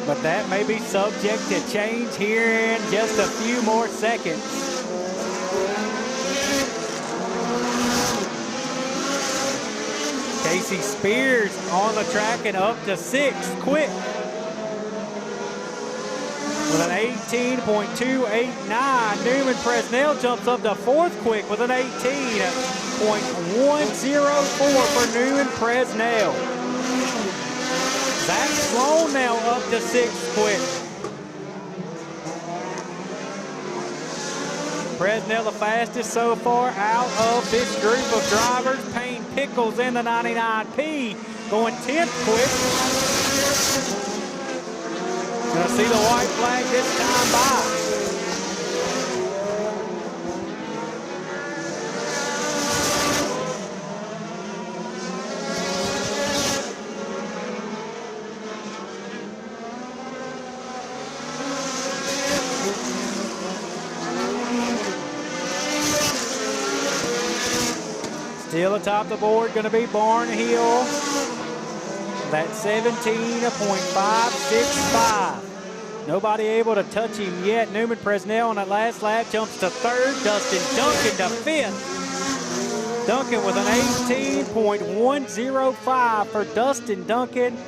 but that may be subject to change here in just a few more seconds. Casey Spears on the track and up to 6th quick with an 18.289. Newman Presnell jumps up to 4th quick with an 18.104 for Newman Presnell. Zach Sloan now up to 6th quick. Presnell the fastest so far out of this group of drivers. Payne Pickles in the 99P going 10th quick. Gonna see the white flag this time by. Still atop the board, going to be Barnhill. That's 17.565. Nobody able to touch him yet. Newman Presnell on that last lap jumps to 3rd. Dustin Duncan to 5th. Duncan with an 18.105 for Dustin Duncan.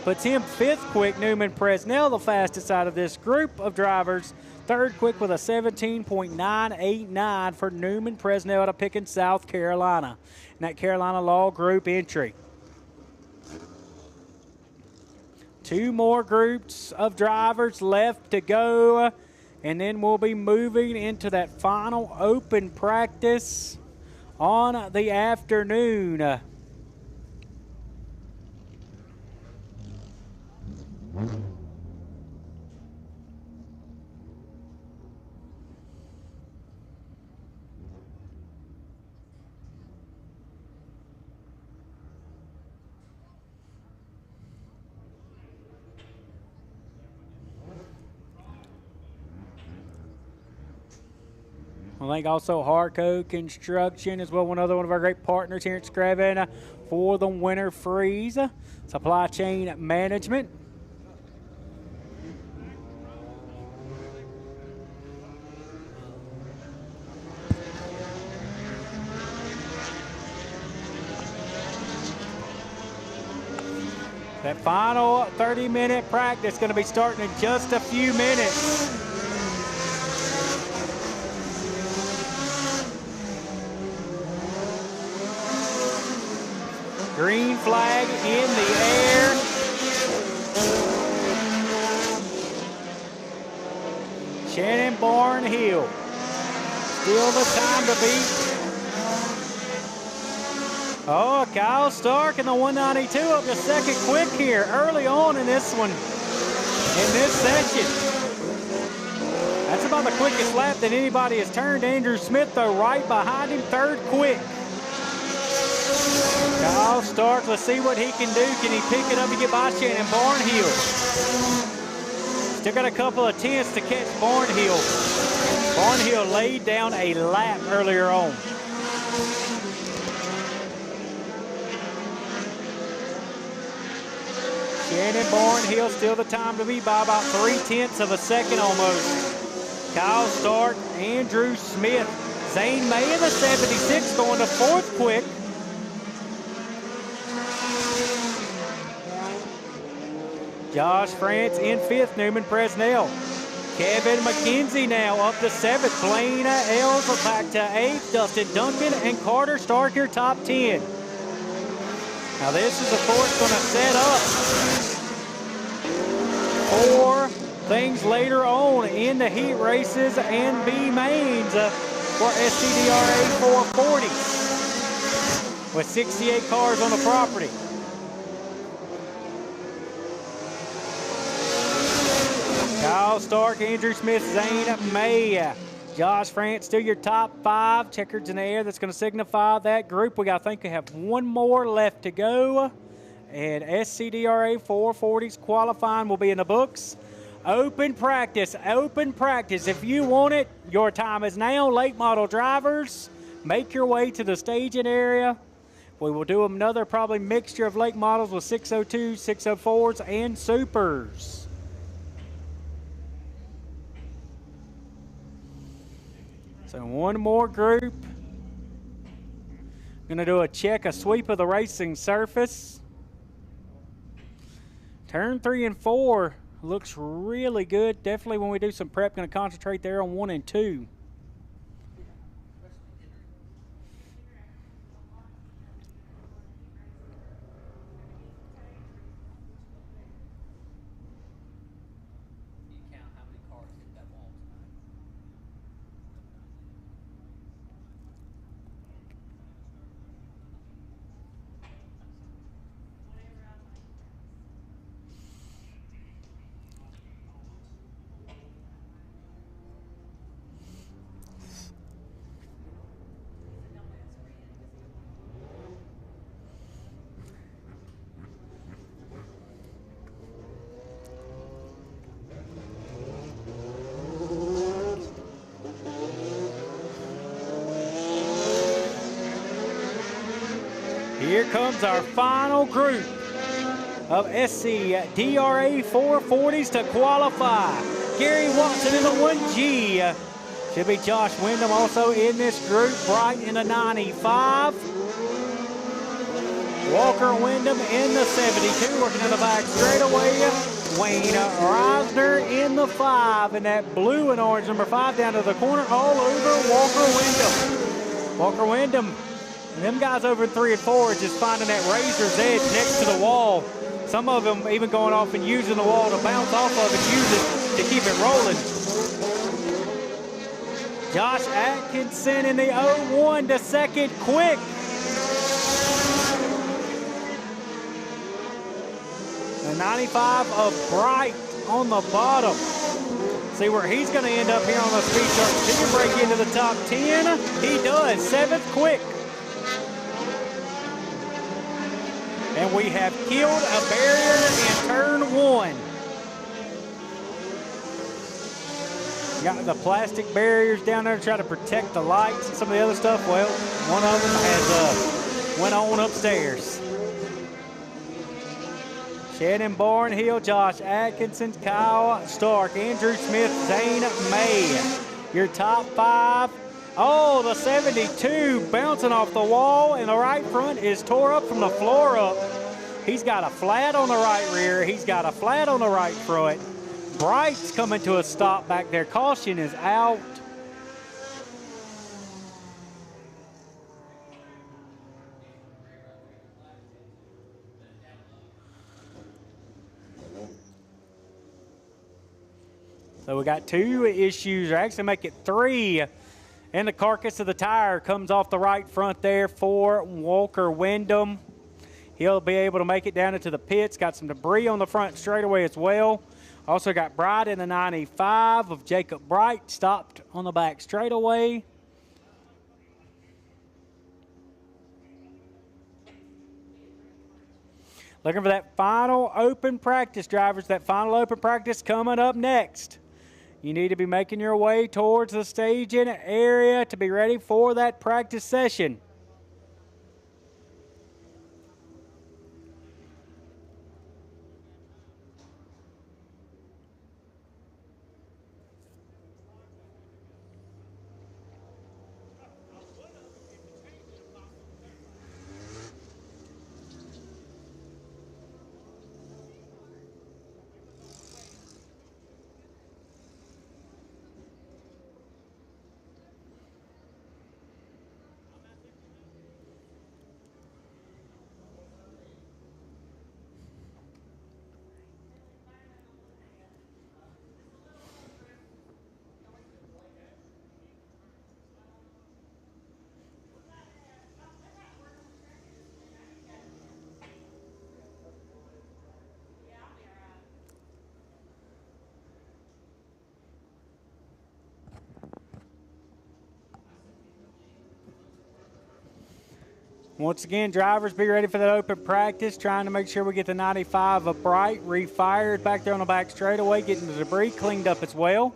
Puts him 5th quick. Newman Presnell, the fastest out of this group of drivers. 3rd quick with a 17.989 for Newman Presnell out of Pickens, South Carolina. In that Carolina Law Group entry. 2 more groups of drivers left to go, and then we'll be moving into that final open practice on the afternoon. I think also Harco Construction as well, one of our great partners here at Screven for the winter freeze. Supply chain management. That final 30-minute practice is going to be starting in just a few minutes. Green flag in the air. Shannon Barnhill. Still the time to beat. Oh, Kyle Stark in the 192 up to 2nd quick here early on in this one, in this session. That's about the quickest lap that anybody has turned. Andrew Smith, though, right behind him, 3rd quick. Kyle Stark, let's see what he can do. Can he pick it up and get by Shannon Barnhill? Still got a couple of tenths to catch Barnhill. Barnhill laid down a lap earlier on. Shannon Barnhill, still the time to beat by about 0.3 of a second almost. Kyle Stark, Andrew Smith, Zane May in the 76 going to 4th quick. Josh France in 5th, Newman Presnell. Kevin McKenzie now up to 7th. Blaine Els are back to 8th. Dustin Duncan and Carter Stark your top 10. Now this is, of course, going to set up for things later on in the heat races and B mains for SCDR A440s with 68 cars on the property. Kyle Stark, Andrew Smith, Zane May, Josh France, still your top 5. Checkers in the air, that's going to signify that group. We got, I think we have one more left to go. And SCDRA 440s qualifying will be in the books. Open practice, open practice. If you want it, your time is now. Late model drivers, make your way to the staging area. We will do another probably mixture of late models with 602s, 604s, and supers. So one more group. Gonna do a sweep of the racing surface. Turn 3 and 4 looks really good. Definitely when we do some prep, gonna concentrate there on 1 and 2. Here comes our final group of SCDRA 440s to qualify. Gary Watson in the 1G. Should be Josh Wyndham also in this group. Bright in the 95. Walker Wyndham in the 72, working in the back straightaway. Wayne Reisner in the 5, and that blue and orange number 5 down to the corner, all over Walker Wyndham. Walker Wyndham. And them guys over in 3 and 4 are just finding that razor's edge next to the wall. Some of them even going off and using the wall to bounce off of and use it to keep it rolling. Josh Atkinson in the 01 to second quick. The 95 of Bright on the bottom. See where he's going to end up here on the Speed Shark. He can break into the top 10. He does, 7th quick. And we have killed a barrier in turn 1. Got the plastic barriers down there to try to protect the lights and some of the other stuff. Well, one of them has went on upstairs. Shannon Barnhill, Josh Atkinson, Kyle Stark, Andrew Smith, Zane May. Your top 5. Oh, the 72 bouncing off the wall, and the right front is tore up from the floor up. He's got a flat on the right rear. He's got a flat on the right front. Bright's coming to a stop back there. Caution is out. So we got 2 issues, or actually make it 3. And the carcass of the tire comes off the right front there for Walker Wyndham. He'll be able to make it down into the pits. Got some debris on the front straightaway as well. Also got Bright in the 95 of Jacob Bright, stopped on the back straightaway. Looking for that final open practice, drivers. That final open practice coming up next. You need to be making your way towards the staging area to be ready for that practice session. Once again, drivers, be ready for that open practice, trying to make sure we get the 95 of Bright refired back there on the back straightaway, getting the debris cleaned up as well.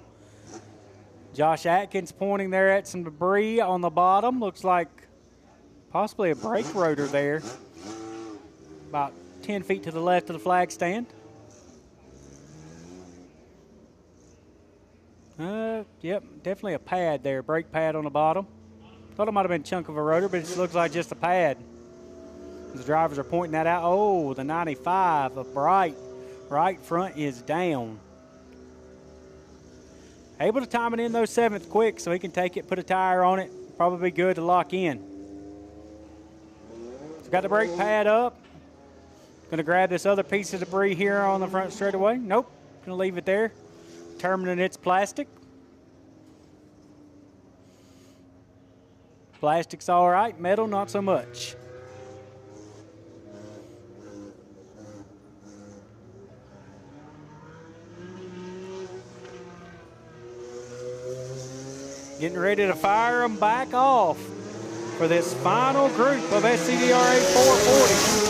Josh Atkins pointing there at some debris on the bottom. Looks like possibly a brake rotor there, about 10 feet to the left of the flag stand. Yep, definitely a pad there, brake pad on the bottom. Thought it might have been a chunk of a rotor, but it looks like just a pad. The drivers are pointing that out. Oh, the 95 of Bright. Right front is down. Able to time it in though 7th quick, so he can take it, put a tire on it. Probably be good to lock in. So got the brake pad up. Gonna grab this other piece of debris here on the front straightaway. Nope, gonna leave it there. Determining it's plastic. Plastic's all right, metal not so much. Getting ready to fire them back off for this final group of SCDR 440.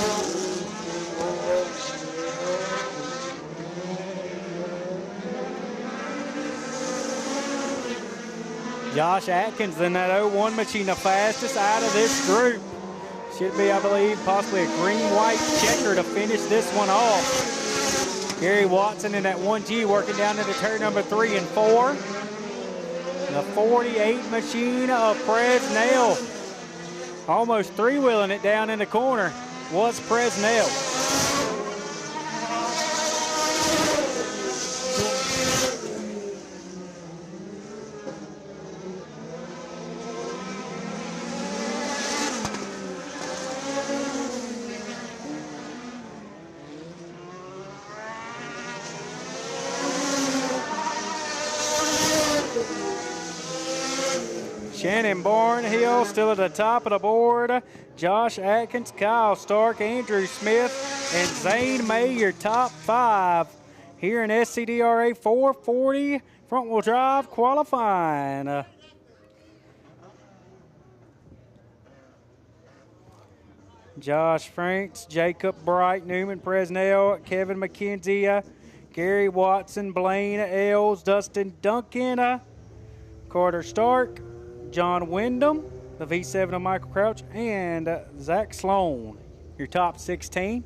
Josh Atkins in that 01 machine, the fastest out of this group. Should be, I believe, possibly a green-white checker to finish this one off. Gary Watson in that 1G working down into turn number 3 and 4. The 48 machine of Presnell. Almost three-wheeling it down in the corner was Presnell. Shannon Barnhill still at the top of the board. Josh Atkins, Kyle Stark, Andrew Smith, and Zane May, your top 5 here in SCDRA 440 front-wheel drive qualifying. Josh Franks, Jacob Bright, Newman Presnell, Kevin McKenzie, Gary Watson, Blaine Ells, Dustin Duncan, Carter Stark, John Wyndham, the V7 of Michael Crouch, and Zach Sloan, your top 16.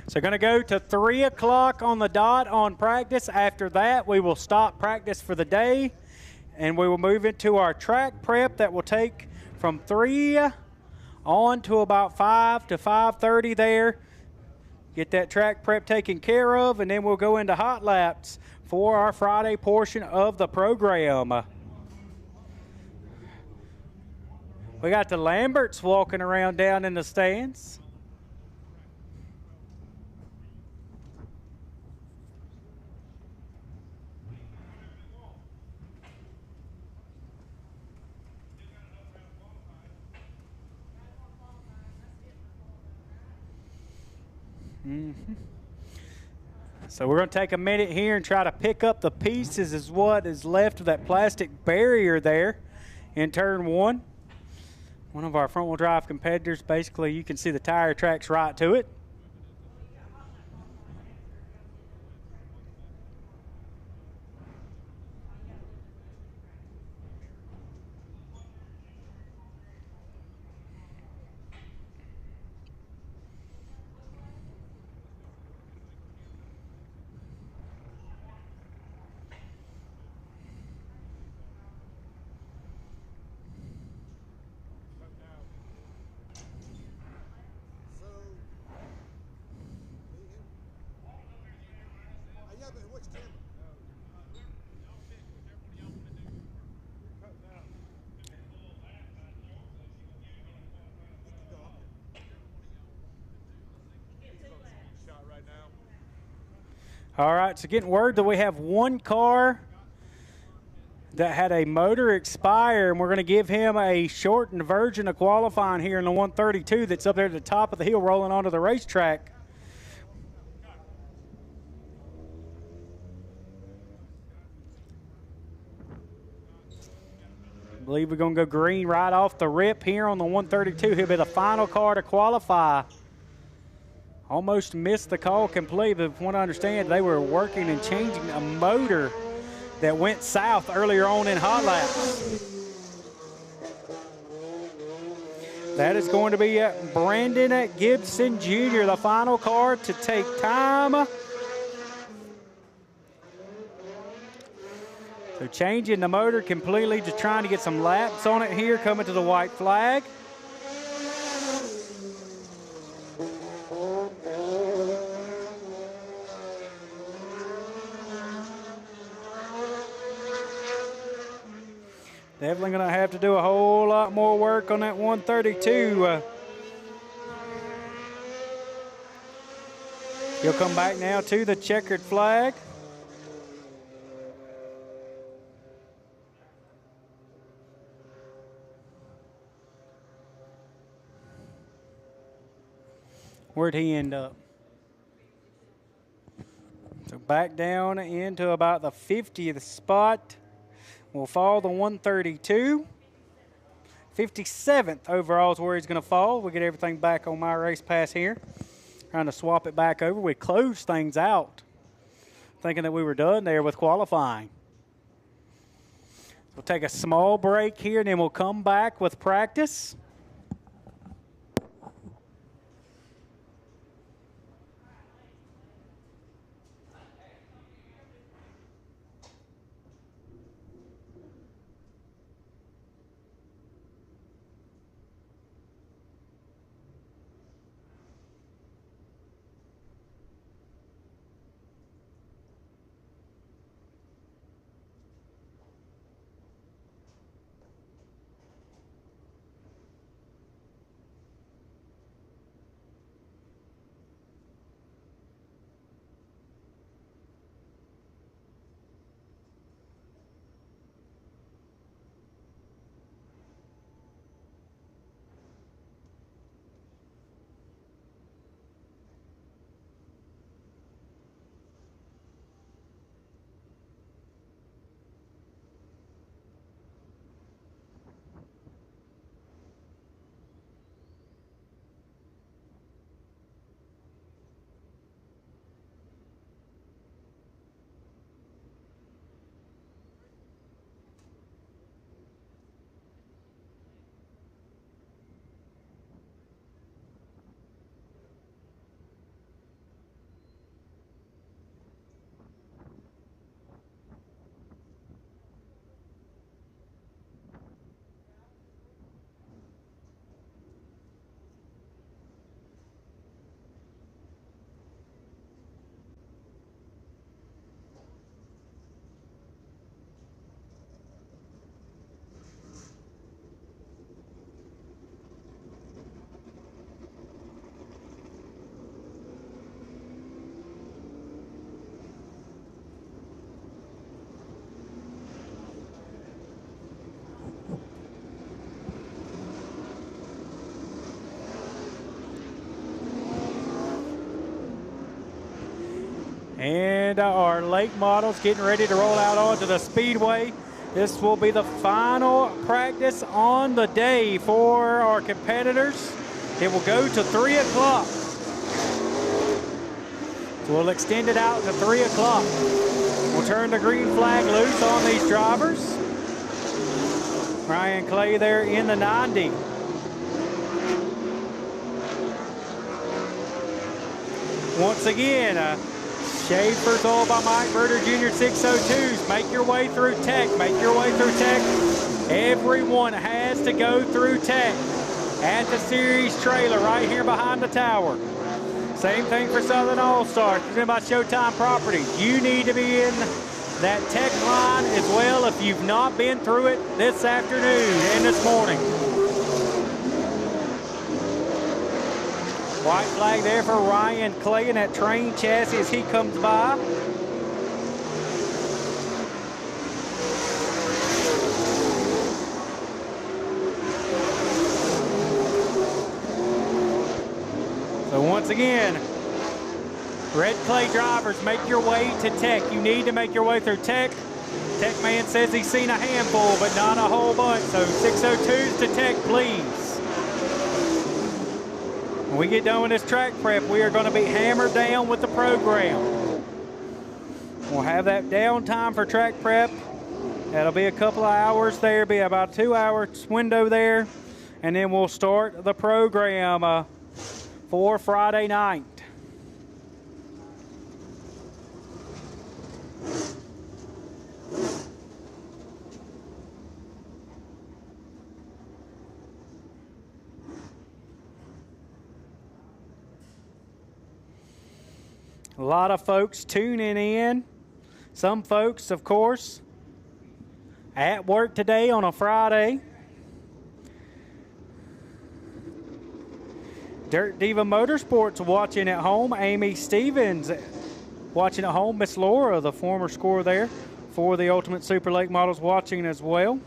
So going to go to 3 o'clock on the dot on practice. After that, we will stop practice for the day, and we will move into our track prep that will take from 3 on to about 5 to 5:30 there. Get that track prep taken care of, and then we'll go into hot laps for our Friday portion of the program. We got the Lamberts walking around down in the stands. So we're going to take a minute here and try to pick up the pieces as what is left of that plastic barrier there in turn 1. One of our front-wheel drive competitors, basically you can see the tire tracks right to it. All right, so getting word that we have one car that had a motor expire, and we're going to give him a shortened version of qualifying here in the 132 that's up there at the top of the hill rolling onto the racetrack. I believe we're going to go green right off the rip here on the 132. He'll be the final car to qualify. Almost missed the call completely, but from what I understand, they were working and changing a motor that went south earlier on in hot laps. That is going to be Brandon Gibson Jr., the final car to take time. So changing the motor completely, just trying to get some laps on it here, coming to the white flag. Definitely going to have to do a whole lot more work on that 132. He'll come back now to the checkered flag. Where'd he end up? So back down into about the 50th spot. Will fall the 132. 57th overall is where he's going to fall. We'll get everything back on my race pass here. Trying to swap it back over. We closed things out, thinking that we were done there with qualifying. We'll take a small break here, and then we'll come back with practice. And our late models getting ready to roll out onto the Speedway. This will be the final practice on the day for our competitors. It will go to 3 o'clock. So we'll extend it out to 3 o'clock. We'll turn the green flag loose on these drivers. Ryan Clay there in the 90. Once again, Schaefer's all by Mike Berger Jr. 602s. Make your way through tech. Make your way through tech. Everyone has to go through tech at the series trailer right here behind the tower. Same thing for Southern All-Stars. Presented by Showtime Properties. You need to be in that tech line as well if you've not been through it this afternoon and this morning. White flag there for Ryan Clay in that train chassis as he comes by. So once again, Red Clay drivers, make your way to Tech. You need to make your way through Tech. Tech man says he's seen a handful, but not a whole bunch. So 602s to Tech, please. When we get done with this track prep, we are going to be hammered down with the program. We'll have that downtime for track prep. That'll be a couple of hours there, be about a 2-hour window there. And then we'll start the program for Friday night. A lot of folks tuning in. Some folks, of course, at work today on a Friday. Dirt Diva Motorsports watching at home. Amy Stevens watching at home. Miss Laura, the former scorer there for the Ultimate Super Late Models, watching as well.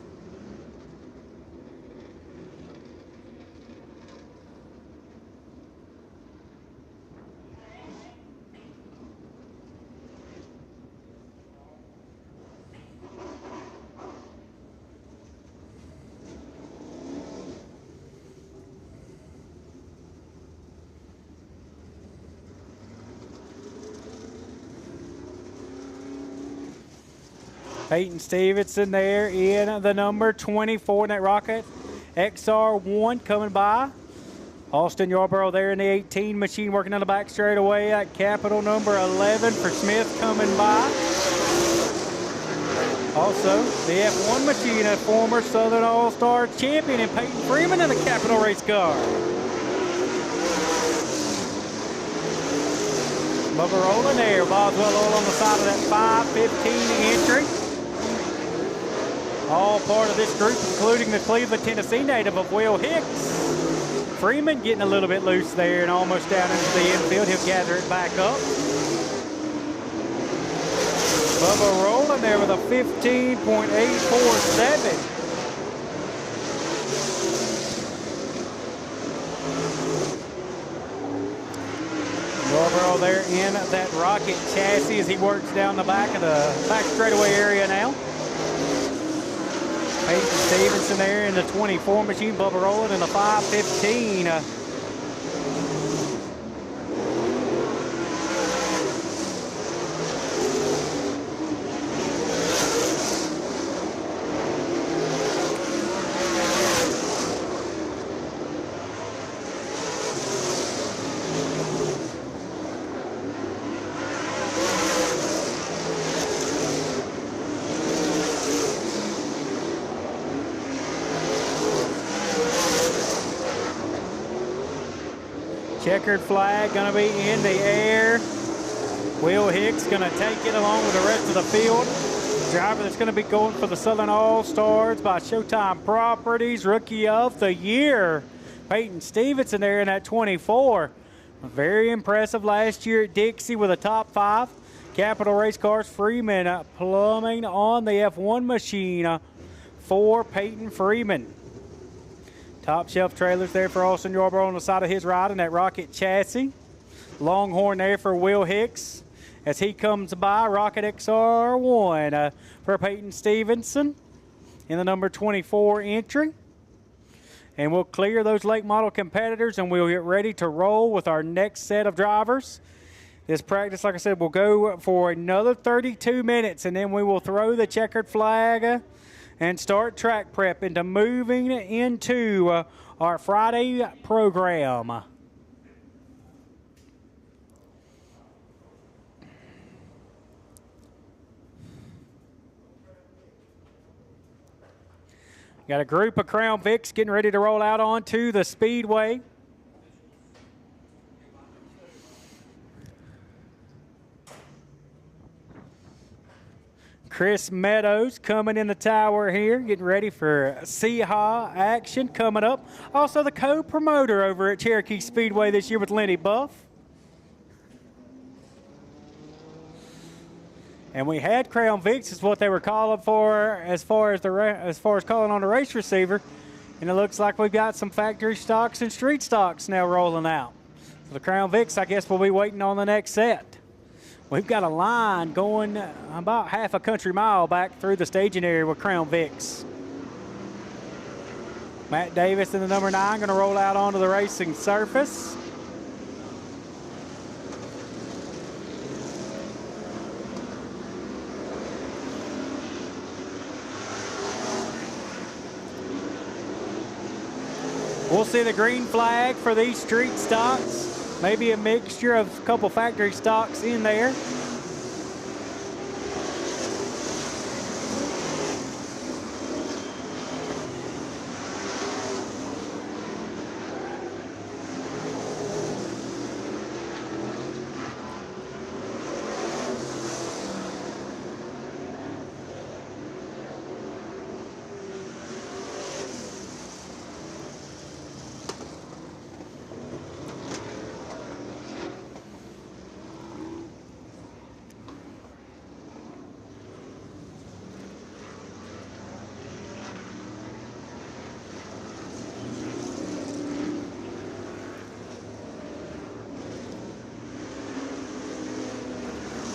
Peyton Stevenson there in the number 24 in that Rocket XR1 coming by. Austin Yarborough there in the 18 machine working on the back straightaway. That Capital number 11 for Smith coming by. Also, the F1 machine, a former Southern All-Star champion, and Peyton Freeman in the Capital race car. Bubba rolling there. Boswell Oil on the side of that 515 entry. All part of this group, including the Cleveland, Tennessee native of Will Hicks. Freeman getting a little bit loose there and almost down into the infield. He'll gather it back up. Bubba rolling there with a 15.847. Yarborough there in that Rocket chassis as he works down the back of the back straightaway area now. Peyton Stevenson there in the 24 machine. Bubba rolling in the 515. Checkered flag going to be in the air. Will Hicks going to take it along with the rest of the field. Driver that's going to be going for the Southern All-Stars by Showtime Properties. Rookie of the Year, Peyton Stevenson there in that 24. Very impressive last year at Dixie with a top 5. Capital Race Cars, Freeman plumbing on the F1 machine for Peyton Freeman. Top shelf trailers there for Austin Yarborough on the side of his ride in that Rocket chassis. Longhorn there for Will Hicks as he comes by. Rocket XR1 for Peyton Stevenson in the number 24 entry. And we'll clear those late model competitors and we'll get ready to roll with our next set of drivers. This practice, like I said, will go for another 32 minutes and then we will throw the checkered flag and start track prep into moving into our Friday program. Got a group of Crown Vics getting ready to roll out onto the Speedway. Chris Meadows coming in the tower here, getting ready for Seahawk action coming up. Also the co-promoter over at Cherokee Speedway this year with Lenny Buff. And we had Crown Vics is what they were calling for as far as calling on the race receiver. And it looks like we've got some factory stocks and street stocks now rolling out. So the Crown Vics, I guess, we'll be waiting on the next set. We've got a line going about half a country mile back through the staging area with Crown Vics. Matt Davis in the number 9 going to roll out onto the racing surface. We'll see the green flag for these street stocks. Maybe a mixture of a couple factory stocks in there.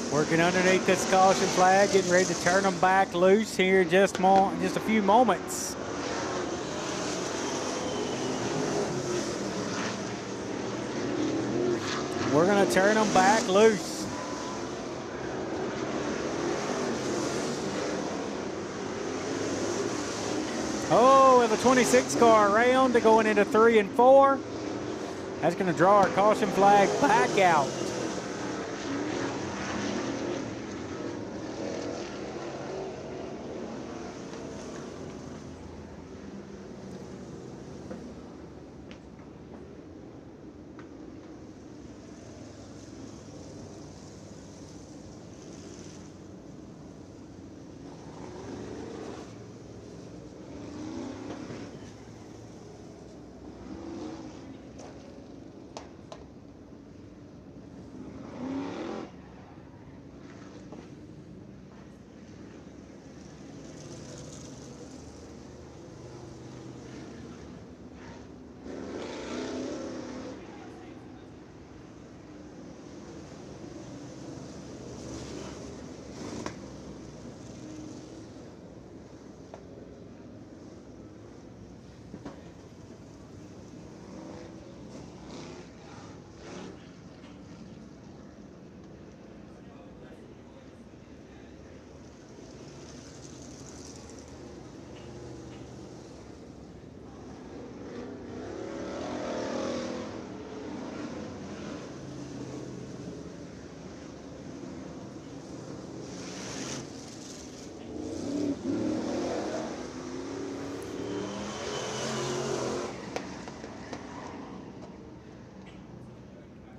Working underneath this caution flag, getting ready to turn them back loose here in just a few moments. We're going to turn them back loose. Oh, with a 26 car around to going into 3 and 4. That's going to draw our caution flag back out.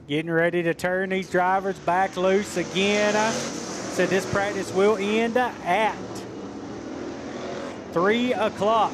Getting ready to turn these drivers back loose again. Said this practice will end at 3 o'clock.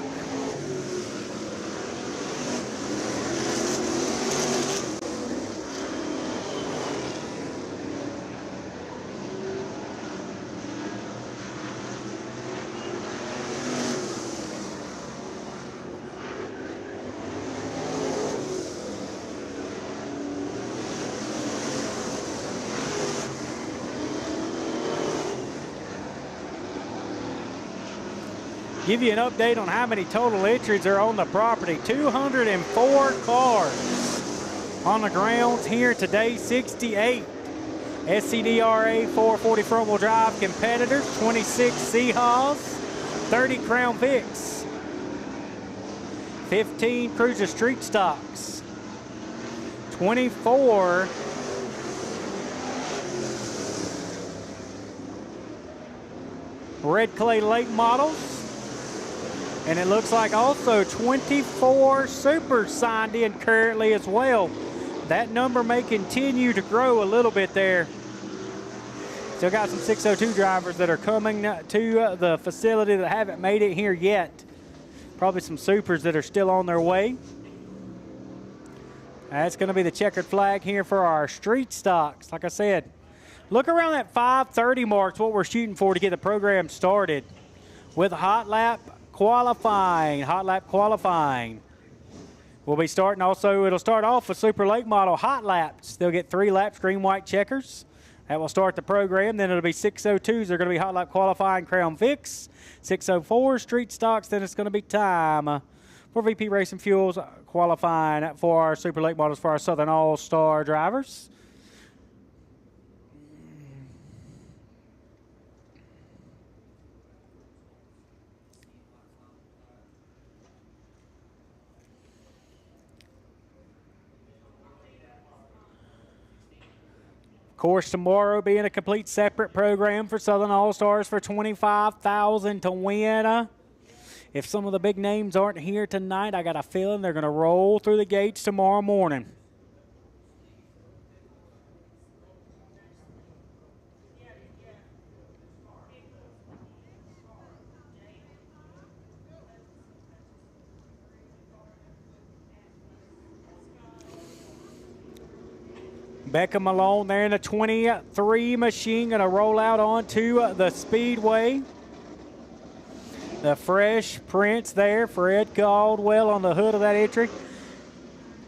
Give you an update on how many total entries are on the property. 204 cars on the grounds here today. 68 SCDR 440 front-wheel drive competitors, 26 Seahawks, 30 Crown Vics, 15 Cruiser Street Stocks, 24 Red Clay Lake models. And it looks like also 24 Supers signed in currently as well. That number may continue to grow a little bit there. Still got some 602 drivers that are coming to the facility that haven't made it here yet. Probably some supers that are still on their way. That's going to be the checkered flag here for our street stocks. Like I said, look around that 5:30 mark is what we're shooting for to get the program started with hot lap qualifying. Hot lap qualifying. We'll be starting also, it'll start off with Super Late Model hot laps. They'll get 3 laps, green, white checkers. That will start the program. Then it'll be 602s. They're going to be hot lap qualifying Crown Vics. 604 street stocks. Then it's going to be time for VP Racing Fuels qualifying for our Super Late Models for our Southern All-Star drivers. Of course, tomorrow being a complete separate program for Southern All-Stars for $25,000 to win. If some of the big names aren't here tonight, I got a feeling they're going to roll through the gates tomorrow morning. Becca Malone there in the 23 machine, going to roll out onto the Speedway. The Fresh Prince there, Fred Caldwell on the hood of that entry.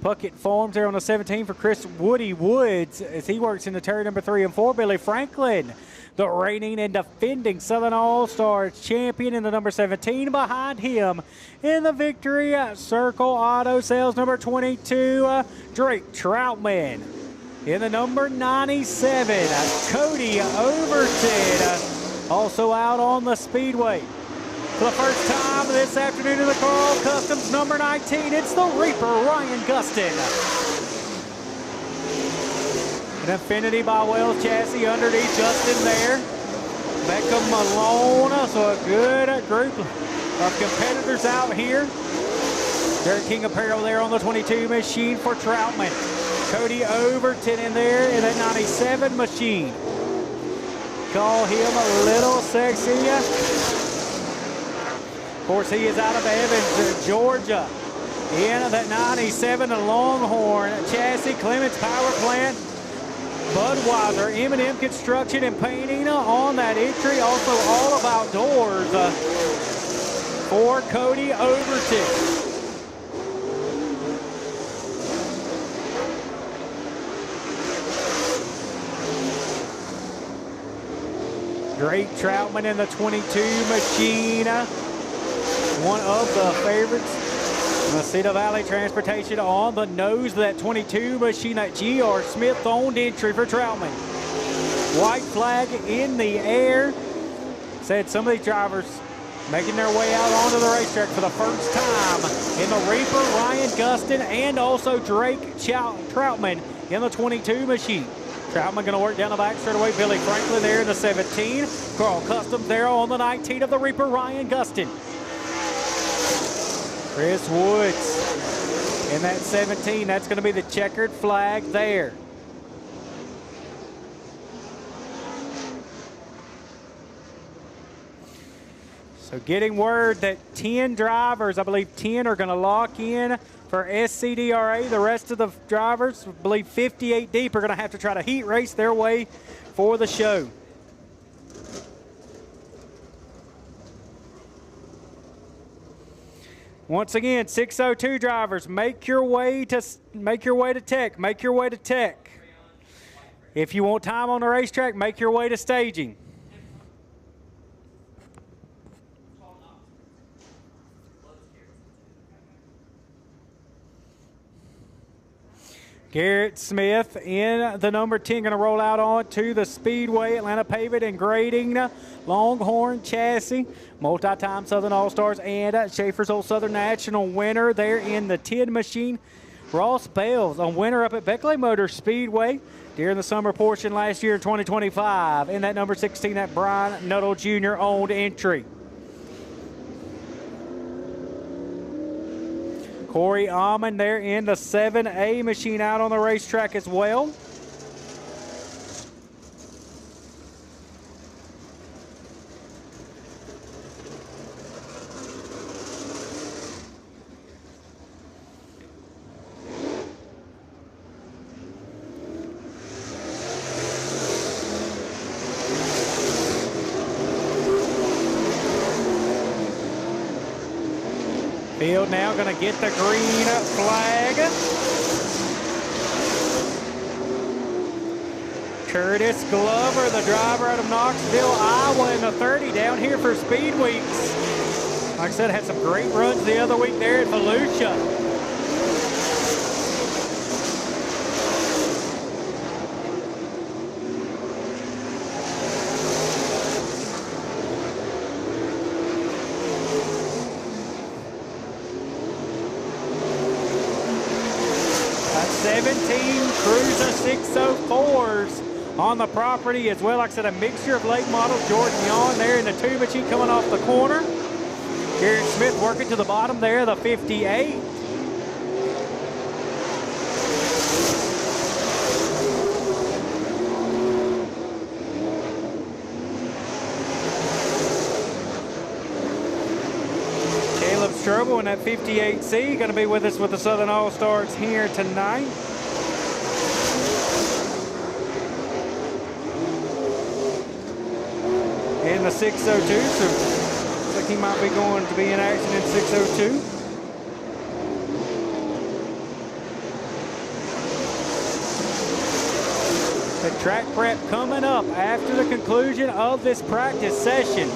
Puckett Farms there on the 17 for Chris Woody Woods as he works in the turn number 3 and 4. Billy Franklin, the reigning and defending Southern All-Stars champion in the number 17. Behind him in the victory circle, auto sales number 22, Drake Troutman. In the number 97, Cody Overton, also out on the Speedway. For the first time this afternoon in the Carl Customs number 19, it's the Reaper, Ryan Gustin. An Infinity by Wells chassis underneath Justin there. Beckham Malone, so a good group of competitors out here. Derek King Apparel there on the 22 machine for Troutman. Cody Overton in there in that 97 machine. Call him a little sexy. Of course, he is out of Evans, Georgia. In that 97 Longhorn chassis, Clements Power Plant, Budweiser, M&M Construction and Painting on that entry. Also all about doors for Cody Overton. Drake Troutman in the 22 machine. One of the favorites. Meseta Valley Transportation on the nose of that 22 machine. That G.R. Smith owned entry for Troutman. White flag in the air. Said some of these drivers making their way out onto the racetrack for the first time in the Reaper, Ryan Gustin, and also Drake Troutman in the 22 machine. Troutman going to work down the back straight away. Billy Franklin there in the 17. Carl Customs there on the 19 of the Reaper, Ryan Gustin. Chris Woods in that 17. That's going to be the checkered flag there. So getting word that 10 drivers, I believe 10 are going to lock in for SCDRA. The rest of the drivers, I believe 58 deep, are going to have to try to heat race their way for the show. Once again, 602 drivers, make your way to tech. Make your way to tech. If you want time on the racetrack, make your way to staging. Garrett Smith in the number 10, going to roll out on to the Speedway, Atlanta Pavement and Grading, Longhorn chassis, multi-time Southern All-Stars and Schaefer's Old Southern National winner there in the 10 machine. Ross Bales, a winner up at Beckley Motor Speedway during the summer portion last year in 2025. In that number 16, that Brian Nuttall Jr. owned entry. Corey Almond there in the 7A machine out on the racetrack as well. Field now going to get the green flag. Curtis Glover, the driver out of Knoxville, Iowa, in the 30 down here for Speed Weeks. Like I said, had some great runs the other week there at Volusia. That's 17 Cruiser 604s on the property as well. Like I said, a mixture of late models. Jordan Yawn there in the 2 machine coming off the corner. Garrett Smith working to the bottom there, the 58. Caleb Strobel in that 58C, going to be with us with the Southern All-Stars here tonight. In the 602, so looks like he might be going to be in action in 602. The track prep coming up after the conclusion of this practice session.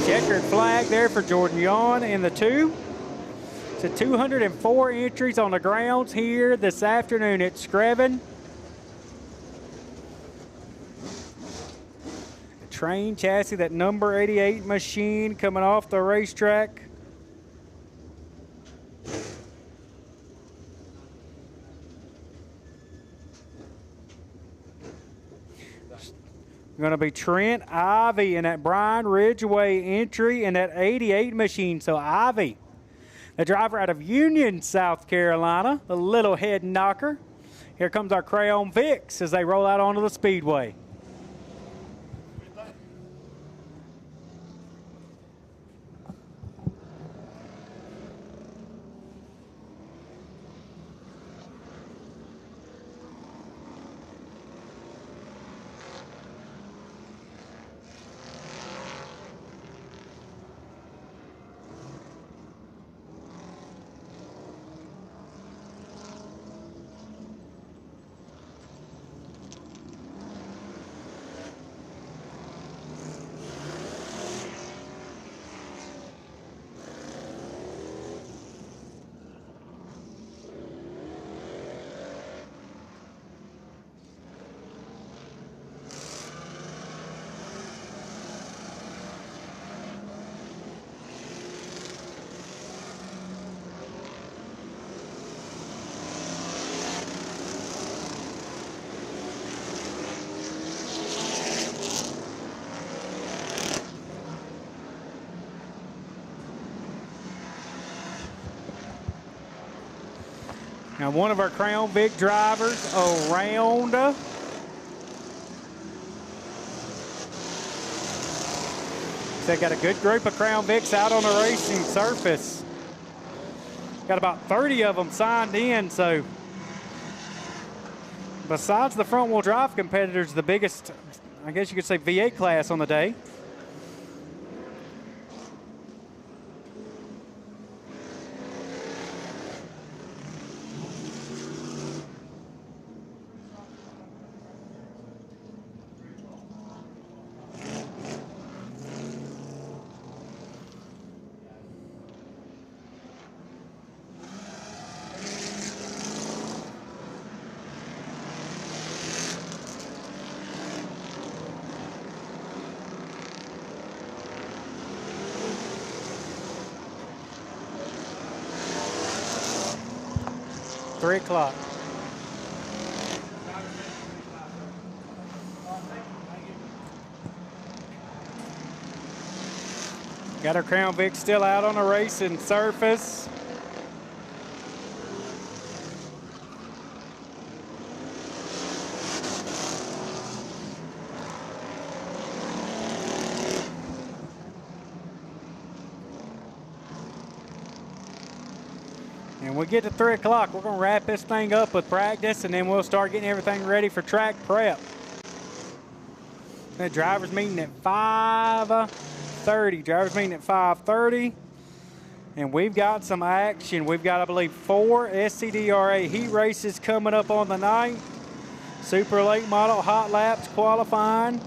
Checkered flag there for Jordan Yawn in the 2. So 204 entries on the grounds here this afternoon at Screven. Train chassis, that number 88 machine coming off the racetrack. Going to be Trent Ivy in that Brian Ridgway entry in that 88 machine. So Ivy, the driver out of Union, South Carolina, the little head knocker. Here comes our Crayon Vicks as they roll out onto the Speedway. Now one of our Crown Vic drivers around. They got a good group of Crown Vics out on the racing surface. Got about 30 of them signed in, so besides the front wheel drive competitors, the biggest, I guess you could say, V8 class on the day. O'clock. Got our Crown Vic still out on the racing surface. And we get to 3 o'clock, we're going to wrap this thing up with practice, and then we'll start getting everything ready for track prep. The drivers meeting at 5:30. Drivers meeting at 5:30. And we've got some action. We've got, I believe, 4 SCDRA heat races coming up on the night. Super late model hot laps qualifying.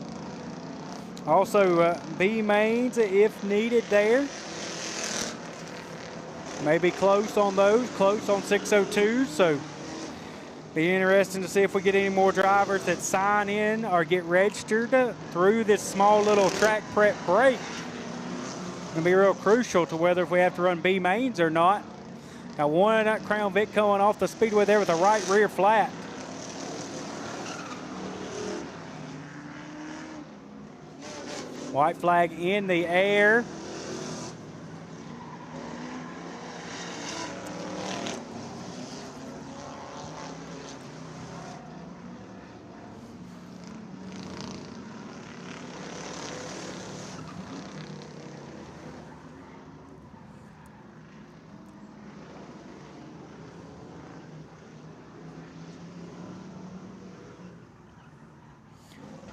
Also, B mains if needed there. Maybe close on those, close on 602. So be interesting to see if we get any more drivers that sign in or get registered through this small little track prep break. Going to be real crucial to whether if we have to run B mains or not. Got one Crown Vic coming off the Speedway there with a right rear flat. White flag in the air.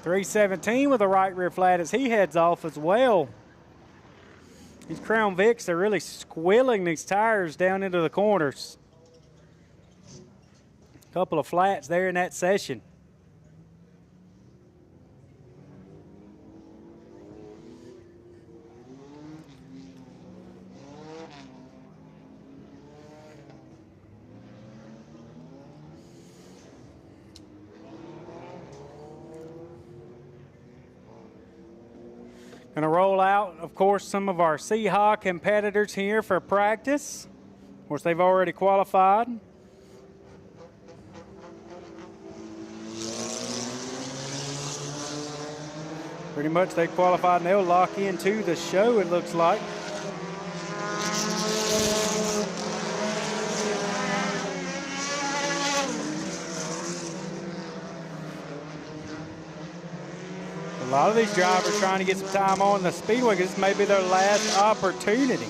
.317 with a right rear flat as he heads off as well. These Crown Vics are really squilling these tires down into the corners. A couple of flats there in that session. Going to roll out, of course, some of our Seahawk competitors here for practice. Of course, they've already qualified. Pretty much they qualified and they'll lock into the show, it looks like. A lot of these drivers trying to get some time on the Speedway because this may be their last opportunity.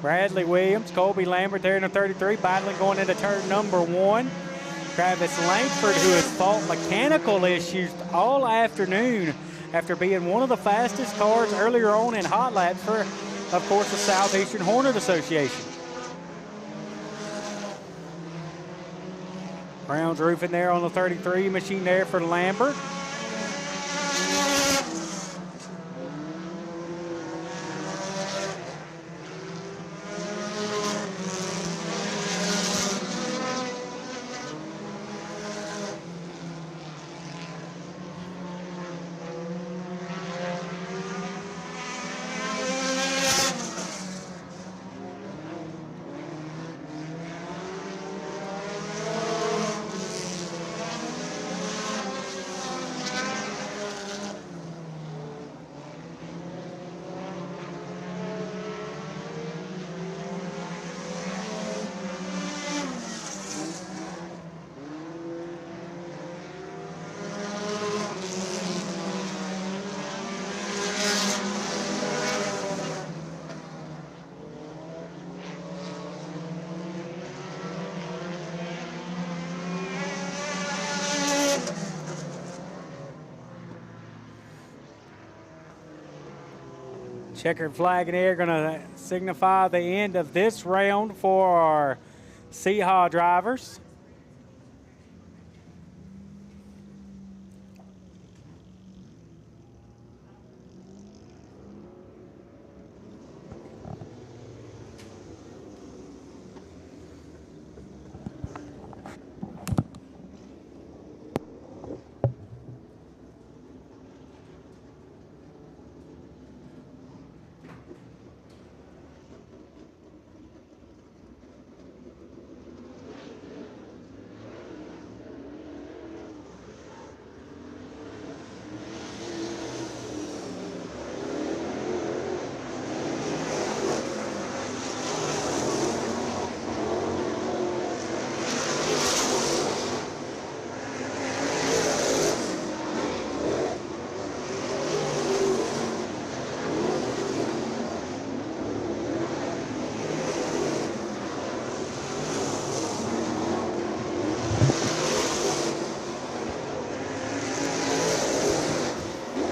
Bradley Williams, Colby Lambert there in the 33, battling going into turn number 1. Travis Langford, who has fought mechanical issues all afternoon after being one of the fastest cars earlier on in hot laps for, of course, the Southeastern Hornet Association. Brown's roofing there on the 33 machine there for Lambert. Checkered flag in the air, going to signify the end of this round for our Seahawk drivers.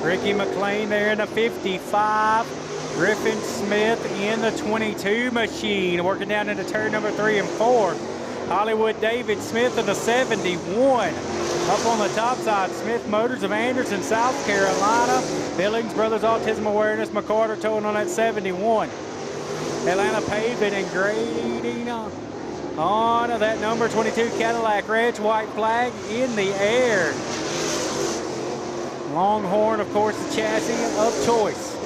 Ricky McLean there in the 55. Griffin Smith in the 22 machine, working down into turn number 3 and 4. Hollywood David Smith in the 71. Up on the top side, Smith Motors of Anderson, South Carolina. Billings Brothers Autism Awareness, McCarter towing on that 71. Atlanta Paving and Grading on that number 22 Cadillac Ranch, white flag in the air. Longhorn, of course, the chassis of choice.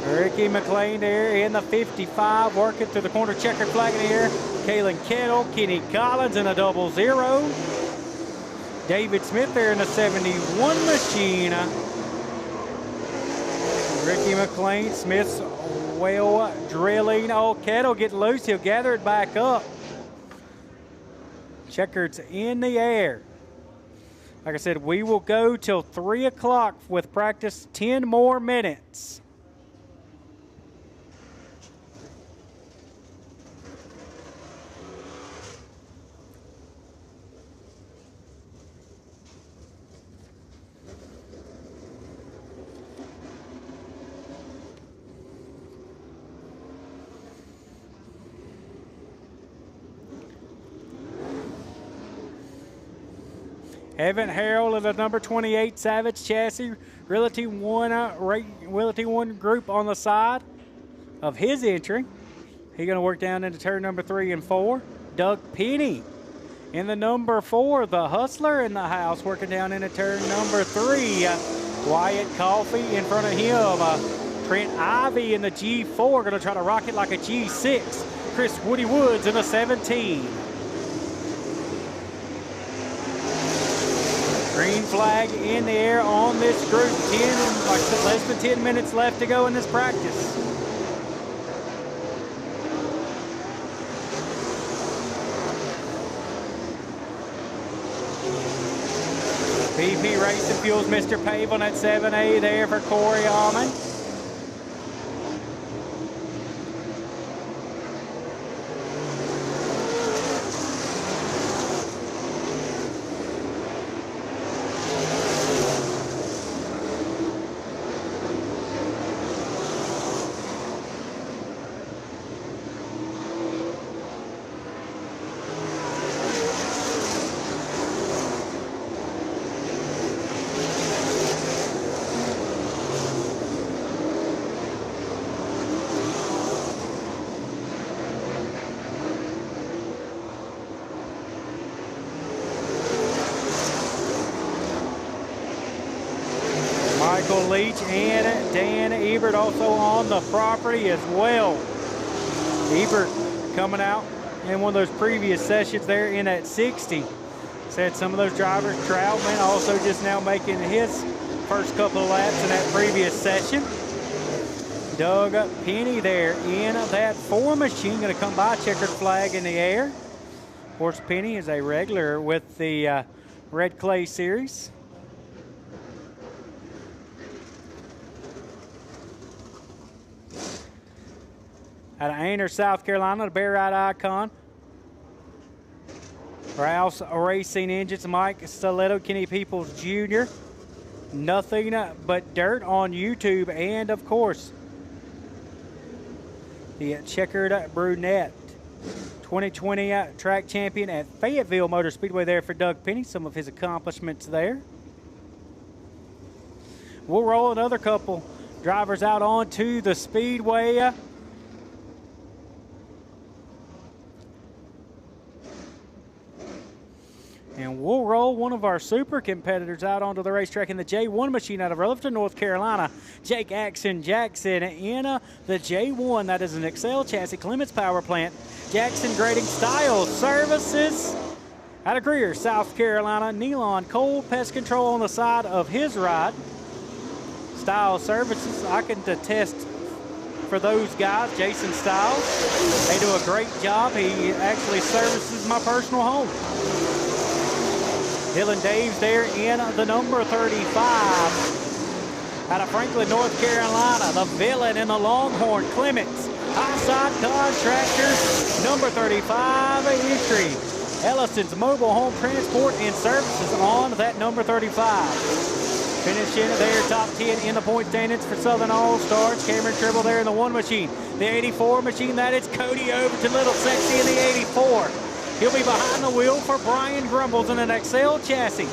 Ricky McLean there in the 55, working through the corner, checkered flag in the air. Kalen Kettle, Kenny Collins in a 00. David Smith there in the 71 machine. Ricky McLean, Smith's well drilling. Oh, Kettle getting loose, he'll gather it back up. Checkered's in the air. Like I said, we will go till 3 o'clock with practice, 10 more minutes. Evan Harrell of the number 28 Savage Chassis, Realty One group on the side of his entry. He's going to work down into turn number 3 and 4. Doug Penny in the number 4, the Hustler in the house, working down into turn number 3. Wyatt Coffey in front of him. Trent Ivy in the G4, going to try to rock it like a G6. Chris Woody Woods in the 17. Green flag in the air on this group. Less than 10 minutes left to go in this practice. BP Racing Fuels, Mr. Pave on that 7A there for Corey Almond. Michael Leach and Dan Ebert also on the property as well. Ebert coming out in one of those previous sessions there in at 60. Said some of those drivers, Troutman also just now making his first couple of laps in that previous session. Doug Penny there in that 4 machine, going to come by, checkered flag in the air. Of course, Penny is a regular with the Red Clay Series. Out of Ainer, South Carolina, the Bear Ride icon. Rouse Racing Engines, Mike Stiletto, Kenny Peoples Jr. Nothing but dirt on YouTube. And, of course, the checkered brunette. 2020 track champion at Fayetteville Motor Speedway there for Doug Penny. Some of his accomplishments there. We'll roll another couple drivers out onto the Speedway. And we'll roll one of our super competitors out onto the racetrack in the J1 machine out of Rutherford, North Carolina. Jake Jackson in the J1. That is an Excel chassis, Clements Power Plant. Jackson Grading Style Services out of Greer, South Carolina. Nealon Cold Pest Control on the side of his ride. Style Services, I can attest for those guys. Jason Stiles, they do a great job. He actually services my personal home. Dylan Daves there in the number 35. Out of Franklin, North Carolina, the Villain in the Longhorn, Clements. High Side Contractors, number 35 entry. Ellison's Mobile Home Transport and Services on that number 35. Finishing there, top 10 in the point standings for Southern All-Stars. Cameron Tribble there in the 1 machine. The 84 machine, that is Cody Overton, Little Sexy in the 84. He'll be behind the wheel for Brian Grumbles in an Excel chassis.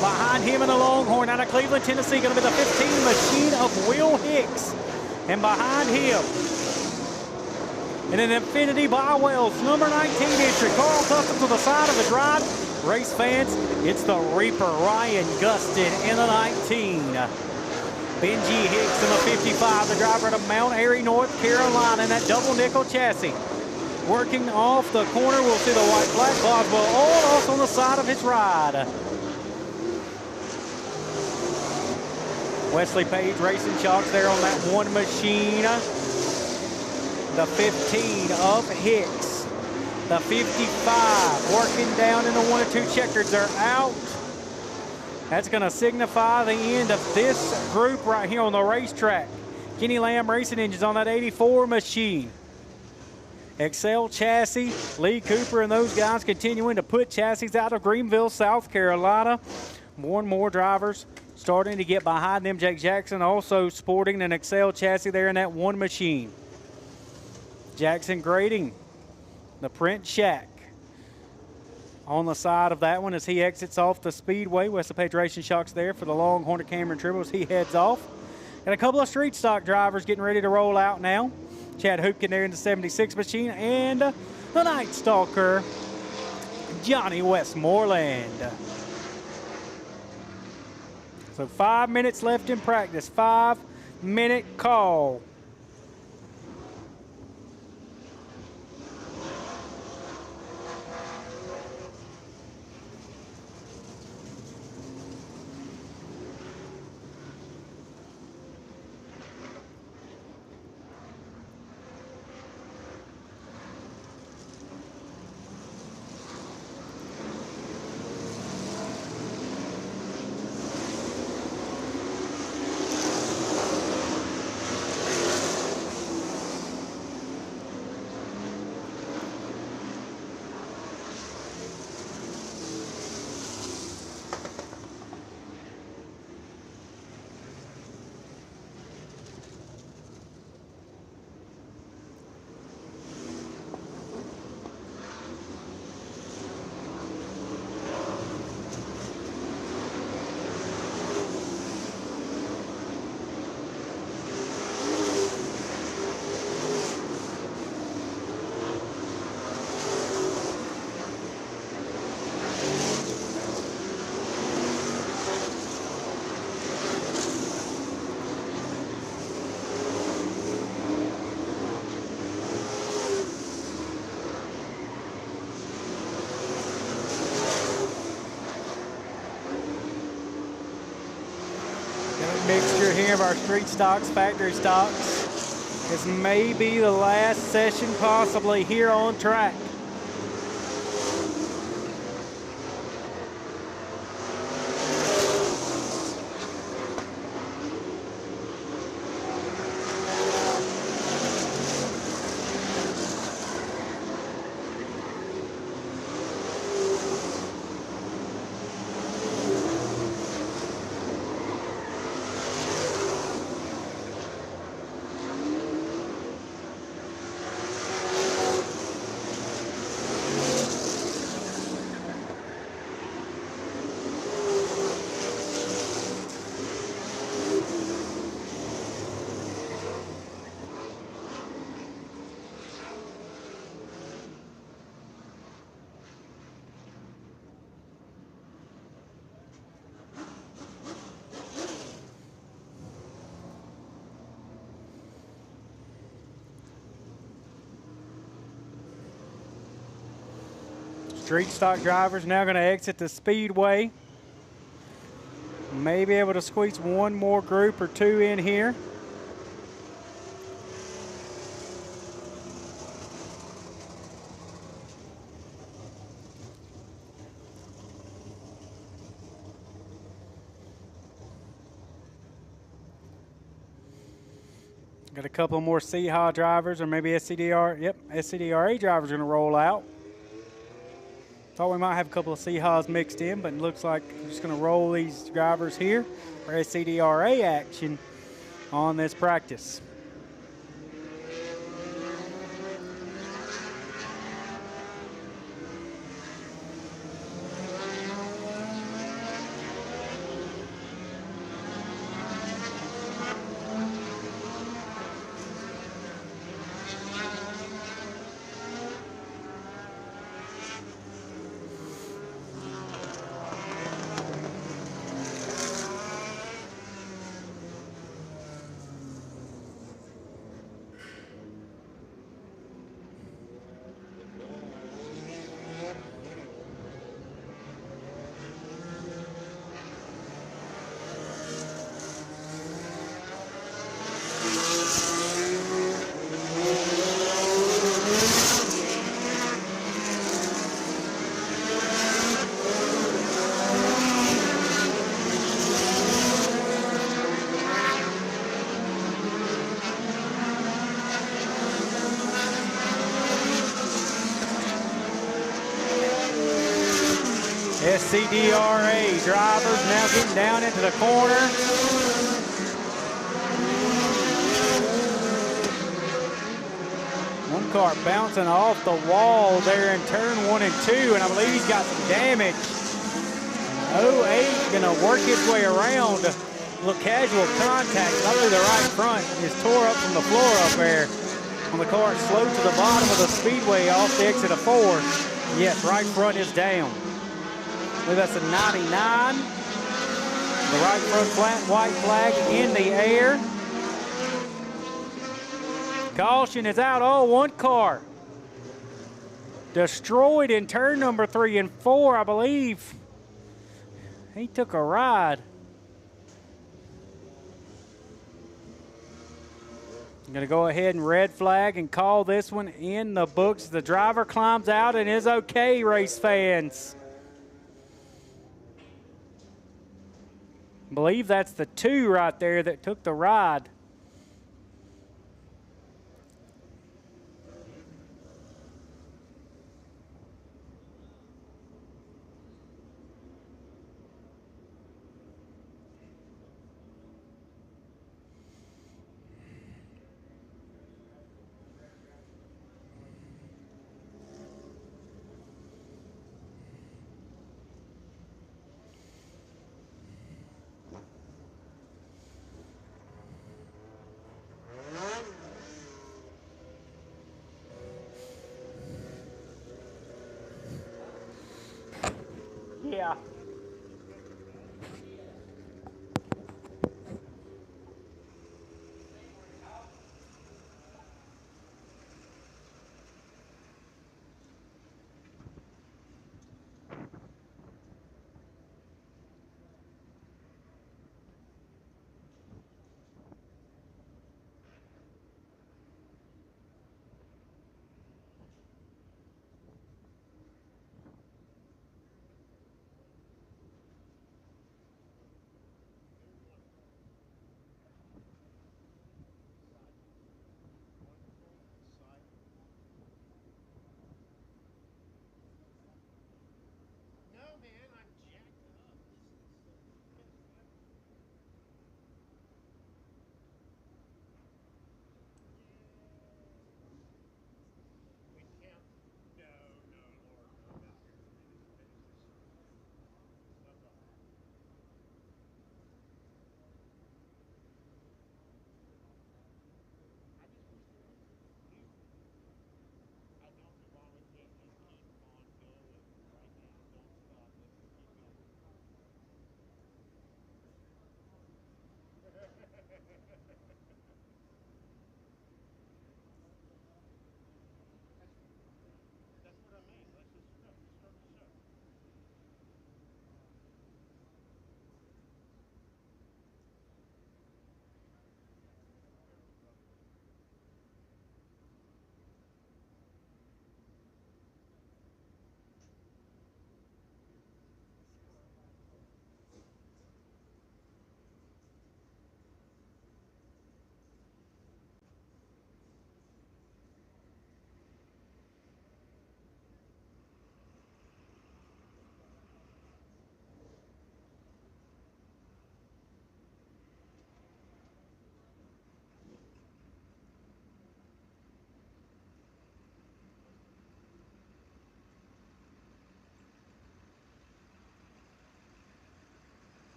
Behind him in the Longhorn out of Cleveland, Tennessee, going to be the 15 machine of Will Hicks. And behind him, in an Infinity by Wells, number 19 entry, Carl Tuffin to the side of the drive. Race fans, it's the Reaper, Ryan Gustin in the 19. Benji Hicks in the 55, the driver of Mount Airy, North Carolina, in that double nickel chassis. Working off the corner, we'll see the white flag. Boswell all off on the side of his ride. Wesley Page Racing Chalks there on that 1 machine. The 15 of Hicks. The 55 working down in the 1 and 2 checkers are out. That's going to signify the end of this group right here on the racetrack. Kenny Lamb Racing Engines on that 84 machine. Excel chassis, Lee Cooper and those guys continuing to put chassis out of Greenville, South Carolina. More and more drivers starting to get behind them. Jake Jackson also sporting an Excel chassis there in that 1 machine. Jackson grading the print shack on the side of that one as he exits off the Speedway. Wesley Page Racing Shocks there for the Longhorn Cameron Tribble as he heads off. Got a couple of street stock drivers getting ready to roll out now. Chad Hoopkin there in the 76 machine, and the Night Stalker, Johnny Westmoreland. So 5 minutes left in practice, 5-minute call. Mixture here of our street stocks, factory stocks. This may be the last session possibly here on track. Street stock drivers now going to exit the Speedway. May be able to squeeze one more group or two in here. Got a couple more Seahawk drivers or maybe SCDR. Yep, SCDRA drivers going to roll out. Thought we might have a couple of Seahawks mixed in, but it looks like we're just going to roll these drivers here for SCDRA action on this practice. SCDRA drivers now getting down into the corner. One car bouncing off the wall there in turn 1 and 2, and I believe he's got some damage. 08 gonna work his way around. A little casual contact. Probably the right front is tore up from the floor up there. On the car, it's slowed to the bottom of the Speedway off the exit of 4. Yes, right front is down. I believe that's a 99. The right front flat white flag in the air. Caution is out. Oh, one car destroyed in turn number 3 and 4, I believe. He took a ride. I'm going to go ahead and red flag and call this one in the books. The driver climbs out and is okay, race fans. I believe that's the 2 right there that took the ride.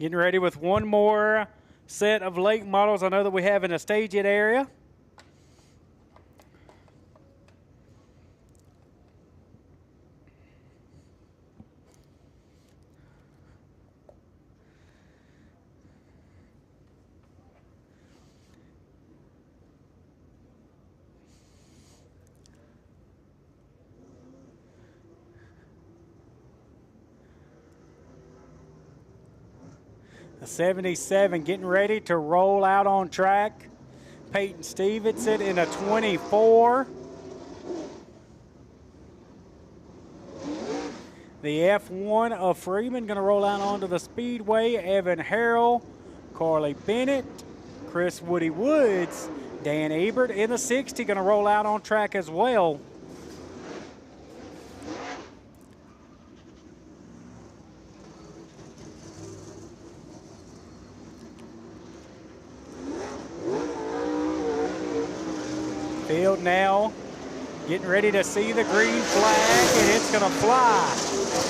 Getting ready with one more set of late models I know that we have in the stage it area. The 77 getting ready to roll out on track. Peyton Stevenson in a 24. The F1 of Freeman going to roll out onto the Speedway. Evan Harrell, Carly Bennett, Chris Woody Woods, Dan Ebert in the 60 going to roll out on track as well. Field now getting ready to see the green flag, and it's going to fly.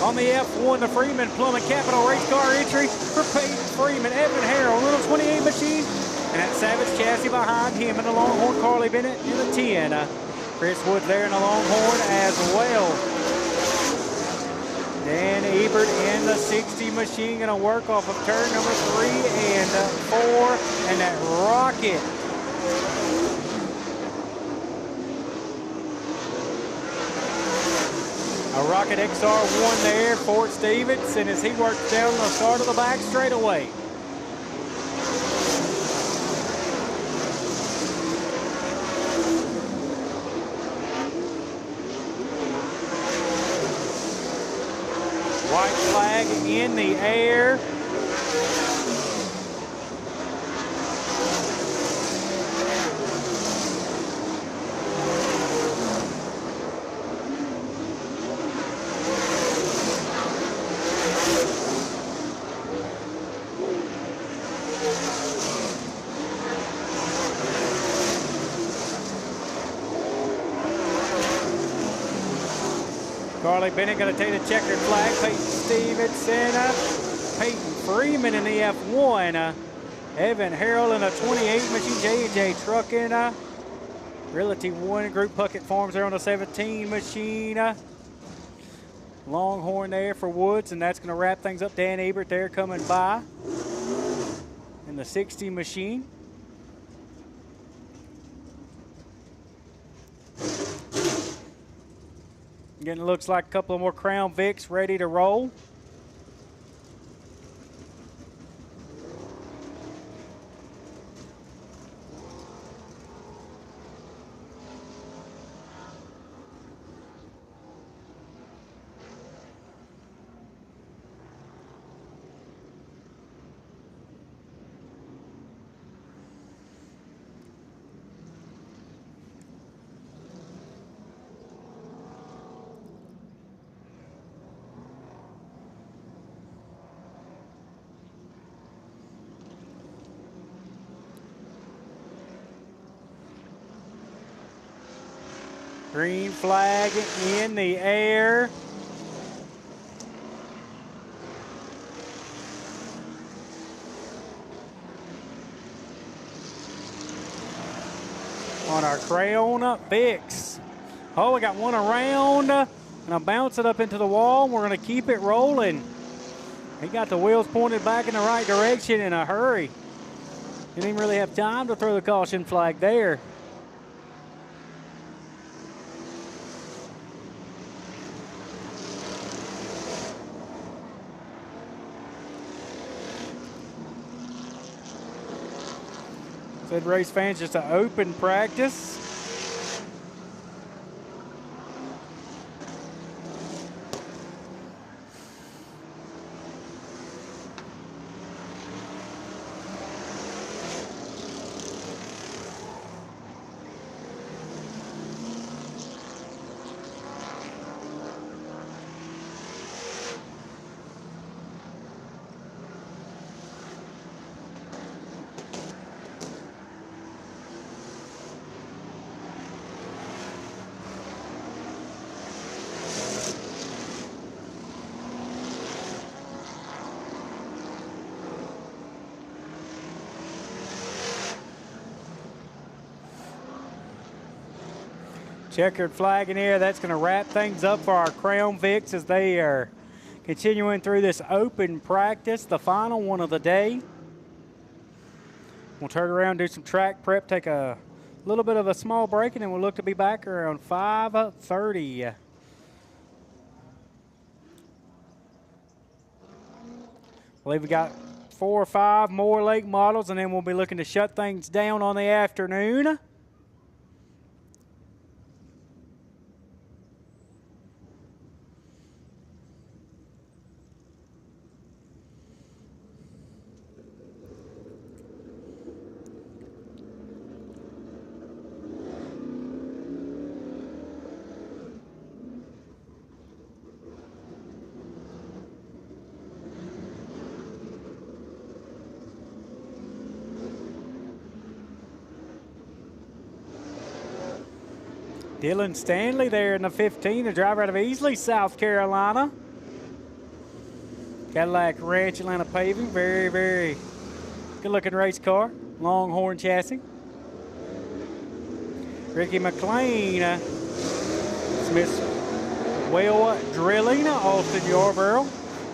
On the F1, the Freeman Plumbing Capital Race Car entry for Peyton Freeman, Evan Harrell, little 28 machine, and that Savage chassis behind him in the Longhorn, Carly Bennett in the 10. Chris Woods there in the Longhorn as well. Dan Ebert in the 60 machine, going to work off of turn number 3 and 4, and that rocket. A Rocket XR1 there, Fort Stevenson, as he works down the start of the back straightaway. White flag in the air. Carly Bennett going to take the checkered flag. Peyton Stevenson, Peyton Freeman in the F1. Evan Harrell in a 28 machine. J&J Trucking. Realty 1 Group Puckett Farms there on the 17 machine. Longhorn there for Woods, and that's going to wrap things up. Dan Ebert there coming by in the 60 machine. Again, it looks like a couple of more Crown Vics ready to roll. Green flag in the air. On our Crown Vics. Oh, we got one around, and I'm bouncing up into the wall. We're going to keep it rolling. He got the wheels pointed back in the right direction in a hurry. Didn't even really have time to throw the caution flag there. Said race fans, just an open practice. Checkered flag in here. That's going to wrap things up for our Crown Vics as they are continuing through this open practice, the final one of the day. We'll turn around, do some track prep, take a little bit of a small break, and then we'll look to be back around 5:30. I believe we got 4 or 5 more lake models, and then we'll be looking to shut things down on the afternoon. Dylan Stanley there in the 15, the driver out of Easley, South Carolina. Cadillac Ranch Atlanta paving, very, very good-looking race car, Longhorn chassis. Ricky McLean, Smith's Well Drilling, Austin Yarborough,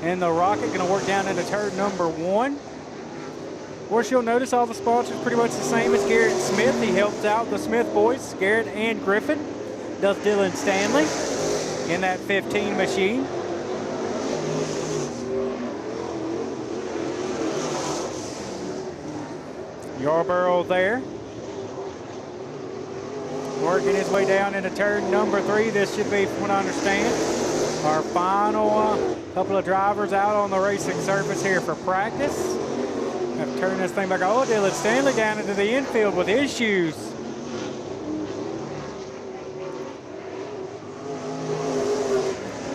and the Rocket going to work down into turn number 1. Of course, you'll notice all the sponsors pretty much the same as Garrett Smith. He helps out the Smith boys, Garrett and Griffin. Does Dylan Stanley in that 15 machine. Yarborough there. Working his way down into turn number 3. This should be, from what I understand, our final couple of drivers out on the racing surface here for practice. Have to turn this thing back. Oh, Dylan Stanley down into the infield with issues.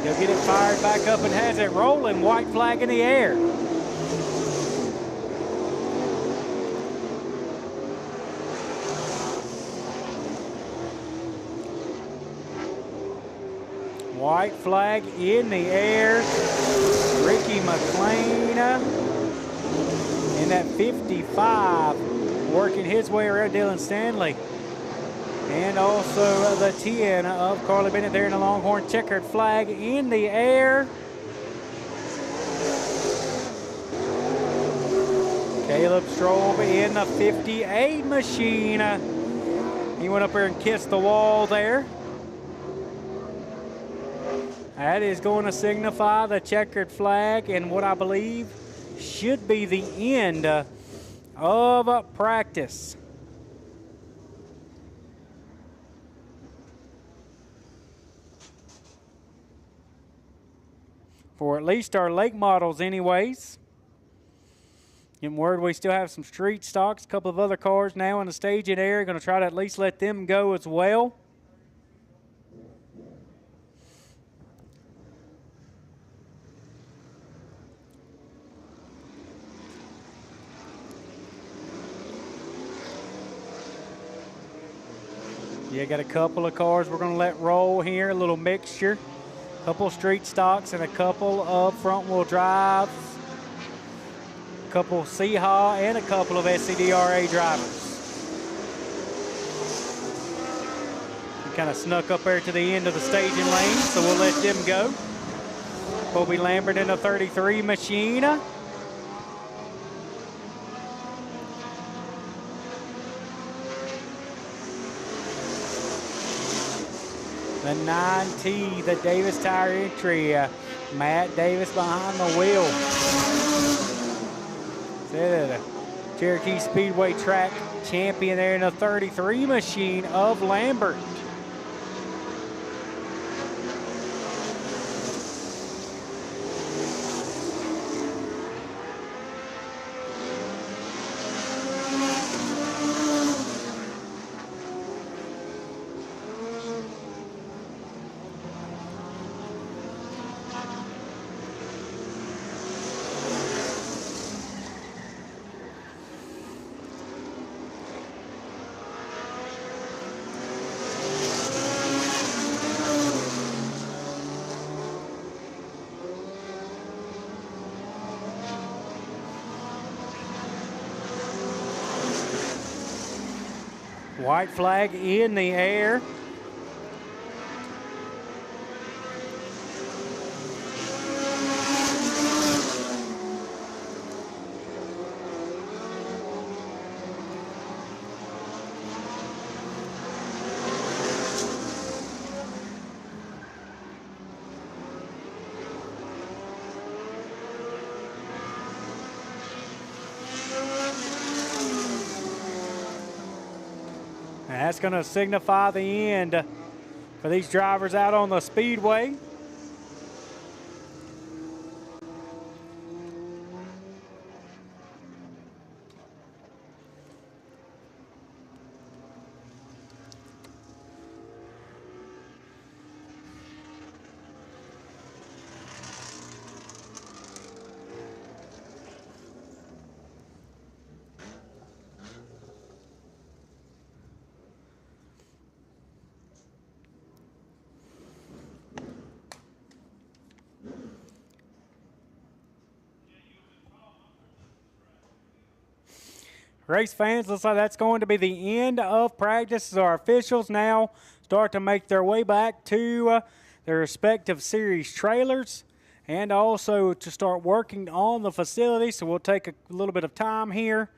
He'll get it fired back up and has it rolling. White flag in the air. White flag in the air. Ricky McLean in that 55, working his way around Dylan Stanley. And also the 10 of Carly Bennett there in the Longhorn. Checkered flag in the air. Caleb Strobe in the 58 machine. He went up there and kissed the wall there. That is going to signify the checkered flag and what I believe should be the end of practice. For at least our lake models anyways. Getting word we still have some street stocks, a couple of other cars now in the staging area. Going to try to at least let them go as well. Yeah, got a couple of cars we're going to let roll here, a little mixture. A couple street stocks and a couple of front-wheel drives. A couple Seahawk and a couple of SCDRA drivers. We kind of snuck up there to the end of the staging lane, so we'll let them go. Kobe Lambert in a 33 machine. The 9T, the Davis Tire entry. Matt Davis behind the wheel. Cherokee Speedway track champion there in a 33 machine of Lambert. White flag in the air. that's going to signify the end for these drivers out on the Speedway. Race fans, looks like that's going to be the end of practice as our officials now start to make their way back to their respective series trailers and also to start working on the facility. So we'll take a little bit of time here,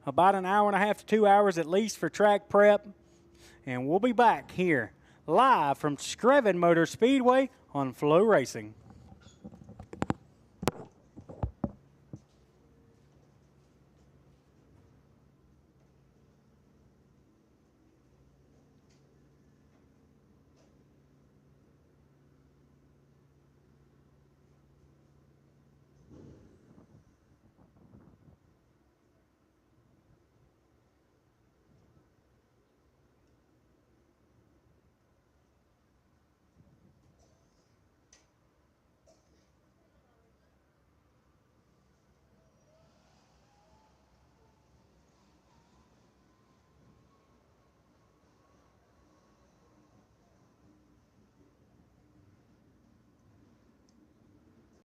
about an hour and a half to 2 hours at least for track prep. And we'll be back here live from Screven Motor Speedway on FloRacing.